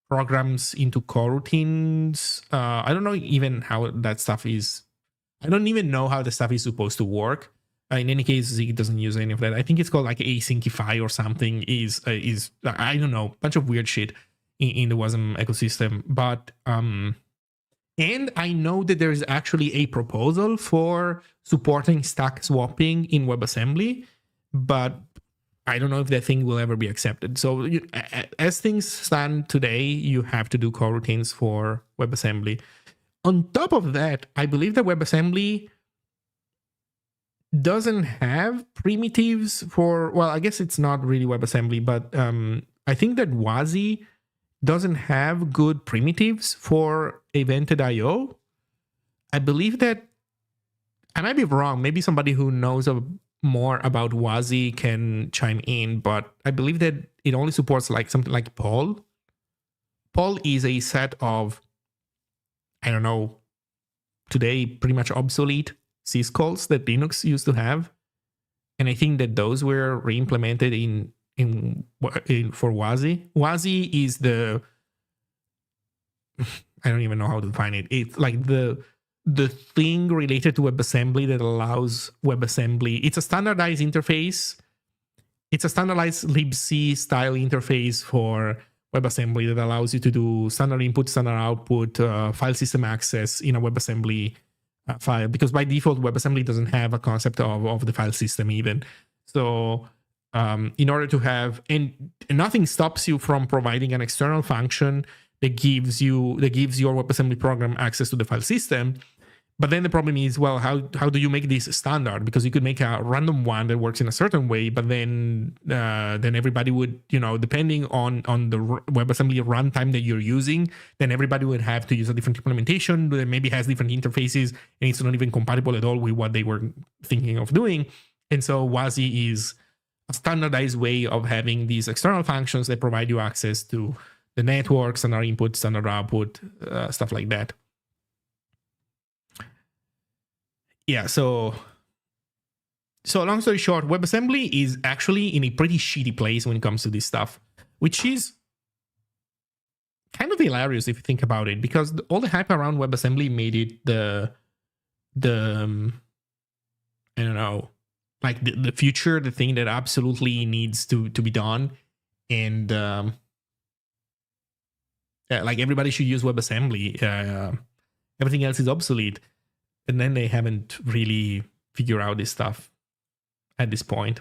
programs into coroutines. I don't know even how that stuff is. I don't even know how the stuff is supposed to work. In any case, Zig doesn't use any of that. I think it's called like Async I or something. Is I don't know, bunch of weird shit in the WASM ecosystem. But and I know that there is actually a proposal for supporting stack swapping in WebAssembly, but I don't know if that thing will ever be accepted. So as things stand today, you have to do coroutines for WebAssembly. On top of that, I believe that WebAssembly doesn't have primitives for, well, I guess it's not really WebAssembly, but I think that WASI doesn't have good primitives for evented I/O. I believe that, I might be wrong, maybe somebody who knows more about WASI can chime in, but I believe that it only supports like something like Poll. Poll is a set of, I don't know, today pretty much obsolete syscalls that Linux used to have, and I think that those were re-implemented in for WASI. WASI is the I don't even know how to define it. It's like the thing related to WebAssembly that allows WebAssembly. It's a standardized interface. It's a standardized libc style interface for WebAssembly that allows you to do standard input, standard output, file system access in a WebAssembly file. Because by default, WebAssembly doesn't have a concept of the file system even. So in order to have, and nothing stops you from providing an external function that gives your WebAssembly program access to the file system. But then the problem is, well, how do you make this standard? Because you could make a random one that works in a certain way, but then everybody would, depending on the WebAssembly runtime that you're using, then everybody would have to use a different implementation that maybe has different interfaces, and it's not even compatible at all with what they were thinking of doing. And so WASI is a standardized way of having these external functions that provide you access to the network, standard input, standard output, stuff like that. Yeah, so long story short, WebAssembly is actually in a pretty shitty place when it comes to this stuff, which is kind of hilarious if you think about it, because all the hype around WebAssembly made it the I don't know, like the future, the thing that absolutely needs to be done, and like everybody should use WebAssembly. Everything else is obsolete. And then they haven't really figured out this stuff at this point.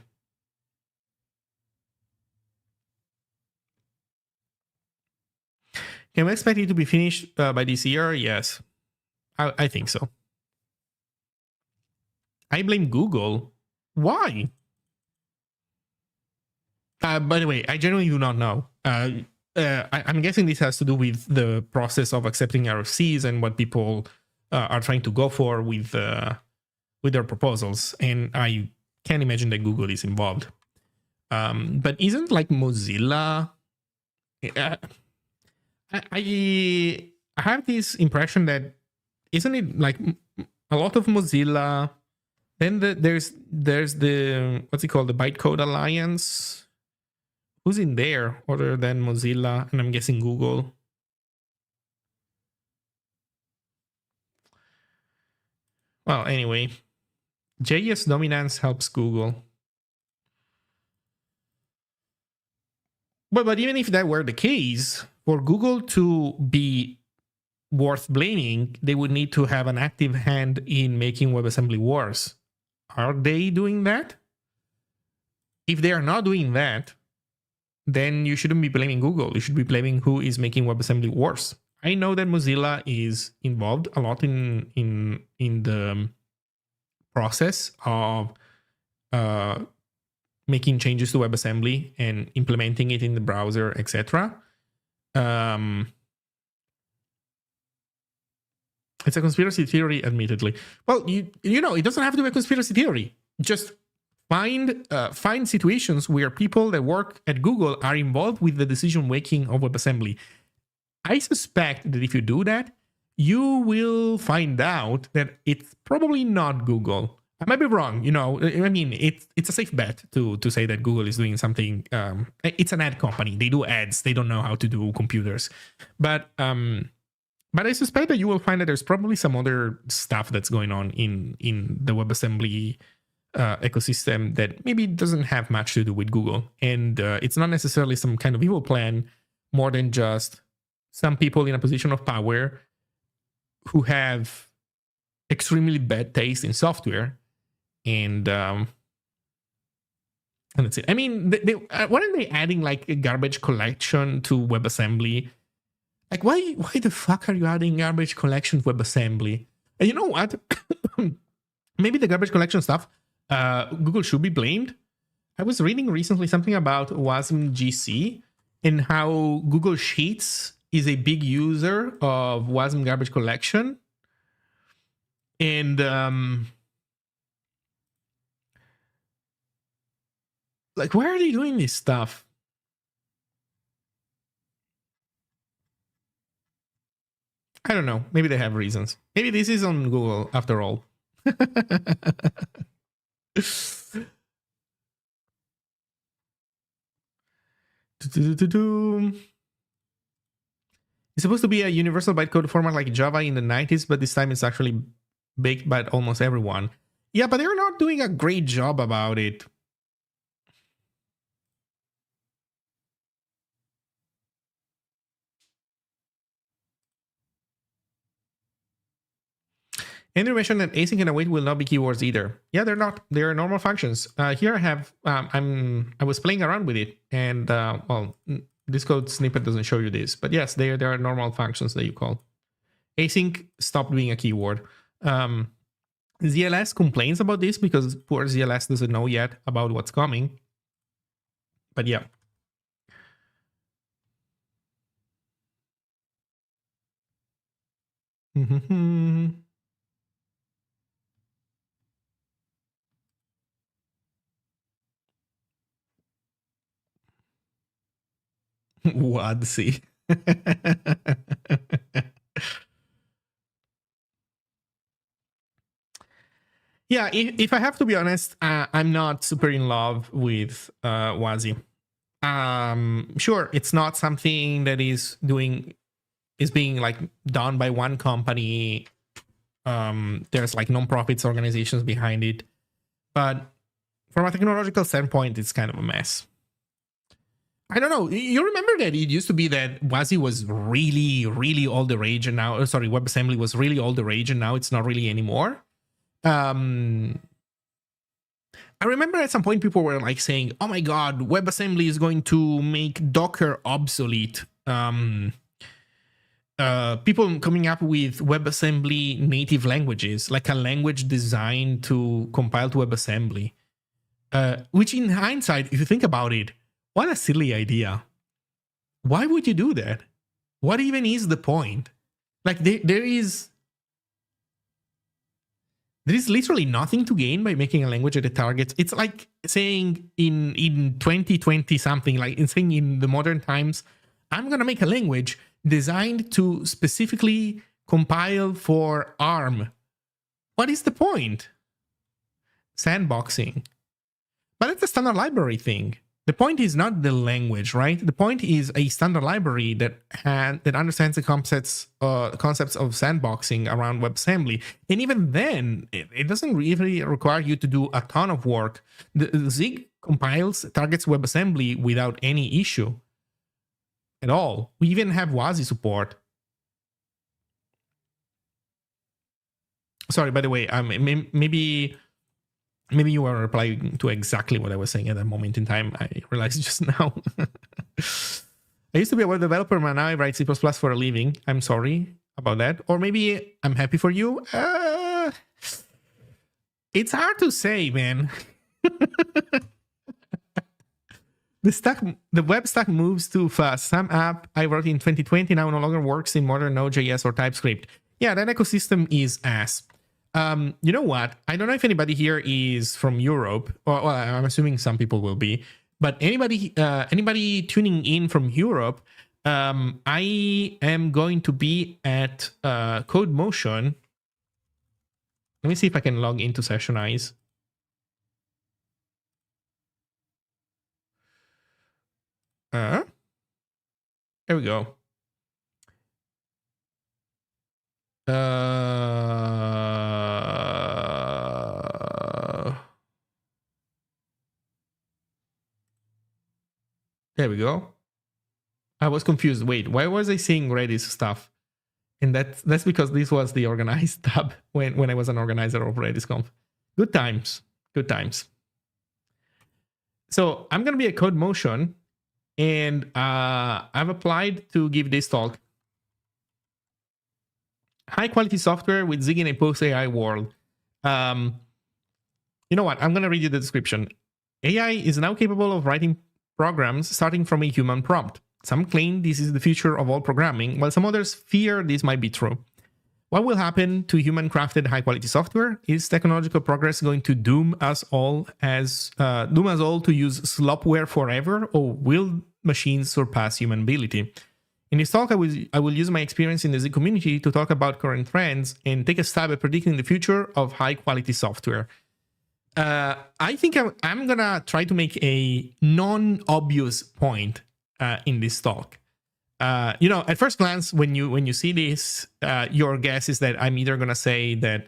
Can we expect it to be finished by this year? Yes, I think so. I blame Google. Why? By the way, I genuinely do not know. I'm guessing this has to do with the process of accepting RFCs and what people are trying to go for with their proposals, and I can't imagine that Google is involved. But isn't like Mozilla? I have this impression that isn't it like a lot of Mozilla? Then there's the what's it called, the Bytecode Alliance, Who's in there other than Mozilla? And I'm guessing Google. Well, anyway, JS dominance helps Google. But even if that were the case, for Google to be worth blaming, they would need to have an active hand in making WebAssembly worse. Are they doing that? If they are not doing that, then you shouldn't be blaming Google. You should be blaming who is making WebAssembly worse. I know that Mozilla is involved a lot in the process of making changes to WebAssembly and implementing it in the browser, etc. It's a conspiracy theory, admittedly. Well, you know, it doesn't have to be a conspiracy theory. Just find situations where people that work at Google are involved with the decision making of WebAssembly. I suspect that if you do that, you will find out that it's probably not Google. I might be wrong. You know, I mean, it's a safe bet to say that Google is doing something. It's an ad company. They do ads. They don't know how to do computers. But I suspect that you will find that there's probably some other stuff that's going on in the WebAssembly ecosystem that maybe doesn't have much to do with Google. And it's not necessarily some kind of evil plan, more than just some people in a position of power who have extremely bad taste in software. And that's it. I mean, why aren't they adding like a garbage collection to WebAssembly? Like, why the fuck are you adding garbage collection to WebAssembly? And you know what? Maybe the garbage collection stuff, Google should be blamed. I was reading recently something about WASM GC and how Google Sheets is a big user of WASM garbage collection. And like, why are they doing this stuff? I don't know. Maybe they have reasons. Maybe this is on Google after all. It's supposed to be a universal bytecode format like Java in the 90s, but this time it's actually baked by almost everyone. Yeah, but they're not doing a great job about it. Andrew mentioned that async and await will not be keywords either. Yeah, they're not. They're normal functions. Here I have. I was playing around with it, and well, this code snippet doesn't show you this, but yes, they are normal functions that you call. Async stopped being a keyword. ZLS complains about this because poor ZLS doesn't know yet about what's coming. But yeah. WASI. Yeah, if I have to be honest, I'm not super in love with WASI. Sure, it's not something that is being like done by one company. There's like non-profits organizations behind it, but from a technological standpoint, it's kind of a mess. I don't know. You remember that it used to be that WASI was really, really all the rage, and now, sorry, WebAssembly was really all the rage, and now it's not really anymore. I remember at some point people were like saying, "Oh my God, WebAssembly is going to make Docker obsolete." People coming up with WebAssembly native languages, like a language designed to compile to WebAssembly. Which, in hindsight, if you think about it, what a silly idea. Why would you do that? What even is the point? Like, there is literally nothing to gain by making a language that targets. It's like saying in 2020 something, like in saying in the modern times, I'm going to make a language designed to specifically compile for ARM. What is the point? Sandboxing. But it's a standard library thing. The point is not the language, right? The point is a standard library that understands the concepts of sandboxing around WebAssembly. And even then, it doesn't really require you to do a ton of work. The Zig compiles, targets WebAssembly without any issue at all. We even have WASI support. Sorry, by the way, maybe you were replying to exactly what I was saying at that moment in time. I realized just now. I used to be a web developer, but now I write C++ for a living. I'm sorry about that. Or maybe I'm happy for you. It's hard to say, man. The web stack moves too fast. Some app I wrote in 2020 now no longer works in modern Node.js or TypeScript. Yeah, that ecosystem is ass. You know what? I don't know if anybody here is from Europe. Well, I'm assuming some people will be. But anybody tuning in from Europe, I am going to be at CodeMotion. Let me see if I can log into Sessionize. There we go. There we go. I was confused. Wait, why was I seeing Redis stuff? And that's because this was the organized tab when I was an organizer of RedisConf. Good times. Good times. So I'm going to be at CodeMotion, and I've applied to give this talk. High quality software with Zig in a post-AI world. You know what? I'm going to read you the description. AI is now capable of writing programs starting from a human prompt. Some claim this is the future of all programming, while some others fear this might be true. What will happen to human-crafted high-quality software? Is technological progress going to doom us all to use slopware forever, or will machines surpass human ability? In this talk, I will use my experience in the Zig community to talk about current trends and take a stab at predicting the future of high-quality software. I think I'm gonna try to make a non-obvious point in this talk. You know, at first glance, when you see this, your guess is that I'm either gonna say that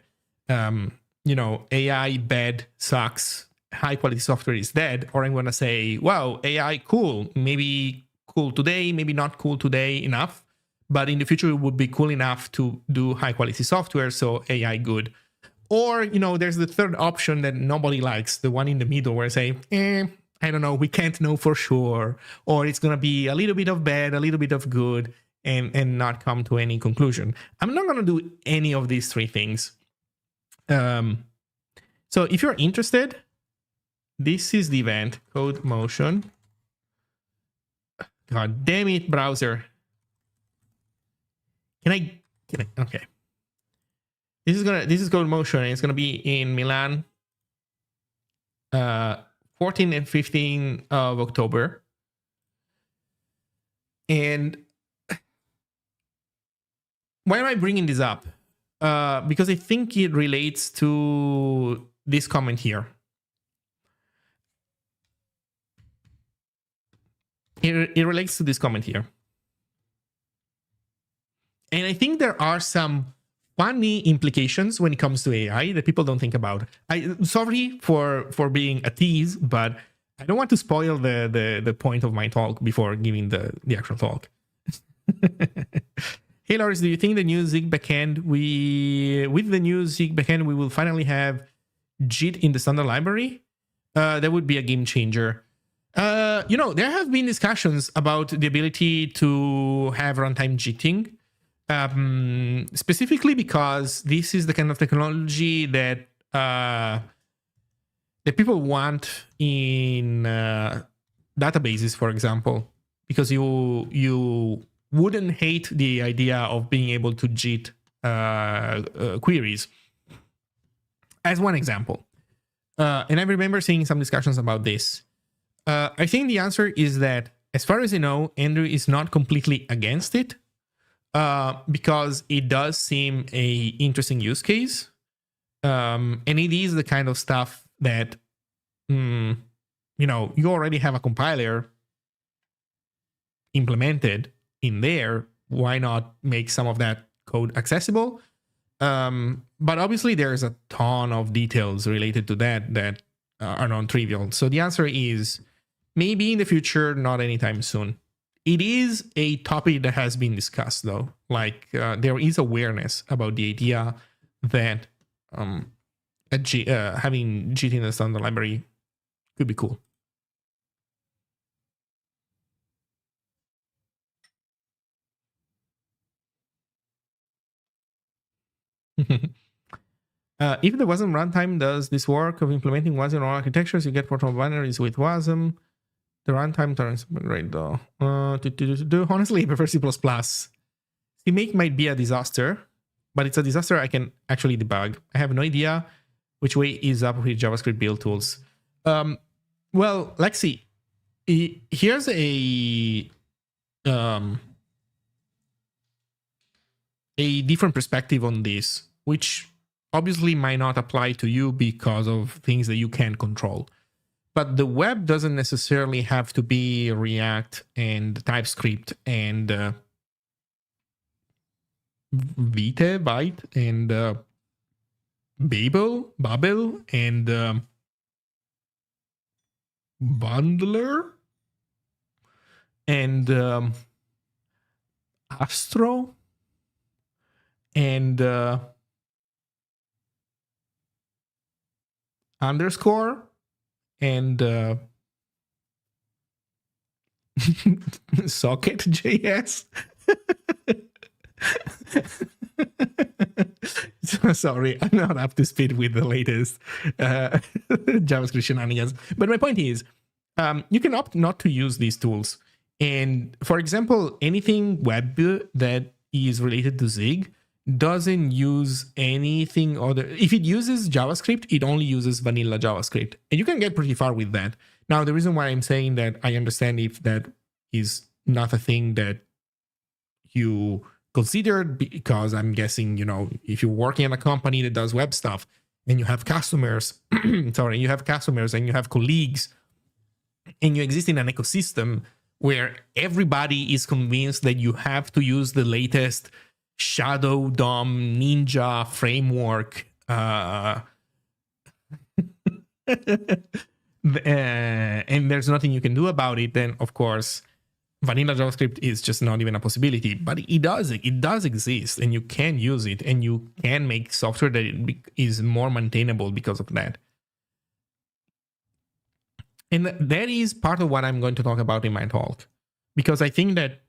you know, AI bad, sucks, high-quality software is dead, or I'm gonna say, wow, AI cool, maybe cool today, maybe not cool today enough, but in the future it would be cool enough to do high-quality software, so AI good. Or, you know, there's the third option that nobody likes, the one in the middle where I say, I don't know, we can't know for sure, or it's going to be a little bit of bad, a little bit of good, and not come to any conclusion. I'm not going to do any of these three things. So if you're interested, this is the event, CodeMotion. God damn it, browser. Can I, okay. This is CodeMotion, and it's gonna be in Milan, 14 and 15 of October. And why am I bringing this up? Because I think it relates to this comment here. It relates to this comment here. And I think there are some funny implications when it comes to AI that people don't think about. I'm sorry for being a tease, but I don't want to spoil the point of my talk before giving the actual talk. Hey, Loris, do you think the new Zig backend, with the new Zig backend, we will finally have JIT in the standard library? That would be a game changer. You know, there have been discussions about the ability to have runtime JITting. Specifically because this is the kind of technology that people want in databases, for example, because you wouldn't hate the idea of being able to JIT queries, as one example. And I remember seeing some discussions about this. I think the answer is that, as far as I know, Andrew is not completely against it. Because it does seem a interesting use case, and it is the kind of stuff that, you you already have a compiler implemented in there. Why not make some of that code accessible? But obviously there's a ton of details related to that are non-trivial. So the answer is maybe in the future, not anytime soon. It is a topic that has been discussed, though. Like there is awareness about the idea that having GT in the standard library could be cool. If there wasn't runtime, does this work of implementing WASM on all architectures? You get portable binaries with WASM. The runtime turns great though. Honestly, I prefer C++. CMake might be a disaster, but it's a disaster I can actually debug. I have no idea which way is up with JavaScript build tools. Well, Lexi, here's a different perspective on this, which obviously might not apply to you because of things that you can't control. But the web doesn't necessarily have to be React and TypeScript and Vite and Babel and Bundler and Astro and underscore and socket.js. Sorry, I'm not up to speed with the latest JavaScript shenanigans. But my point is, you can opt not to use these tools. And for example, anything web that is related to Zig doesn't use anything other. If it uses JavaScript, it only uses vanilla JavaScript. And you can get pretty far with that. Now, the reason why I'm saying that, I understand if that is not a thing that you considered, because I'm guessing, if you're working in a company that does web stuff and you have customers, you have customers and you have colleagues and you exist in an ecosystem where everybody is convinced that you have to use the latest Shadow DOM Ninja framework and there's nothing you can do about it, then of course vanilla JavaScript is just not even a possibility. But it does exist, and you can use it, and you can make software that is more maintainable because of that. And that is part of what I'm going to talk about in my talk, because I think that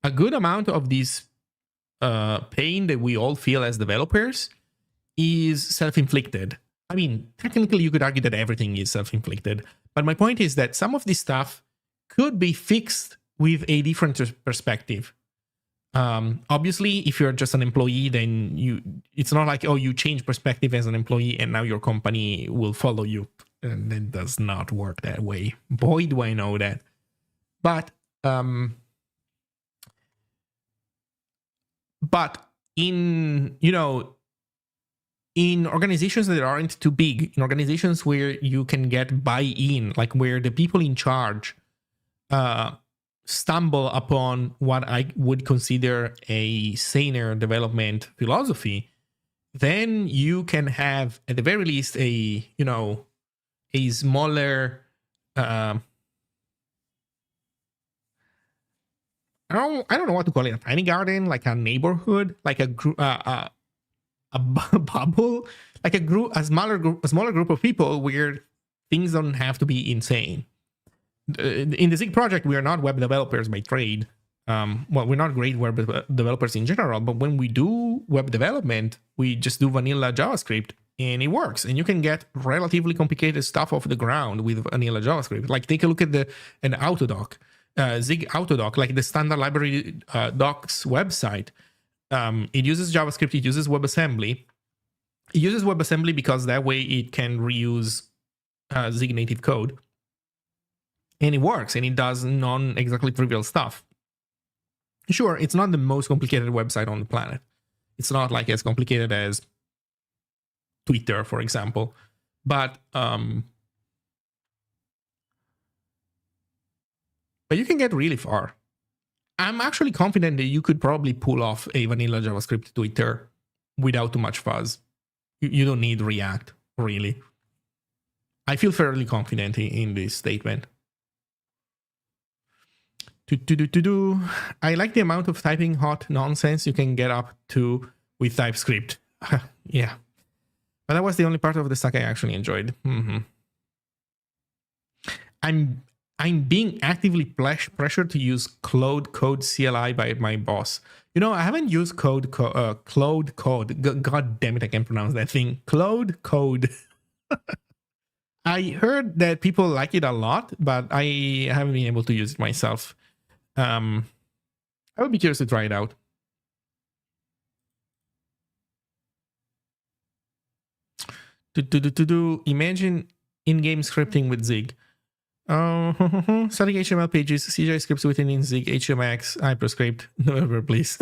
a good amount of this pain that we all feel as developers is self-inflicted. I mean, technically you could argue that everything is self-inflicted, but my point is that some of this stuff could be fixed with a different perspective. Obviously, if you're just an employee, then it's not like, oh, you change perspective as an employee and now your company will follow you. And it does not work that way. Boy, do I know that. But in organizations that aren't too big, in organizations where you can get buy-in, like where the people in charge stumble upon what I would consider a saner development philosophy, then you can have at the very least a smaller I don't know what to call it, a tiny garden, like a neighborhood, like a bubble, like a smaller group of people where things don't have to be insane. In the Zig project, we are not web developers by trade. Well, we're not great web developers in general, but when we do web development, we just do vanilla JavaScript and it works. And you can get relatively complicated stuff off the ground with vanilla JavaScript. Like take a look at an Autodoc, Zig Autodoc, like the standard library docs website. It uses JavaScript, it uses WebAssembly. It uses WebAssembly because that way it can reuse Zig native code. And it works, and it does non-exactly trivial stuff. Sure, it's not the most complicated website on the planet. It's not like as complicated as Twitter, for example. But but you can get really far. I'm actually confident that you could probably pull off a vanilla JavaScript Twitter without too much fuzz. You don't need React, really. I feel fairly confident in this statement. I like the amount of typing hot nonsense you can get up to with TypeScript. Yeah. But that was the only part of the stack I actually enjoyed. I'm being actively pressured to use Cloud Code CLI by my boss. You know, I haven't used Cloud Code. God damn it, I can't pronounce that thing. Cloud Code. I heard that people like it a lot, but I haven't been able to use it myself. I would be curious to try it out. Imagine in-game scripting with Zig. Static HTML pages, CGI scripts within Zig, HTMX, hyperscript, whatever, please.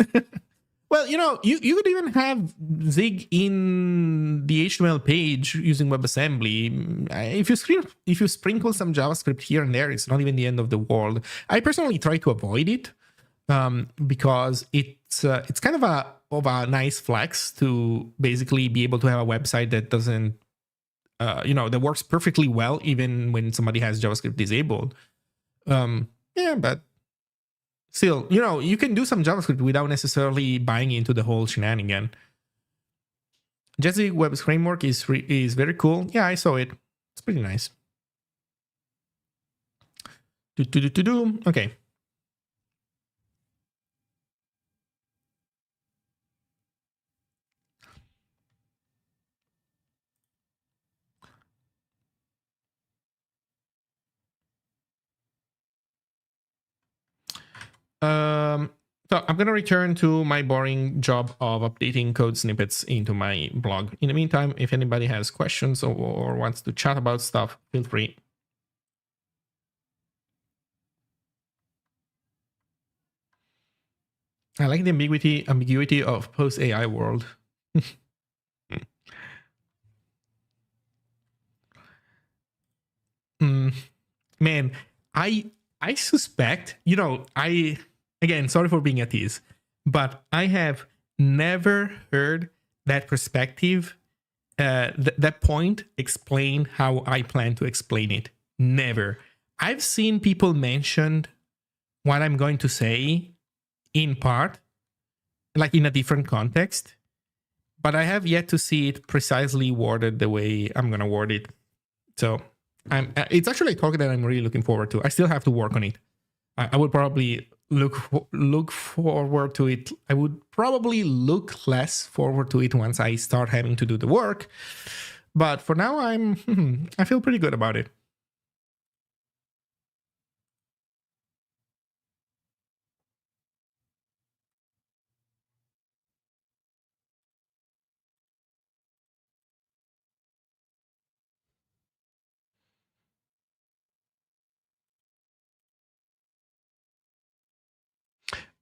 Well, you know, you could even have Zig in the HTML page using WebAssembly. If you sprinkle some JavaScript here and there, it's not even the end of the world. I personally try to avoid it because it's kind of a nice flex to basically be able to have a website that doesn't that works perfectly well even when somebody has JavaScript disabled. Yeah, but still, you know, you can do some JavaScript without necessarily buying into the whole shenanigan. Zig Web Framework is very cool. Yeah, I saw it. It's pretty nice. Okay. So I'm going to return to my boring job of updating code snippets into my blog. In the meantime, if anybody has questions or wants to chat about stuff, feel free. I like the ambiguity of post-AI world. Man, I suspect, you know, again, sorry for being a tease, but I have never heard that perspective, that point explain how I plan to explain it. Never. I've seen people mention what I'm going to say in part, like in a different context, but I have yet to see it precisely worded the way I'm going to word it. So it's actually a talk that I'm really looking forward to. I still have to work on it. I would probably look forward to it. I would probably look less forward to it once I start having to do the work. But for now, I feel pretty good about it.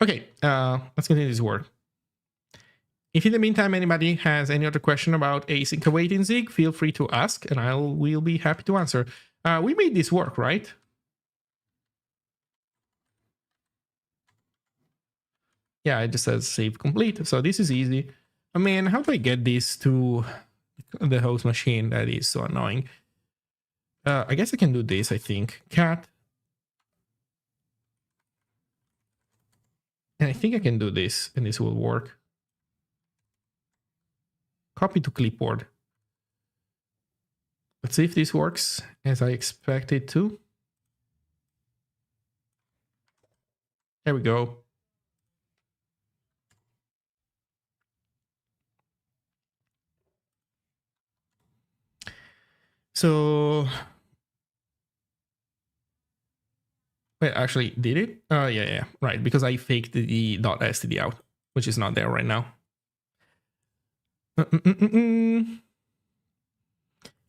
Okay, let's continue this work. If in the meantime anybody has any other question about async await in Zig, feel free to ask, and we'll be happy to answer. We made this work, right? Yeah, it just says save complete. So this is easy. I mean, how do I get this to the host machine? That is so annoying. I guess I can do this, I think. Cat. And I think I can do this, and this will work. Copy to clipboard. Let's see if this works as I expect it to. There we go. So, wait, actually, did it? Yeah, right, because I faked the .std out, which is not there right now.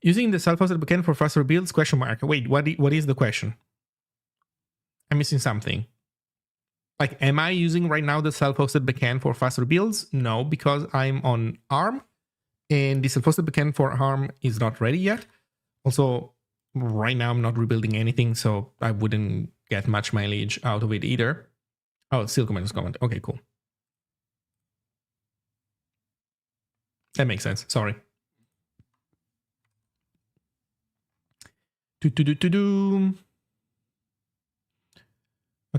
Using the self-hosted backend for faster builds? Question mark. Wait, what is the question? I'm missing something. Like, am I using right now the self-hosted backend for faster builds? No, because I'm on ARM, and the self-hosted backend for ARM is not ready yet. Also, right now I'm not rebuilding anything, so I wouldn't get much mileage out of it either. Oh, it's still comments comment. Okay, cool. That makes sense. Sorry. Okay,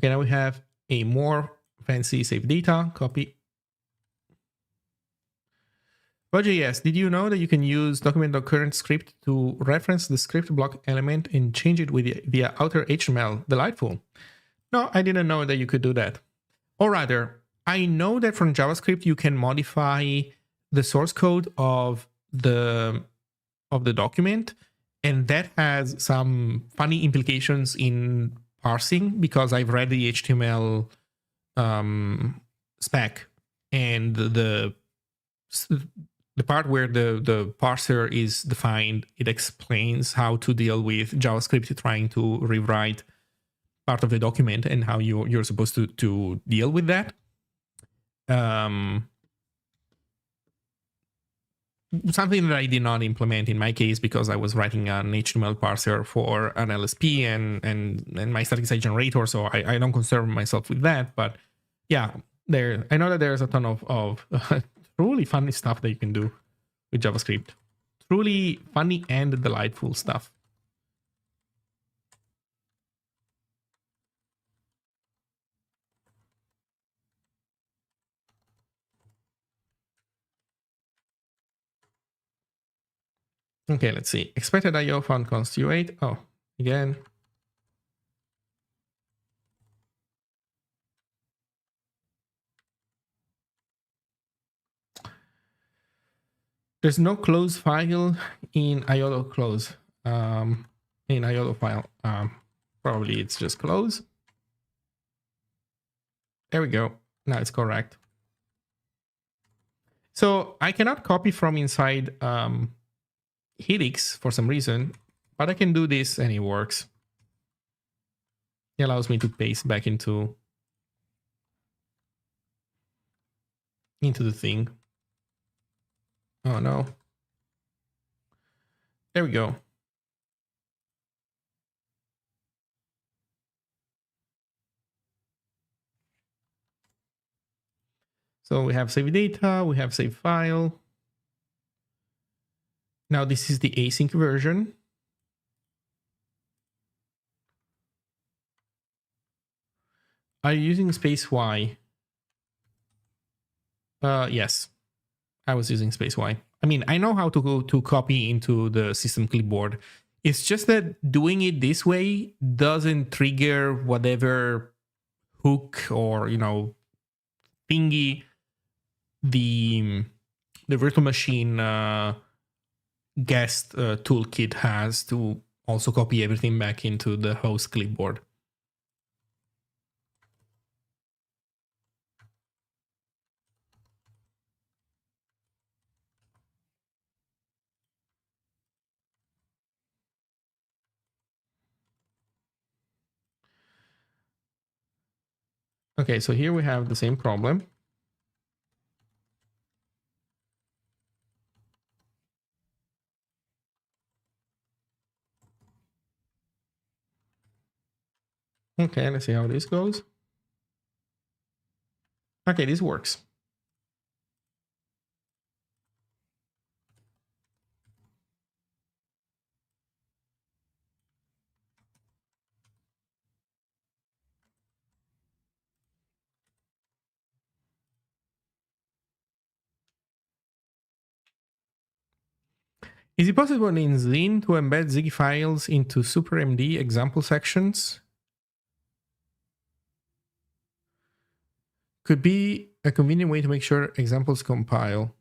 now we have a more fancy save data, copy. Vue.js, did you know that you can use document.current script to reference the script block element and change it via outer HTML? Delightful. No, I didn't know that you could do that. Or rather, I know that from JavaScript you can modify the source code of the document, and that has some funny implications in parsing because I've read the HTML spec, and the part where the parser is defined, it explains how to deal with JavaScript trying to rewrite part of the document and how you're supposed to deal with that. Something that I did not implement in my case because I was writing an HTML parser for an LSP and my static site generator, so I don't concern myself with that. But yeah, I know that there's a ton of truly funny stuff that you can do with JavaScript. Truly funny and delightful stuff. Okay, let's see. Expected IO found const U8. Oh, again. There's no close file in IO close. In IO file. Probably it's just close. There we go. Now it's correct. So I cannot copy from inside Helix for some reason, but I can do this and it works. It allows me to paste back into the thing. Oh no. There we go. So we have save data, we have save file. Now this is the async version. Are you using space Y? Yes, I was using space Y. I mean, I know how to go to copy into the system clipboard. It's just that doing it this way doesn't trigger whatever hook or, thingy the virtual machine guest toolkit has to also copy everything back into the host clipboard. Okay, so here we have the same problem. Okay, let's see how this goes. Okay, this works. Is it possible in Zlin to embed Zig files into SuperMD example sections? Could be a convenient way to make sure examples compile.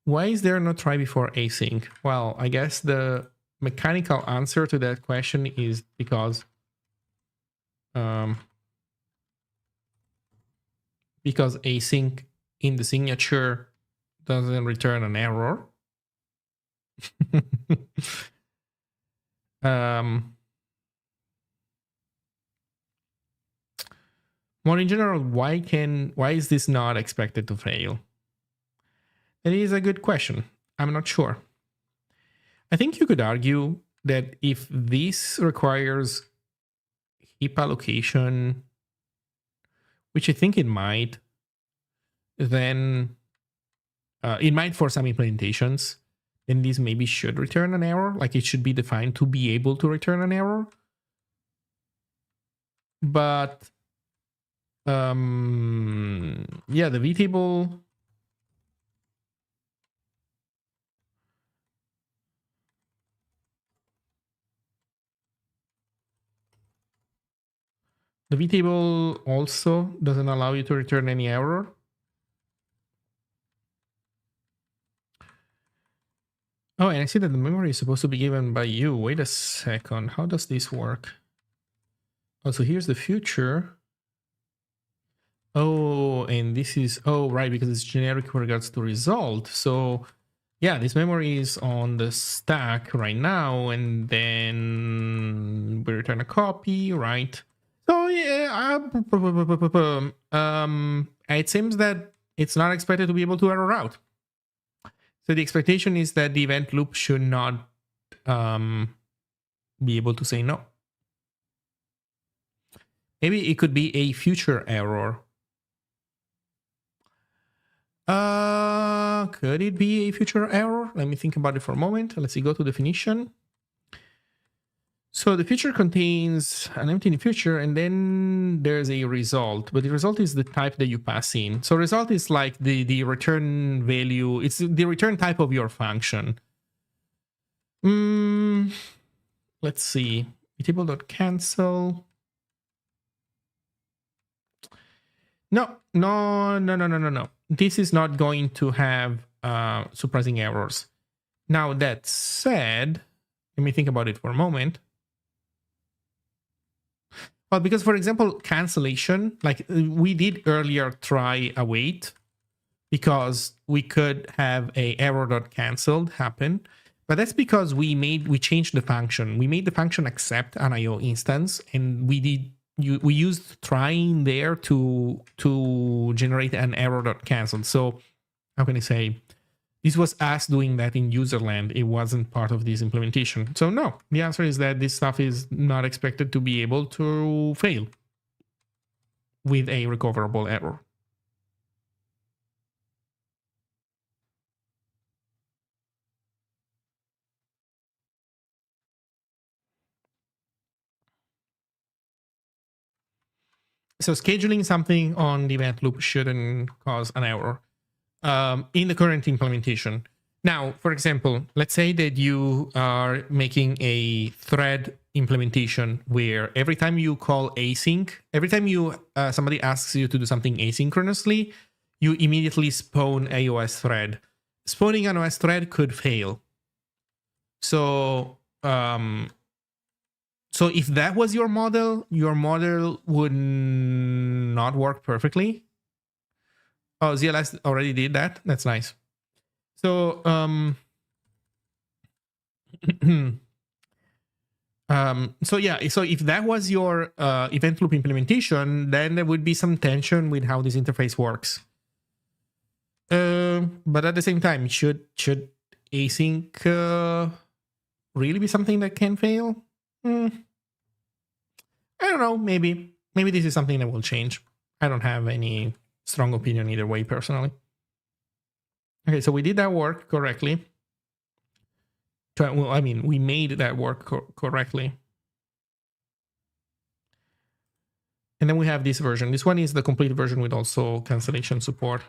Why is there no try before async? Well, I guess the mechanical answer to that question is because async in the signature doesn't return an error. More in general, why is this not expected to fail? That is a good question. I'm not sure. I think you could argue that if this requires heap allocation, which I think it might, then it might for some implementations, then this maybe should return an error. Like it should be defined to be able to return an error. But yeah, the vtable. The vtable also doesn't allow you to return any error. Oh, and I see that the memory is supposed to be given by you. Wait a second. How does this work? Oh, so here's the future. Oh, and this is, oh, right, because it's generic with regards to result. So yeah, this memory is on the stack right now, and then we return a copy, right? So yeah, it seems that it's not expected to be able to error out. So the expectation is that the event loop should not be able to say no. Maybe it could be a future error. Could it be a future error? Let me think about it for a moment. Let's see, go to definition. So the future contains an empty future, and then there's a result, but the result is the type that you pass in. So result is like the return value. It's the return type of your function. Let's see. Table.cancel. No. This is not going to have surprising errors. Now that said, let me think about it for a moment. Well, because for example, cancellation, like we did earlier try await because we could have a error.cancelled happen, but that's because we changed the function. We made the function accept an IO instance, and we used trying there to generate an error.cancelled. So how can I say? This was us doing that in userland. It wasn't part of this implementation. So no, the answer is that this stuff is not expected to be able to fail with a recoverable error. So scheduling something on the event loop shouldn't cause an error in the current implementation. Now, for example, let's say that you are making a thread implementation where every time you call async, every time you somebody asks you to do something asynchronously, you immediately spawn a OS thread. Spawning an OS thread could fail. So so if that was your model would not work perfectly. Oh, ZLS already did that. That's nice. So so yeah, so if that was your event loop implementation, then there would be some tension with how this interface works. But at the same time, should async really be something that can fail? I don't know. Maybe this is something that will change. I don't have any strong opinion either way, personally. Okay, so we did that work correctly. Well, I mean, we made that work correctly. And then we have this version. This one is the complete version with also cancellation support.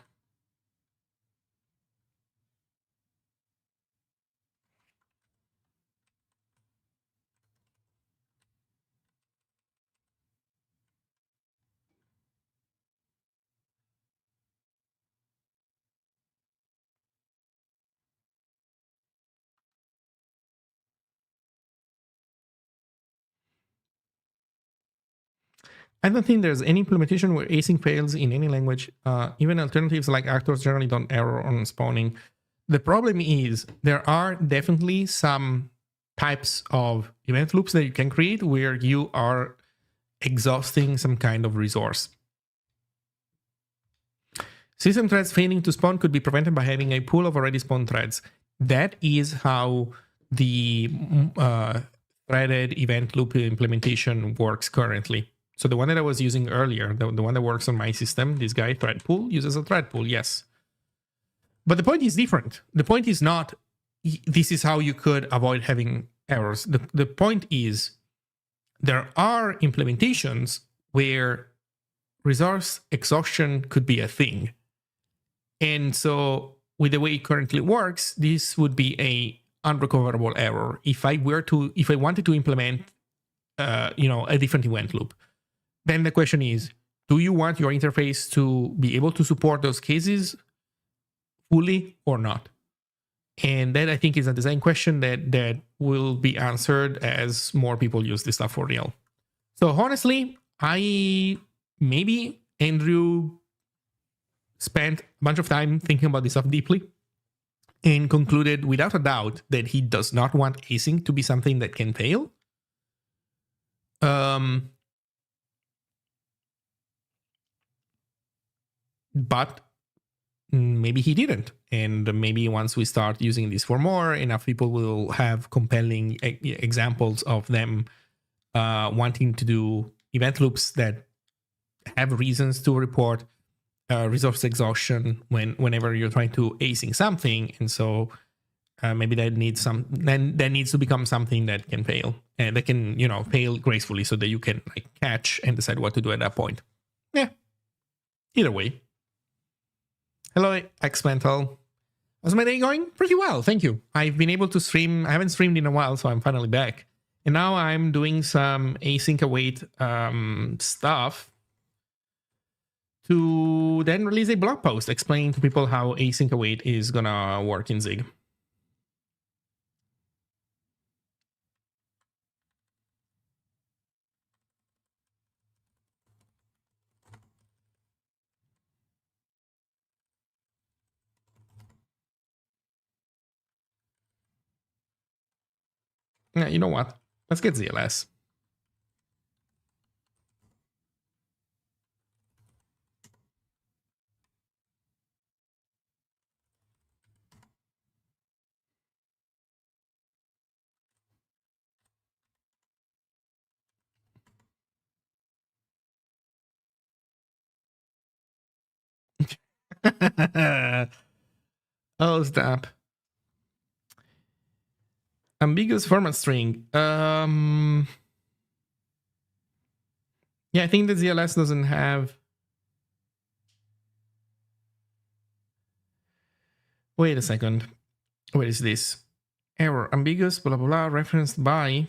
I don't think there's any implementation where async fails in any language. Even alternatives like actors generally don't error on spawning. The problem is there are definitely some types of event loops that you can create where you are exhausting some kind of resource. System threads failing to spawn could be prevented by having a pool of already spawned threads. That is how the threaded event loop implementation works currently. So the one that I was using earlier, the one that works on my system, this guy, thread pool, uses a thread pool, yes. But the point is different. The point is not, this is how you could avoid having errors. The point is, there are implementations where resource exhaustion could be a thing. And so with the way it currently works, this would be a unrecoverable error. If I wanted to implement, a different event loop, then the question is, do you want your interface to be able to support those cases fully or not? And that, I think, is a design question that will be answered as more people use this stuff for real. So honestly, maybe Andrew spent a bunch of time thinking about this stuff deeply and concluded without a doubt that he does not want async to be something that can fail. But maybe he didn't. And maybe once we start using this for more, enough people will have compelling examples of them wanting to do event loops that have reasons to report resource exhaustion whenever you're trying to async something. And so maybe that needs to become something that can fail, and that can, fail gracefully, so that you can catch and decide what to do at that point. Yeah. Either way. Hello, Xmental. How's my day going? Pretty well, thank you. I've been able to stream. I haven't streamed in a while, so I'm finally back. And now I'm doing some async await stuff to then release a blog post explaining to people how async await is gonna work in Zig. Yeah, you know what? Let's get ZLS. Oh, stop. Ambiguous format string. Yeah, I think the ZLS doesn't have. Wait a second. What is this? Error. Ambiguous, blah, blah, blah, referenced by.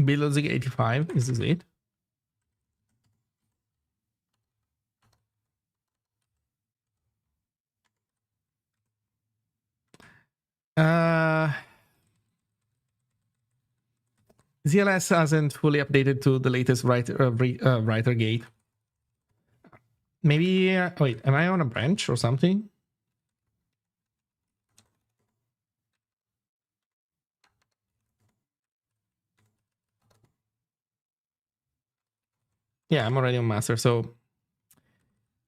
Below Zig 85, is this it? ZLS hasn't fully updated to the latest writer gate. Maybe, wait, am I on a branch or something? Yeah, I'm already on master, so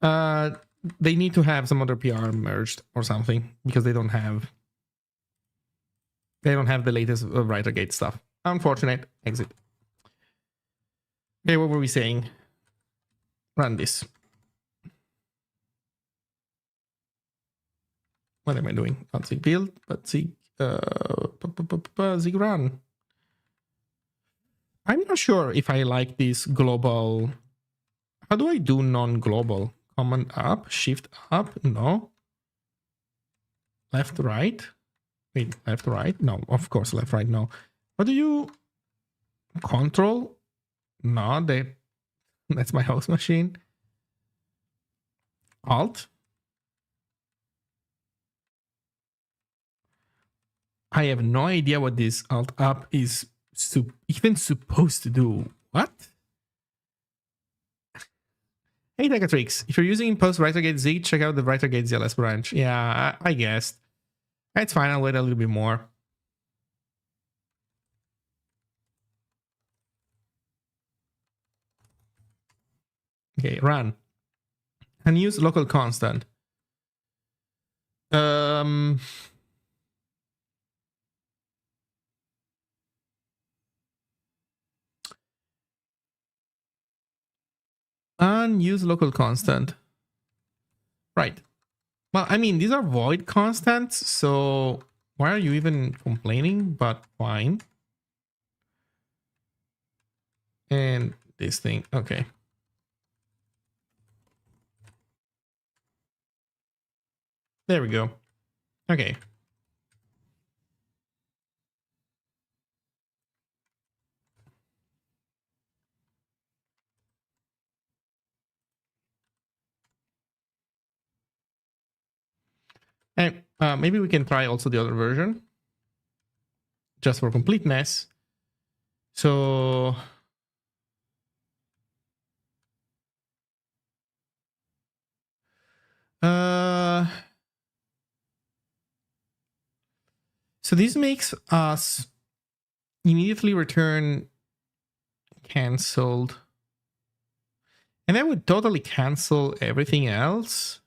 they need to have some other PR merged or something, because they don't have the latest writer gate stuff. Unfortunate. Exit. Okay, what were we saying? Run this. What am I doing? Not Zig build, but Zig Zig run. I'm not sure if I like this global. How do I do non-global? Command up, shift up, no. Left, right. Wait, left, right? No, of course, left, right, no. What do you control? No, that's my host machine. Alt. I have no idea what this alt up is even supposed to do. What? Hey, Decatrix, if you're using post WriterGate Zig, check out the WriterGate ZLS branch. Yeah, I guessed. It's fine, I'll wait a little bit more. Okay, run. Unused local constant. Unused local constant. Right. Well, I mean, these are void constants, so why are you even complaining? But fine. And this thing, okay. There we go. Okay. And maybe we can try also the other version, just for completeness. So so this makes us immediately return canceled. And that would totally cancel everything else.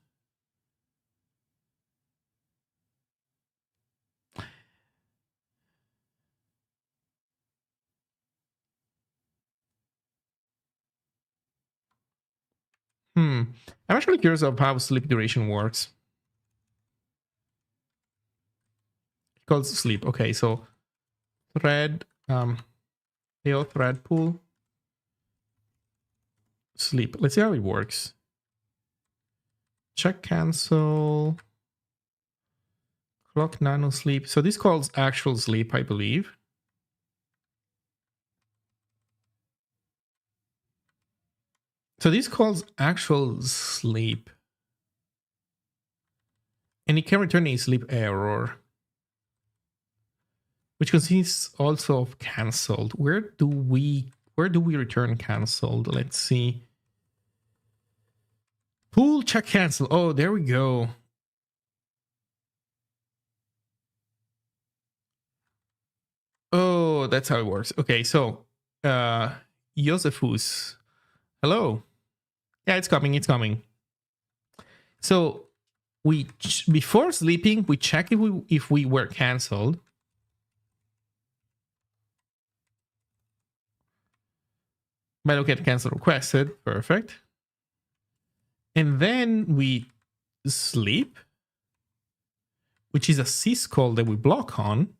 I'm actually curious of how sleep duration works. It calls sleep. Okay, so thread, AO thread pool, sleep. Let's see how it works. Check cancel, clock nano sleep. So this calls actual sleep, I believe. So this calls actual sleep. And it can return a sleep error, which consists also of cancelled. Where do we return cancelled? Let's see. Pool check cancel. Oh, there we go. Oh, that's how it works. Okay, so Josephus. Hello. Yeah, it's coming. It's coming. So before sleeping, we check if we were cancelled. By locate cancel requested. Perfect. And then we sleep, which is a syscall that we block on.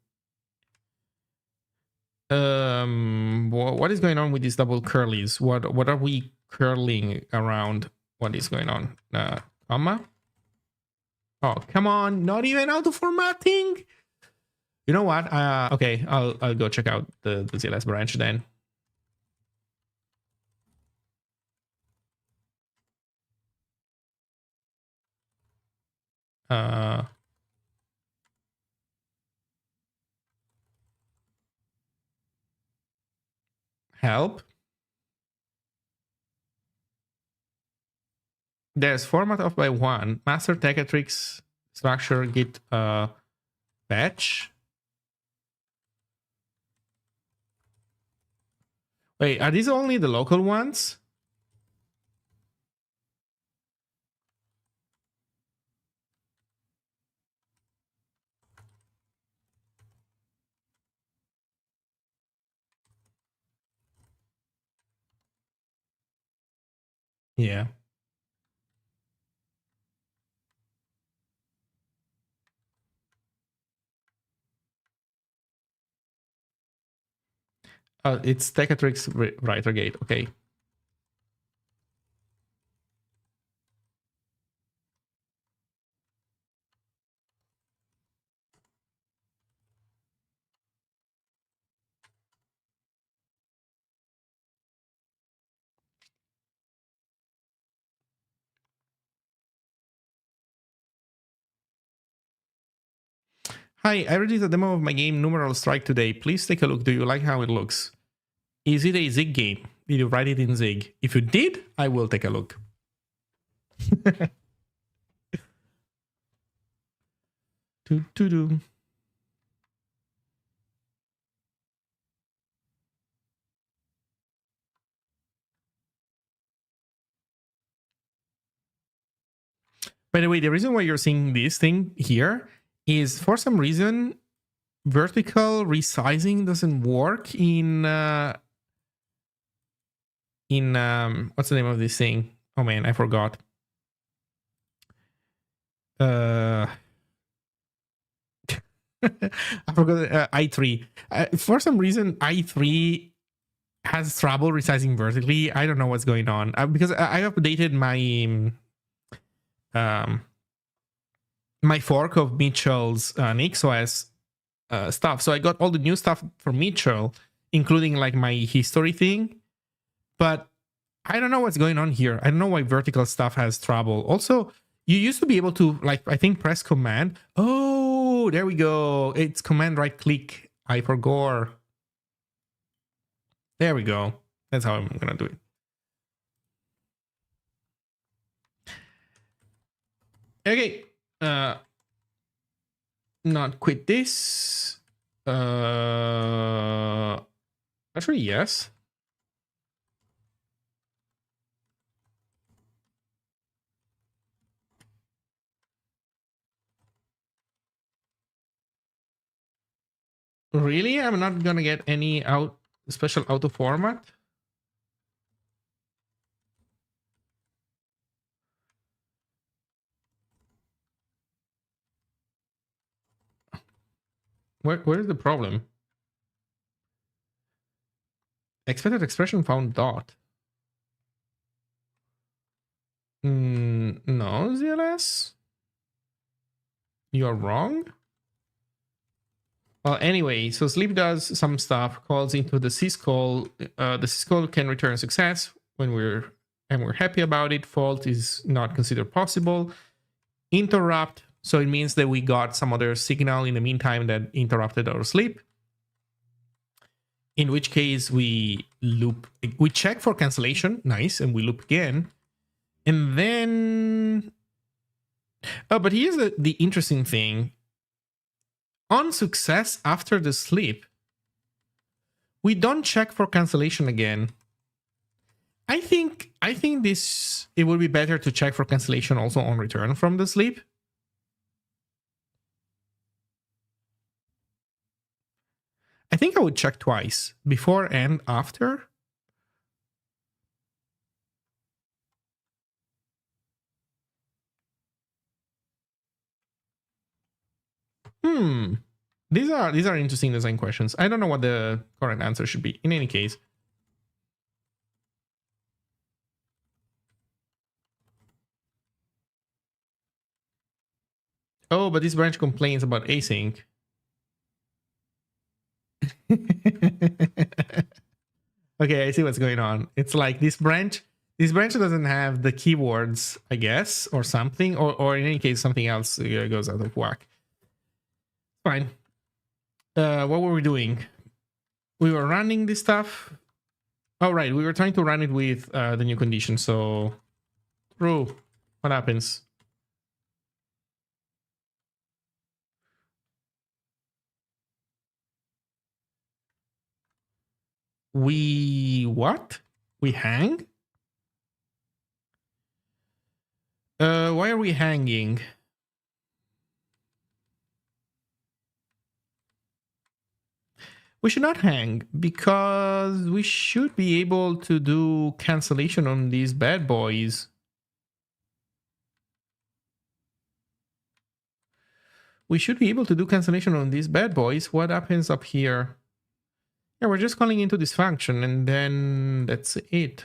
What is going on with these double curlies? What are we curling around? What is going on? Comma. Oh, come on! Not even auto formatting. You know what? Okay, I'll go check out the ZLS branch then. Help. There's format off by one. Master Techatrix structure git batch. Wait, are these only the local ones? Yeah. It's Techatrix writer gate. Okay. Hi, I released a demo of my game Numeral Strike today. Please take a look. Do you like how it looks? Is it a Zig game? Did you write it in Zig? If you did, I will take a look. Do. By the way, the reason why you're seeing this thing here is for some reason vertical resizing doesn't work in what's the name of this thing? Oh man, I forgot. I forgot i3. For some reason, i3 has trouble resizing vertically. I don't know what's going on because I updated my fork of Mitchell's NixOS stuff. So I got all the new stuff from Mitchell, including like my history thing. But I don't know what's going on here. I don't know why vertical stuff has trouble. Also, you used to be able to, like, I think press command. Oh, there we go. It's command right click. I forgot. There we go. That's how I'm going to do it. Okay. Not quit this. Actually, yes. Really? I'm not gonna get any special auto format? Where is the problem? Expected expression found dot. No, ZLS. You're wrong. Well, anyway, so sleep does some stuff, calls into the syscall. The syscall can return success when we're happy about it. Fault is not considered possible. Interrupt. So it means that we got some other signal in the meantime that interrupted our sleep. In which case we check for cancellation. Nice. And we loop again. And then, oh, but here's the interesting thing. On success after the sleep, we don't check for cancellation again. I think it would be better to check for cancellation also on return from the sleep. I think I would check twice, before and after. These are interesting design questions. I don't know what the correct answer should be. In any case. Oh, but this branch complains about async. Okay, I see what's going on. It's like this branch doesn't have the keywords, I guess, or something, or in any case, something else goes out of whack. Fine. What were we doing? We were running this stuff. Oh, right. We were trying to run it with the new condition. So, true. What happens? What? We hang? Why are we hanging? We should not hang because we should be able to do cancellation on these bad boys. We should be able to do cancellation on these bad boys. What happens up here? Yeah, we're just calling into this function and then that's it.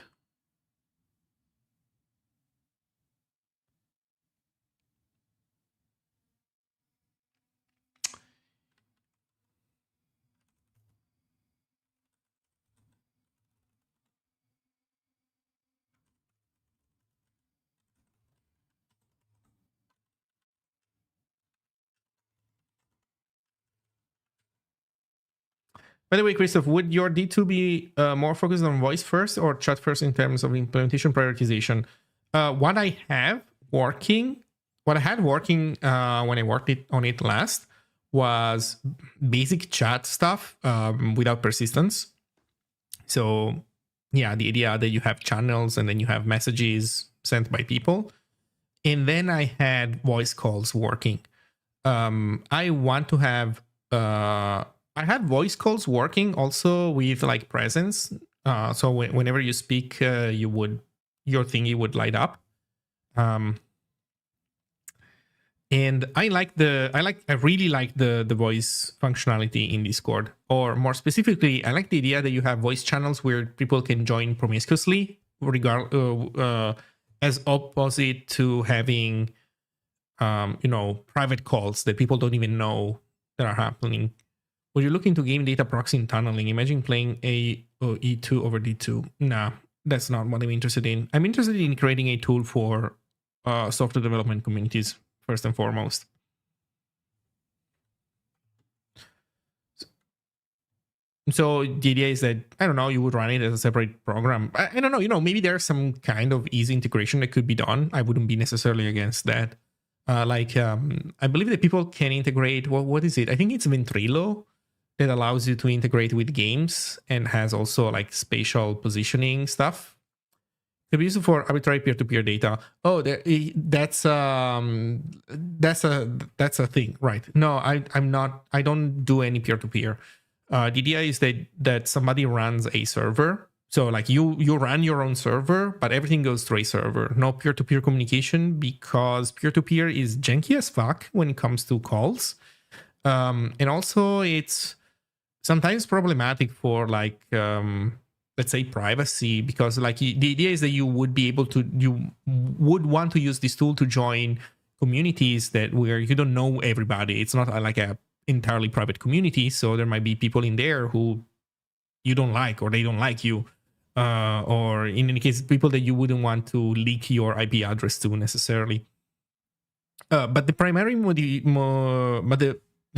By the way, Christoph, would your D2 be more focused on voice first or chat first in terms of implementation prioritization? What I had working when I worked on it last was basic chat stuff without persistence. So yeah, the idea that you have channels and then you have messages sent by people. And then I had voice calls working. I want to have I had voice calls working also with like presence. So whenever you speak, your thingy would light up. And I really like the voice functionality in Discord. Or more specifically, I like the idea that you have voice channels where people can join promiscuously, as opposite to having private calls that people don't even know that are happening. When you look into game data proxy and tunneling, imagine playing E2 over D2. Nah, that's not what I'm interested in. I'm interested in creating a tool for software development communities, first and foremost. So the idea is that, I don't know, you would run it as a separate program. I don't know, maybe there's some kind of easy integration that could be done. I wouldn't be necessarily against that. I believe that people can integrate, what is it? I think it's Ventrilo that allows you to integrate with games and has also like spatial positioning stuff. Could be used for arbitrary peer-to-peer data. Oh, that's a thing, right? No, I don't do any peer-to-peer. The idea is that somebody runs a server. So like you run your own server, but everything goes through a server. No peer-to-peer communication, because peer-to-peer is janky as fuck when it comes to calls. And also it's sometimes problematic for like, let's say privacy, because like the idea is that you would want to use this tool to join communities where you don't know everybody. It's not like a entirely private community. So there might be people in there who you don't like, or they don't like you. Or in any case, people that you wouldn't want to leak your IP address to necessarily. But the primary the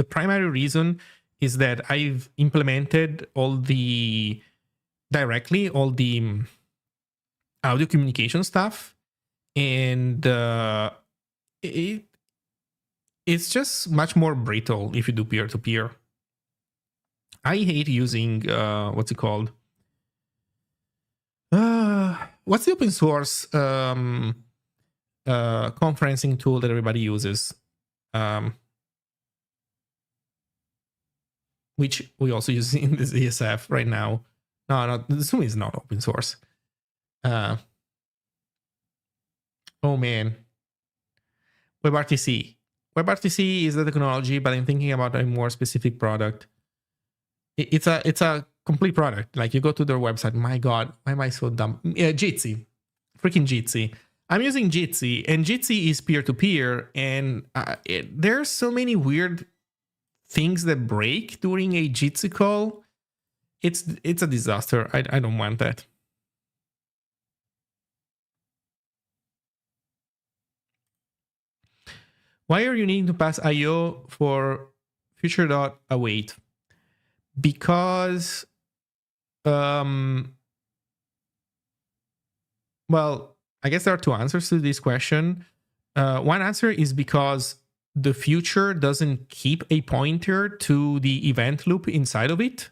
primary reason is that I've implemented all the audio communication stuff, and it's just much more brittle if you do peer-to-peer. I hate using what's it called? What's the open source conferencing tool that everybody uses? Which we also use in the ZSF right now. No, Zoom is not open source. Oh man. WebRTC. WebRTC is the technology, but I'm thinking about a more specific product. It's a complete product. Like you go to their website. My God, why am I so dumb? Jitsi. Freaking Jitsi. I'm using Jitsi, and Jitsi is peer-to-peer, and there's so many weird things that break during a Jitsi call. It's a disaster. I don't want that. Why are you needing to pass IO for future.await? Because, well, I guess there are two answers to this question. One answer is because the future doesn't keep a pointer to the event loop inside of it.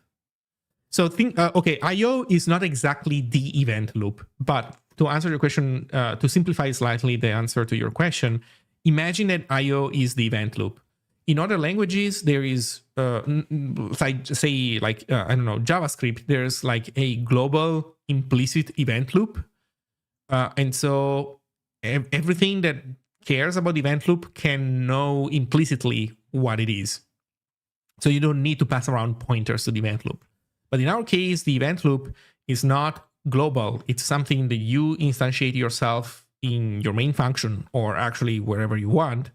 So think, okay, IO is not exactly the event loop, but to answer your question, to simplify slightly the answer to your question, imagine that IO is the event loop. In other languages, there is, I don't know, JavaScript, there's like a global implicit event loop. And so everything that cares about the event loop can know implicitly what it is. So you don't need to pass around pointers to the event loop. But in our case, the event loop is not global. It's something that you instantiate yourself in your main function, or actually wherever you want.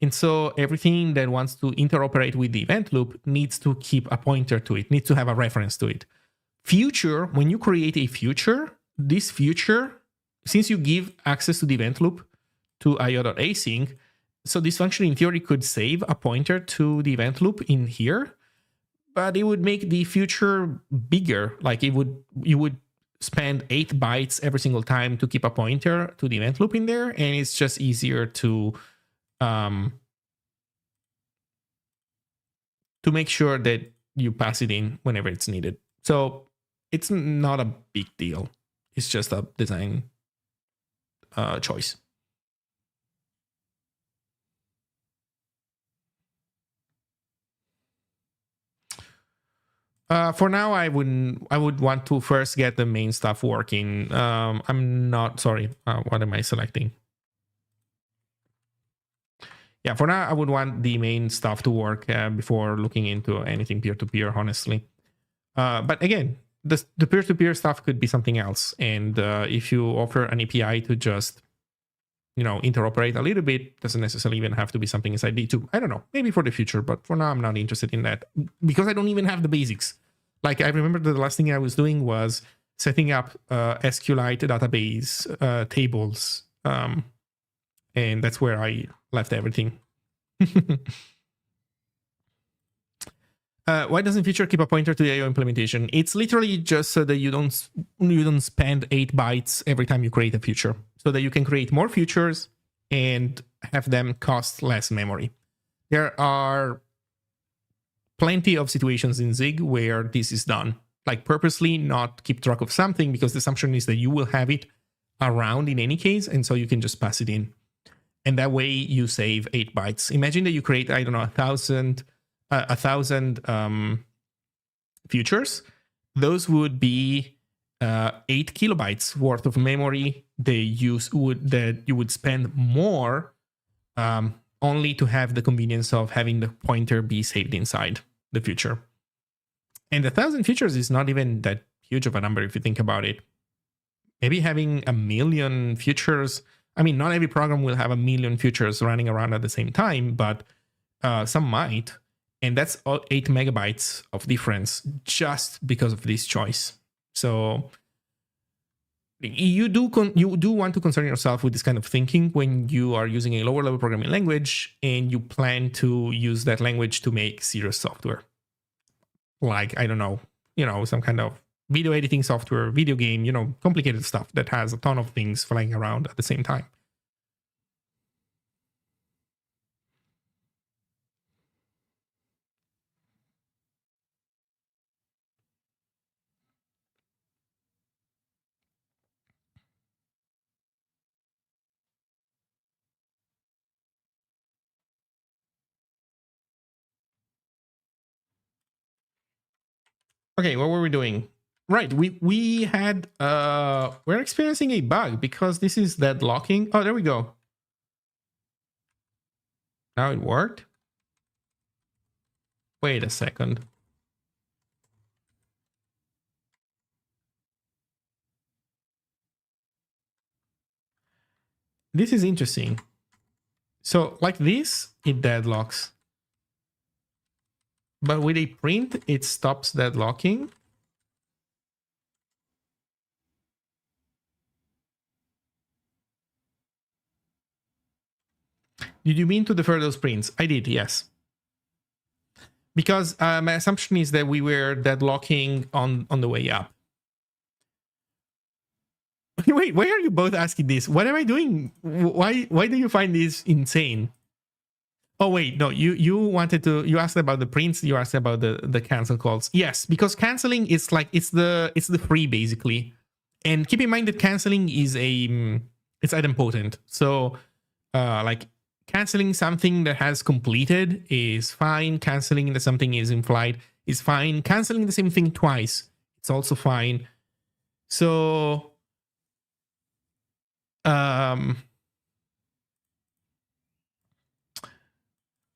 And so everything that wants to interoperate with the event loop needs to keep a pointer to it, needs to have a reference to it. Future, when you create a future, this future, since you give access to the event loop to io.async, so this function in theory could save a pointer to the event loop in here. but it would make the future bigger. Like you would spend 8 bytes every single time to keep a pointer to the event loop in there, and it's just easier to make sure that you pass it in whenever it's needed. So it's not a big deal. It's just a design choice. For now, I would want to first get the main stuff working. I'm not sorry. What am I selecting? Yeah, for now, I would want the main stuff to work before looking into anything peer-to-peer, honestly. But again, the peer-to-peer stuff could be something else. And if you offer an API to just, interoperate a little bit, doesn't necessarily even have to be something inside D2. I don't know, maybe for the future, but for now, I'm not interested in that because I don't even have the basics. Like, I remember the last thing I was doing was setting up SQLite database tables. And that's where I left everything. Why doesn't feature keep a pointer to the IO implementation? It's literally just so that you don't spend 8 bytes every time you create a feature, so that you can create more features and have them cost less memory. There are plenty of situations in Zig where this is done, like purposely not keep track of something because the assumption is that you will have it around in any case, and so you can just pass it in. And that way you save 8 bytes. Imagine that you create, I don't know, 1,000 features. Those would be 8 kilobytes worth of memory that you would spend more only to have the convenience of having the pointer be saved inside the feature. And 1,000 features is not even that huge of a number if you think about it. Maybe having 1,000,000 features. I mean, not every program will have 1,000,000 features running around at the same time, but some might. And that's 8 megabytes of difference just because of this choice. So you do want to concern yourself with this kind of thinking when you are using a lower level programming language and you plan to use that language to make serious software. Like, I don't know, some kind of video editing software, video game, complicated stuff that has a ton of things flying around at the same time. Okay, what were we doing? Right, we had we're experiencing a bug because this is deadlocking. Oh, there we go. Now it worked. Wait a second. This is interesting. So like this, it deadlocks. But with a print, it stops deadlocking. Did you mean to defer those prints? I did, yes. Because my assumption is that we were deadlocking on the way up. Wait, why are you both asking this? What am I doing? Why do you find this insane? Oh wait, no, you asked about the prints, you asked about the cancel calls. Yes, because canceling is like it's the free basically. And keep in mind that canceling is it's idempotent. So like canceling something that has completed is fine. Canceling that something is in flight is fine. Canceling the same thing twice, it's also fine. So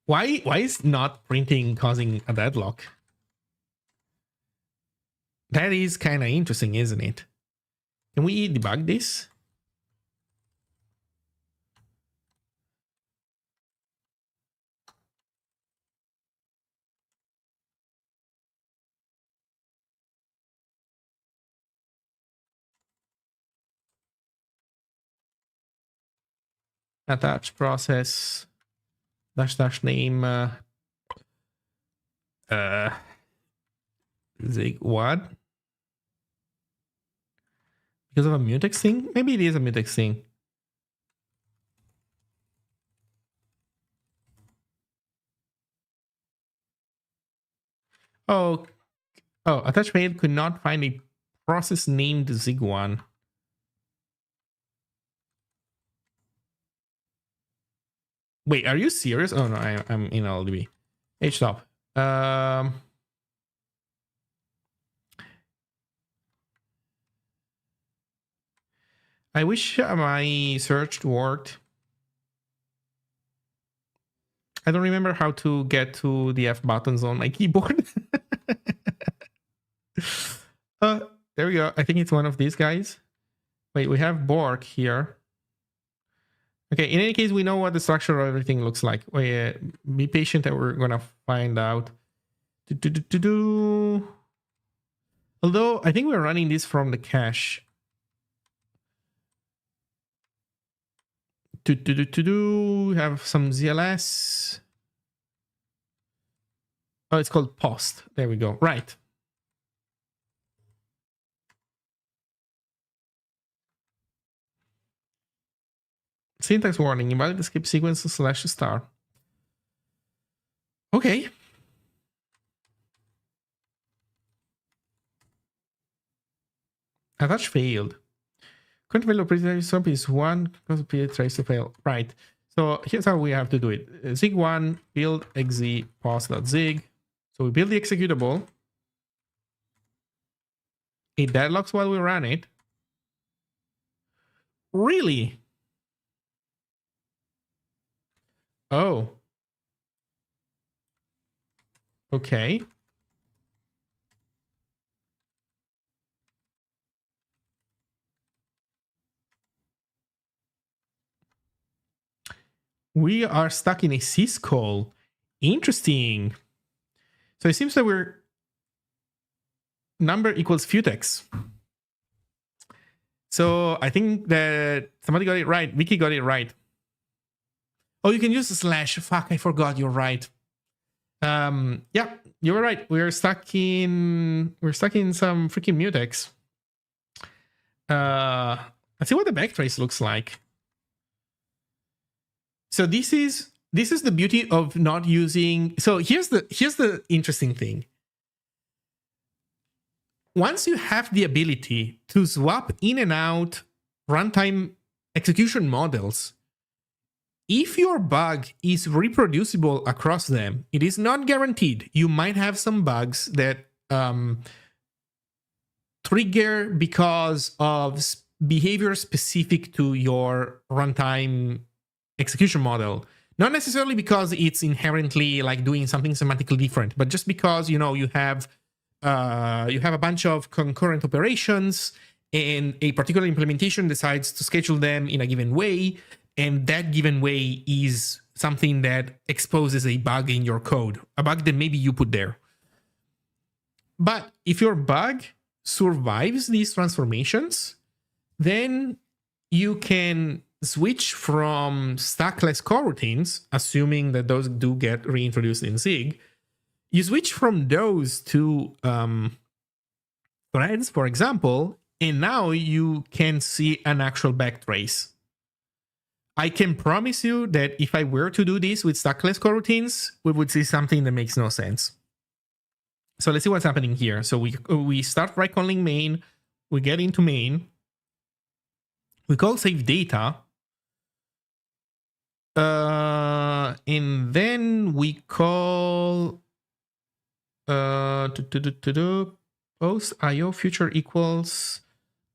why is not printing causing a deadlock? That is kind of interesting, isn't it? Can we debug this? Attach process -- name Zig what? Because of a mutex thing? Maybe it is a mutex thing. Oh, attach mail could not find a process named Zig1. Wait, are you serious? Oh no, I'm in LDB. Stop. I wish my search worked. I don't remember how to get to the F buttons on my keyboard. There we go. I think it's one of these guys. Wait, we have Borg here. Okay, in any case, we know what the structure of everything looks like. Wait, be patient and we're gonna find out. Although, I think we're running this from the cache. We have some ZLS. Oh, it's called post. There we go. Right. Syntax warning. Invalid escape sequence /star. Okay. Attach failed. Current value of operating sub is 1 because PA tries to fail. Right. So here's how we have to do it. Zig1 build exe post.zig. So we build the executable. It deadlocks while we run it. Really? Oh. Okay. We are stuck in a syscall. Interesting. So it seems that we're number equals futex. So I think that somebody got it right. Vicky got it right. Oh, you can use a slash. Fuck, I forgot. You're right. Yeah, you were right. We're stuck in some freaking mutex. Let's see what the backtrace looks like. So this is the beauty of not using. So here's the interesting thing. Once you have the ability to swap in and out runtime execution models, if your bug is reproducible across them, it is not guaranteed. You might have some bugs that trigger because of behavior specific to your runtime execution model. Not necessarily because it's inherently like doing something semantically different, but just because you have a bunch of concurrent operations and a particular implementation decides to schedule them in a given way, and that given way is something that exposes a bug in your code, a bug that maybe you put there. But if your bug survives these transformations, then you can switch from stackless coroutines, assuming that those do get reintroduced in Zig. You switch from those to threads, for example, and now you can see an actual backtrace. I can promise you that if I were to do this with stackless coroutines, we would see something that makes no sense. So let's see what's happening here. So we start right-calling main, we get into main, we call save data, and then we call post IO future equals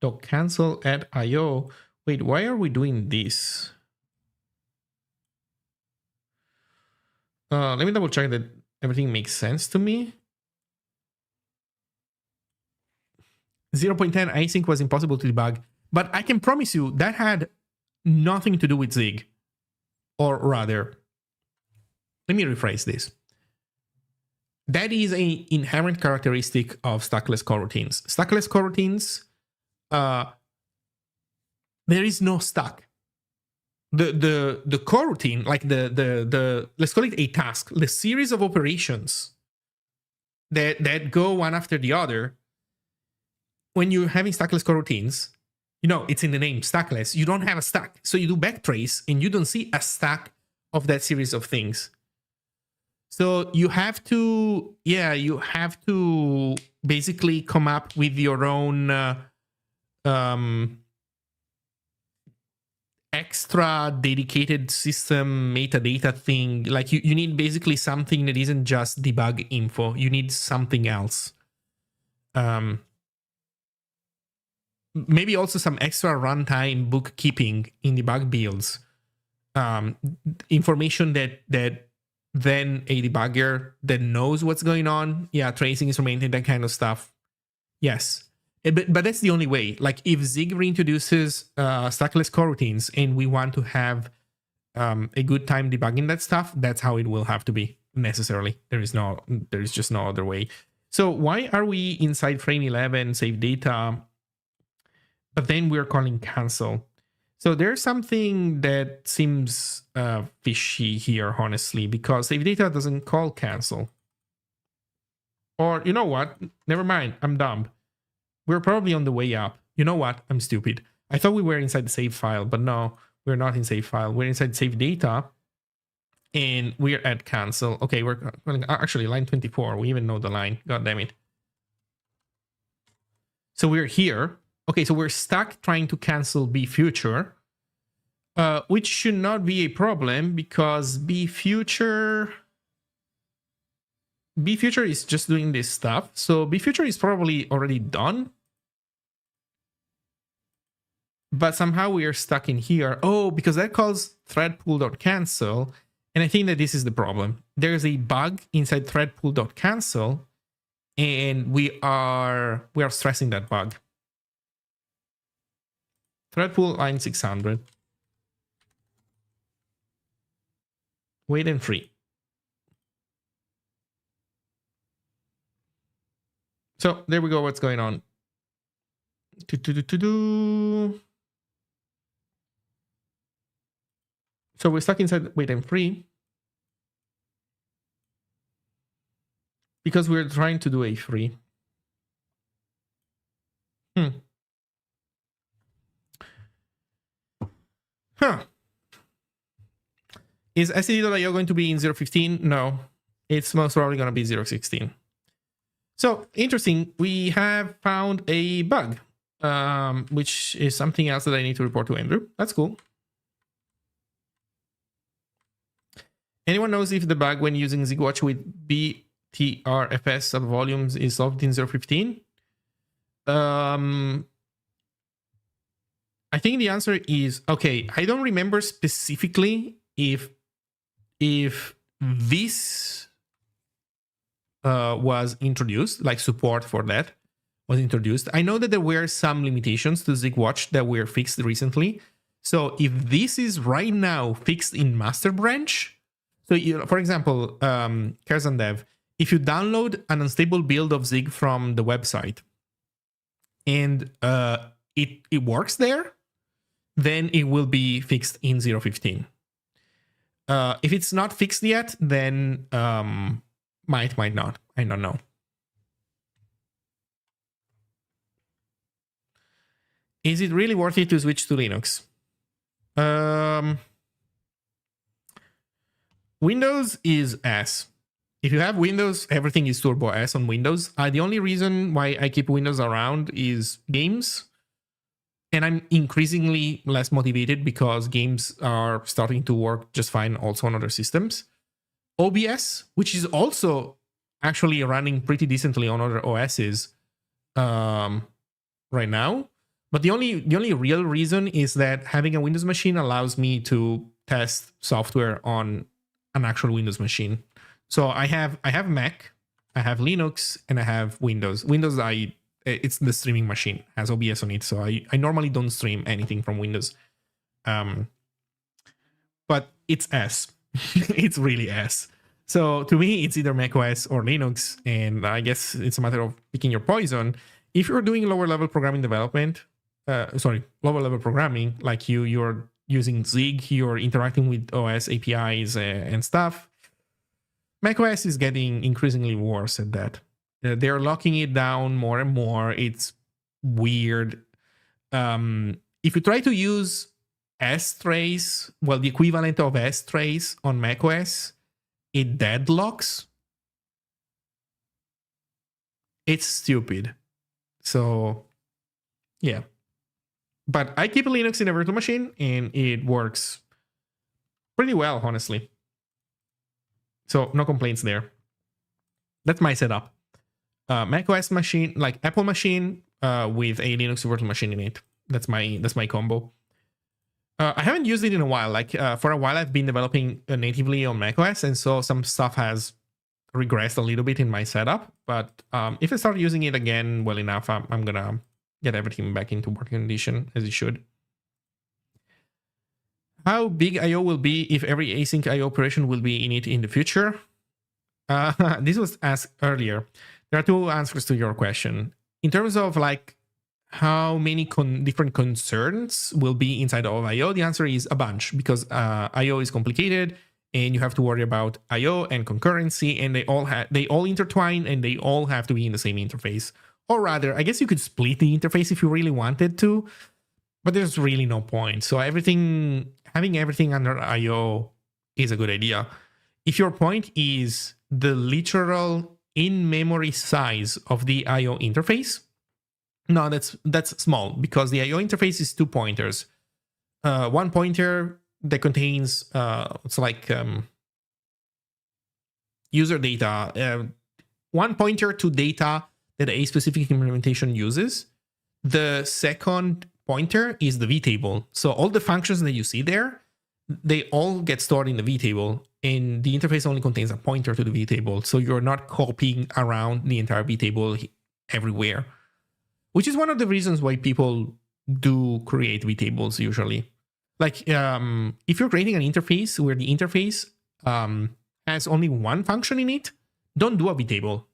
dot cancel at IO. Wait, why are we doing this? Let me double check that everything makes sense to me. 0.10 async was impossible to debug, but I can promise you that had nothing to do with Zig. Or rather, let me rephrase this. That is an inherent characteristic of stackless coroutines. Stackless coroutines, there is no stack. The coroutine, like the let's call it a task, the series of operations that go one after the other. When you're having stackless coroutines, it's in the name, stackless. You don't have a stack. So you do backtrace and you don't see a stack of that series of things. So you have to basically come up with your own extra dedicated system metadata thing. Like you need basically something that isn't just debug info. You need something else. Maybe also some extra runtime bookkeeping in debug builds. Information that then a debugger that knows what's going on. Yeah, tracing, instrumenting, that kind of stuff. Yes. But that's the only way. Like if Zig reintroduces stackless coroutines and we want to have a good time debugging that stuff, that's how it will have to be necessarily. There is just no other way. So why are we inside frame 11, save data, but then we're calling cancel? So there's something that seems fishy here, honestly, because save data doesn't call cancel. Or you know what? Never mind. I'm dumb. We're probably on the way up. You know what? I'm stupid. I thought we were inside the save file, but no, we're not in save file. We're inside save data, and we're at cancel. Okay, we're actually line 24. We even know the line. God damn it. So we're here. Okay, so we're stuck trying to cancel bfuture, which should not be a problem because bfuture is just doing this stuff. So bfuture is probably already done. But somehow we are stuck in here. Oh, because that calls threadpool.cancel. And I think that this is the problem. There's a bug inside threadpool.cancel, and we are stressing that bug. Threadpool line 600. Wait and free. So there we go. What's going on? So we're stuck inside wait and free because we're trying to do a free. Is SCD.io going to be in 0.15? No, it's most probably going to be 0.16. So interesting, we have found a bug, which is something else that I need to report to Andrew. That's cool. Anyone knows if the bug when using ZigWatch with BTRFS subvolumes is solved in 0.15? I think the answer is, okay, I don't remember specifically if this was introduced, like support for that was introduced. I know that there were some limitations to ZigWatch that were fixed recently. So if this is right now fixed in master branch, so for example, Kerzan Dev, if you download an unstable build of Zig from the website and it works there, then it will be fixed in 0.15. If it's not fixed yet, then might not. I don't know. Is it really worth it to switch to Linux? Windows is S. If you have Windows, everything is Turbo S on Windows. The only reason why I keep Windows around is games. And I'm increasingly less motivated because games are starting to work just fine also on other systems. OBS, which is also actually running pretty decently on other OSs right now. But the only real reason is that having a Windows machine allows me to test software on an actual Windows machine. So I have Mac, I have Linux, and I have Windows. Windows, it's the streaming machine, has OBS on it. So I normally don't stream anything from Windows. But it's S. It's really S. So to me, it's either macOS or Linux. And I guess it's a matter of picking your poison. If you're doing lower level programming development, lower level programming, like you're using Zig, you're interacting with OS APIs and stuff, macOS is getting increasingly worse at that. They're locking it down more and more. It's weird. If you try to use strace, well, the equivalent of strace on macOS, it deadlocks. It's stupid. So, yeah. But I keep Linux in a virtual machine, and it works pretty well, honestly. So, no complaints there. That's my setup. macOS machine, like Apple machine, with a Linux virtual machine in it. That's my combo. I haven't used it in a while. Like for a while, I've been developing natively on macOS, and so some stuff has regressed a little bit in my setup. But if I start using it again well enough, I'm gonna get everything back into working condition as it should. How big I/O will be if every async I/O operation will be in it in the future? This was asked earlier. There are two answers to your question. In terms of like how many different concerns will be inside of I/O, the answer is a bunch, because I/O is complicated and you have to worry about I/O and concurrency, and they all intertwine, and they all have to be in the same interface. Or rather, I guess you could split the interface if you really wanted to, but there's really no point. So having everything under I/O is a good idea. If your point is the literal in-memory size of the I/O interface, no, that's small, because the I/O interface is 2 pointers. One pointer that contains it's like user data. One pointer to data that a specific implementation uses. The second pointer is the vtable. So all the functions that you see there, they all get stored in the vtable, and the interface only contains a pointer to the vtable. So you're not copying around the entire vtable everywhere, which is one of the reasons why people do create vtables usually. Like if you're creating an interface where the interface has only one function in it, don't do a vtable.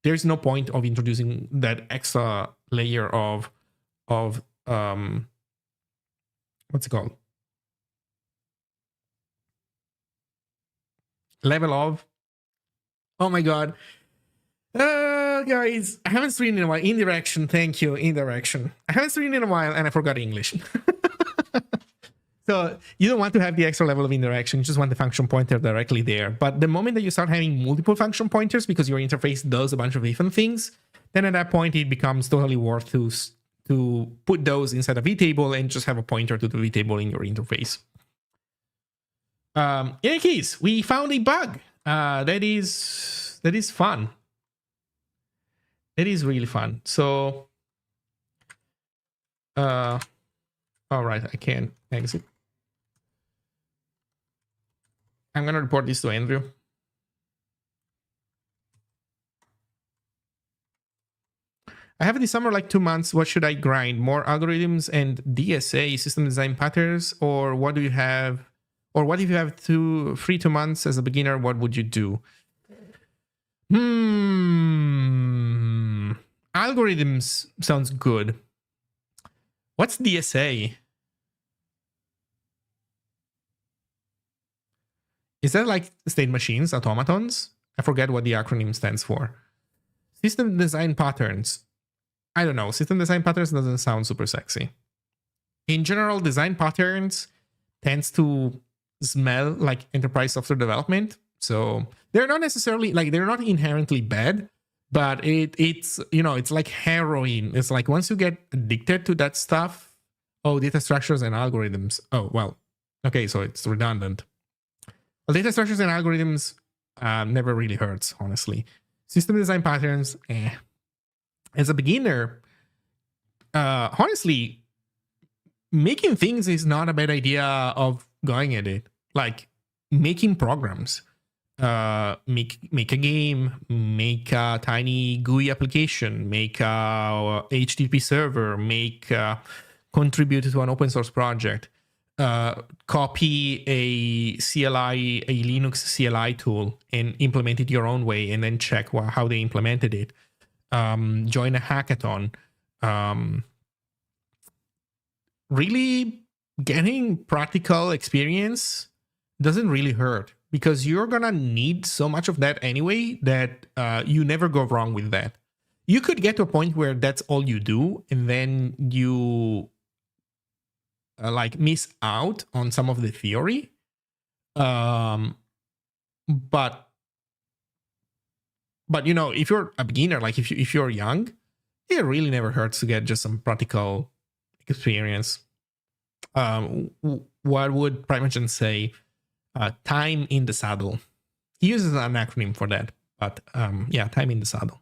There's no point of introducing that extra layer of what's it called? Level of. Oh my god. Guys, I haven't streamed in a while. Indirection, thank you. Indirection. I haven't streamed in a while and I forgot English. So you don't want to have the extra level of indirection. You just want the function pointer directly there. But the moment that you start having multiple function pointers because your interface does a bunch of different things, then at that point it becomes totally worth to put those inside a vtable and just have a pointer to the vtable in your interface. In any case, we found a bug. That is fun. It is really fun. So, all right, I can exit. I'm going to report this to Andrew. I have this summer like 2 months. What should I grind? More algorithms and DSA, system design patterns? Or what do you have? Or what if you have 2 months as a beginner? What would you do? Algorithms sounds good. What's DSA? Is that like state machines, automatons? I forget what the acronym stands for. System design patterns. I don't know. System design patterns doesn't sound super sexy. In general, design patterns tends to smell like enterprise software development. So they're not necessarily like, they're not inherently bad, but it's you know, it's like heroin. It's like once you get addicted to that stuff, oh, data structures and algorithms. Oh, well, okay, so it's redundant. Well, data structures and algorithms never really hurts, honestly. System design patterns, As a beginner, honestly, making things is not a bad idea of going at it. Like making programs, make a game, make a tiny GUI application, make a HTTP server, contribute to an open source project. Copy a CLI, a Linux CLI tool and implement it your own way, and then check how they implemented it. Join a hackathon. Really getting practical experience doesn't really hurt, because you're gonna need so much of that anyway that you never go wrong with that. You could get to a point where that's all you do, and then you like miss out on some of the theory. But you know, if you're a beginner, like if you're young, it really never hurts to get just some practical experience. What would Primogen say? Time in the saddle. He uses an acronym for that, but yeah, time in the saddle.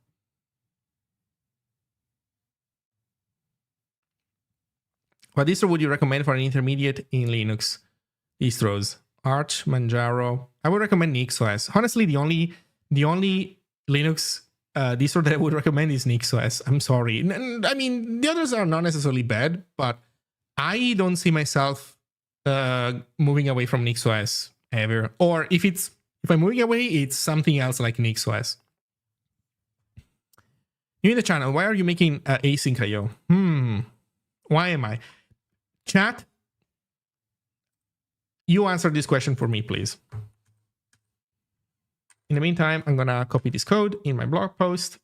What distro would you recommend for an intermediate in Linux distros? Arch, Manjaro. I would recommend NixOS. Honestly, the only Linux distro that I would recommend is NixOS. I'm sorry. I mean, the others are not necessarily bad, but I don't see myself moving away from NixOS ever. Or if I'm moving away, it's something else like NixOS. You in the channel, why are you making Async I/O? Why am I? Chat, you answer this question for me, please. In the meantime, I'm gonna copy this code in my blog post.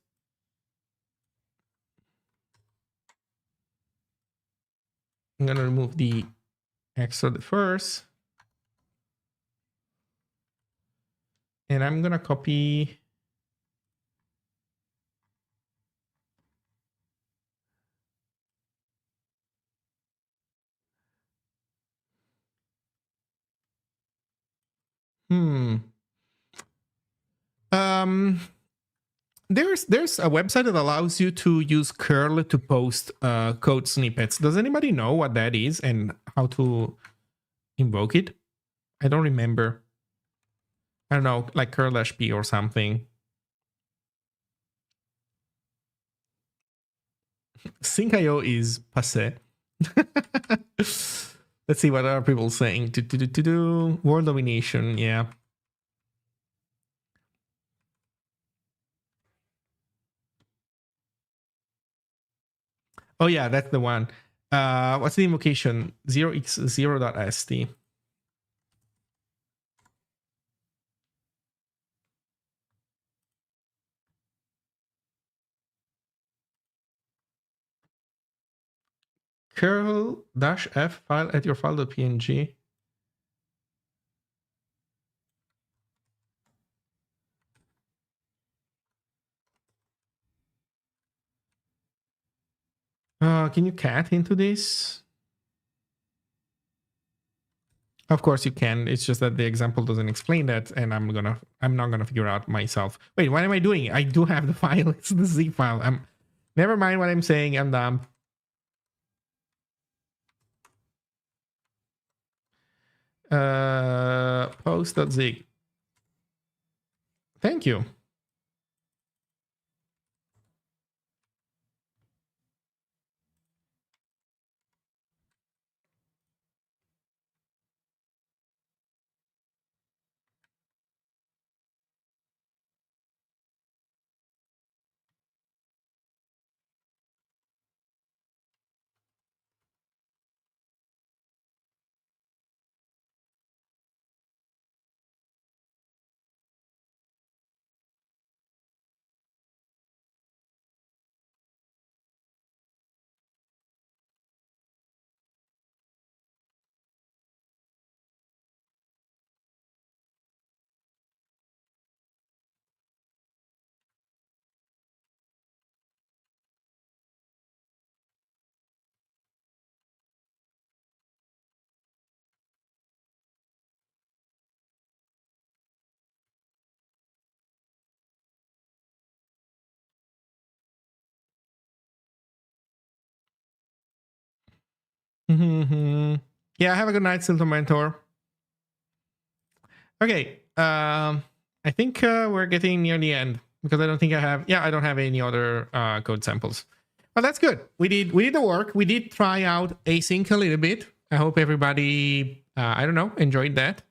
I'm gonna remove the extra first. And I'm gonna copy there's a website that allows you to use curl to post code snippets. Does anybody know what that is and how to invoke it? I don't remember. I don't know, like curl-p or something. Sync.io is passé. Let's see what are people saying. World domination, yeah. Oh yeah, that's the one. What's the invocation? 0x0.st. curl-f file at your file.png. Can you cat into this? Of course you can. It's just that the example doesn't explain that, and I'm not gonna figure out myself. Wait, what am I doing? I do have the file. It's the Zig file. Never mind what I'm saying. I'm dumb. Post.zig. Thank you. Yeah, have a good night, Silton Mentor. Okay, I think we're getting near the end because I don't think I have. Yeah, I don't have any other code samples. Well, that's good. We did the work. We did try out async a little bit. I hope everybody, I don't know, enjoyed that.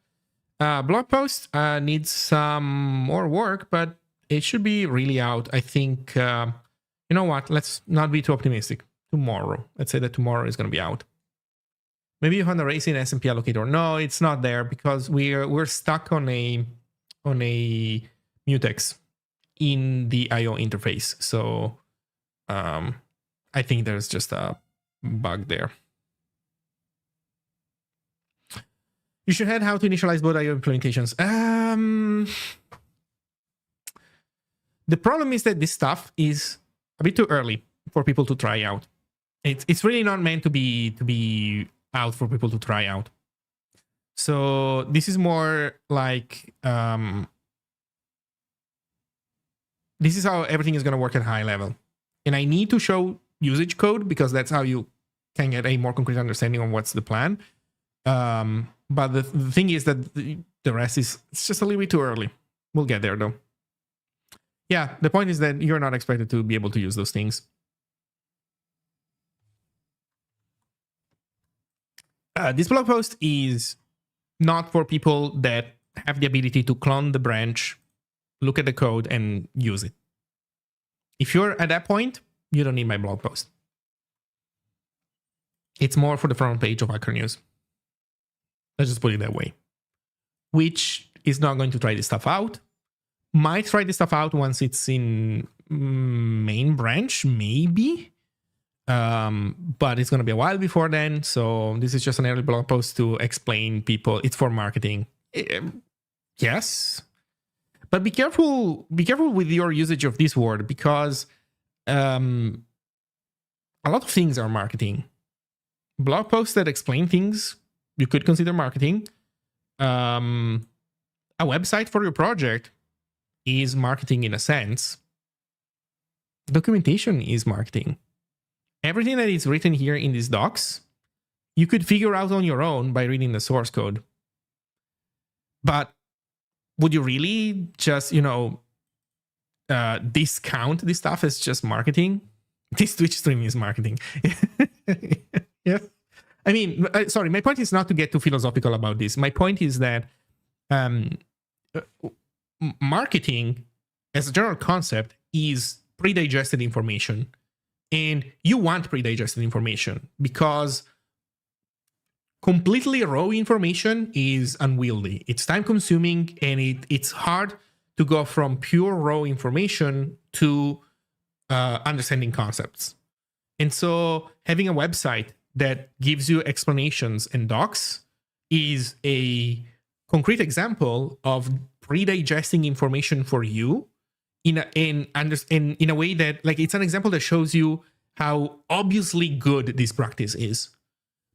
Blog post needs some more work, but it should be really out. I think. You know what? Let's not be too optimistic. Tomorrow. Let's say that tomorrow is going to be out. Maybe you found a race in SMP allocator. No, it's not there because we're stuck on a mutex in the IO interface. So I think there's just a bug there. You should have how to initialize both IO implementations. The problem is that this stuff is a bit too early for people to try out. It's really not meant to be out for people to try out. So this is more like this is how everything is going to work at high level. And I need to show usage code because that's how you can get a more concrete understanding of what's the plan. But the thing is that the rest is it's just a little bit too early. We'll get there though. Yeah, the point is that you're not expected to be able to use those things. This blog post is not for people that have the ability to clone the branch, look at the code, and use it. If you're at that point, you don't need my blog post. It's more for the front page of Hacker News. Let's just put it that way. Which is not going to try this stuff out. Might try this stuff out once it's in main branch, maybe. But it's going to be a while before then. So this is just an early blog post to explain people. It's for marketing. Yes. But be careful with your usage of this word because a lot of things are marketing. Blog posts that explain things you could consider marketing. A website for your project is marketing in a sense. Documentation is marketing. Everything that is written here in these docs, you could figure out on your own by reading the source code. But would you really just, discount this stuff as just marketing? This Twitch stream is marketing. Yeah. I mean, sorry, my point is not to get too philosophical about this. My point is that marketing as a general concept is pre-digested information. And you want pre-digested information because completely raw information is unwieldy. It's time consuming and it's hard to go from pure raw information to understanding concepts. And so having a website that gives you explanations and docs is a concrete example of pre-digesting information for you in a way that, like, it's an example that shows you how obviously good this practice is.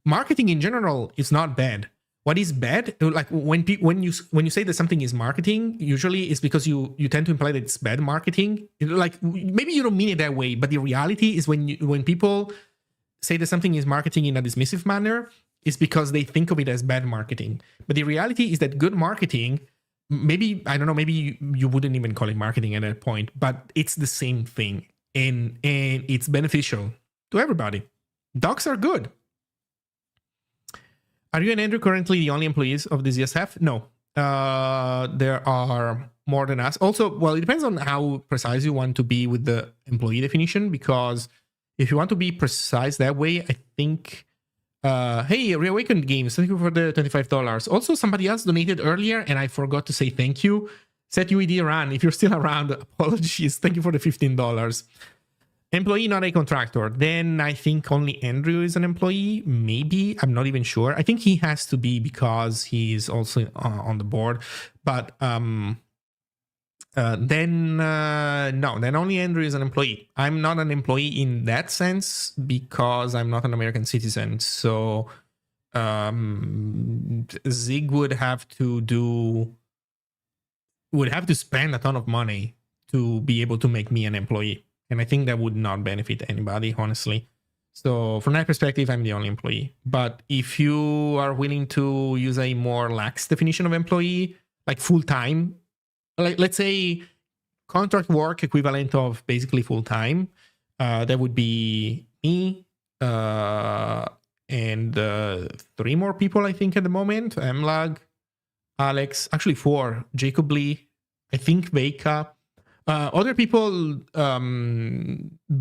Marketing in general is not bad. What is bad, like when you say that something is marketing, usually it's because you tend to imply that it's bad marketing. Like maybe you don't mean it that way, but the reality is when people say that something is marketing in a dismissive manner, it's because they think of it as bad marketing. But the reality is that good marketing, maybe, I don't know, maybe you wouldn't even call it marketing at that point, but it's the same thing. And it's beneficial to everybody. Docs are good. Are you and Andrew currently the only employees of the ZSF? No. There are more than us. Also, well, it depends on how precise you want to be with the employee definition, because if you want to be precise that way, I think... hey, Reawakened Games, thank you for the $25. Also, somebody else donated earlier, and I forgot to say thank you. SetUED Run, if you're still around, apologies. Thank you for the $15. Employee, not a contractor. Then I think only Andrew is an employee. Maybe. I'm not even sure. I think he has to be because he's also on the board. But then only Andrew is an employee. I'm not an employee in that sense because I'm not an American citizen. So Zig would have to spend a ton of money to be able to make me an employee. And I think that would not benefit anybody, honestly. So from that perspective, I'm the only employee. But if you are willing to use a more lax definition of employee, like full-time, like let's say contract work equivalent of basically full-time, that would be me and 3 more people, I think, at the moment. Mlag, Alex, actually 4, Jacob Lee, I think Veka. Other people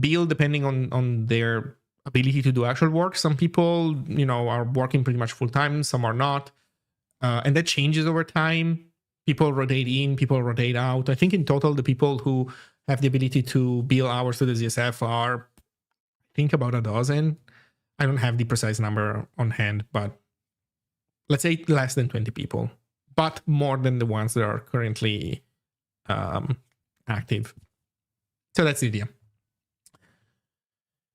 bill depending on their ability to do actual work. Some people, are working pretty much full time, some are not. And that changes over time. People rotate in, people rotate out. I think in total, the people who have the ability to bill hours to the ZSF are, I think, about a dozen. I don't have the precise number on hand, but let's say less than 20 people, but more than the ones that are currently active. So that's the idea.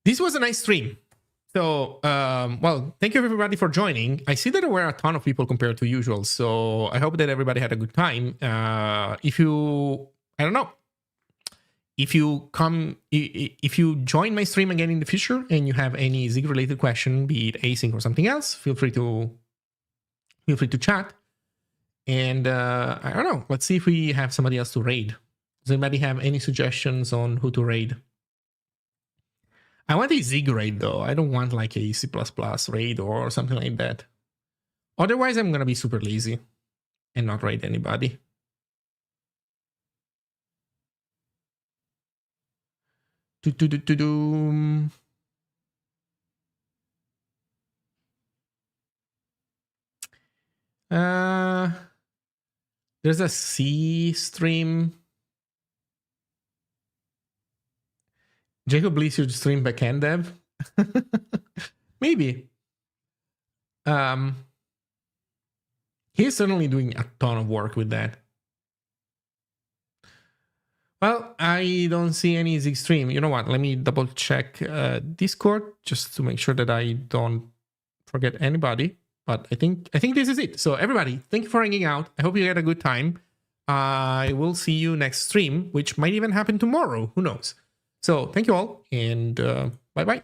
This was a nice stream. So, well, thank you everybody for joining. I see that there were a ton of people compared to usual, so I hope that everybody had a good time. If you join my stream again in the future and you have any Zig related question, be it async or something else, feel free to chat. And I don't know, let's see if we have somebody else to raid. Does anybody have any suggestions on who to raid? I want a Zig raid though. I don't want like a C++ raid or something like that. Otherwise, I'm going to be super lazy and not raid anybody. There's a C stream. Jacob Lee should stream backend dev. Maybe. He's certainly doing a ton of work with that. Well, I don't see any Zig stream. You know what? Let me double check Discord just to make sure that I don't forget anybody. But I think this is it. So everybody, thank you for hanging out. I hope you had a good time. I will see you next stream, which might even happen tomorrow. Who knows? So thank you all, and bye-bye.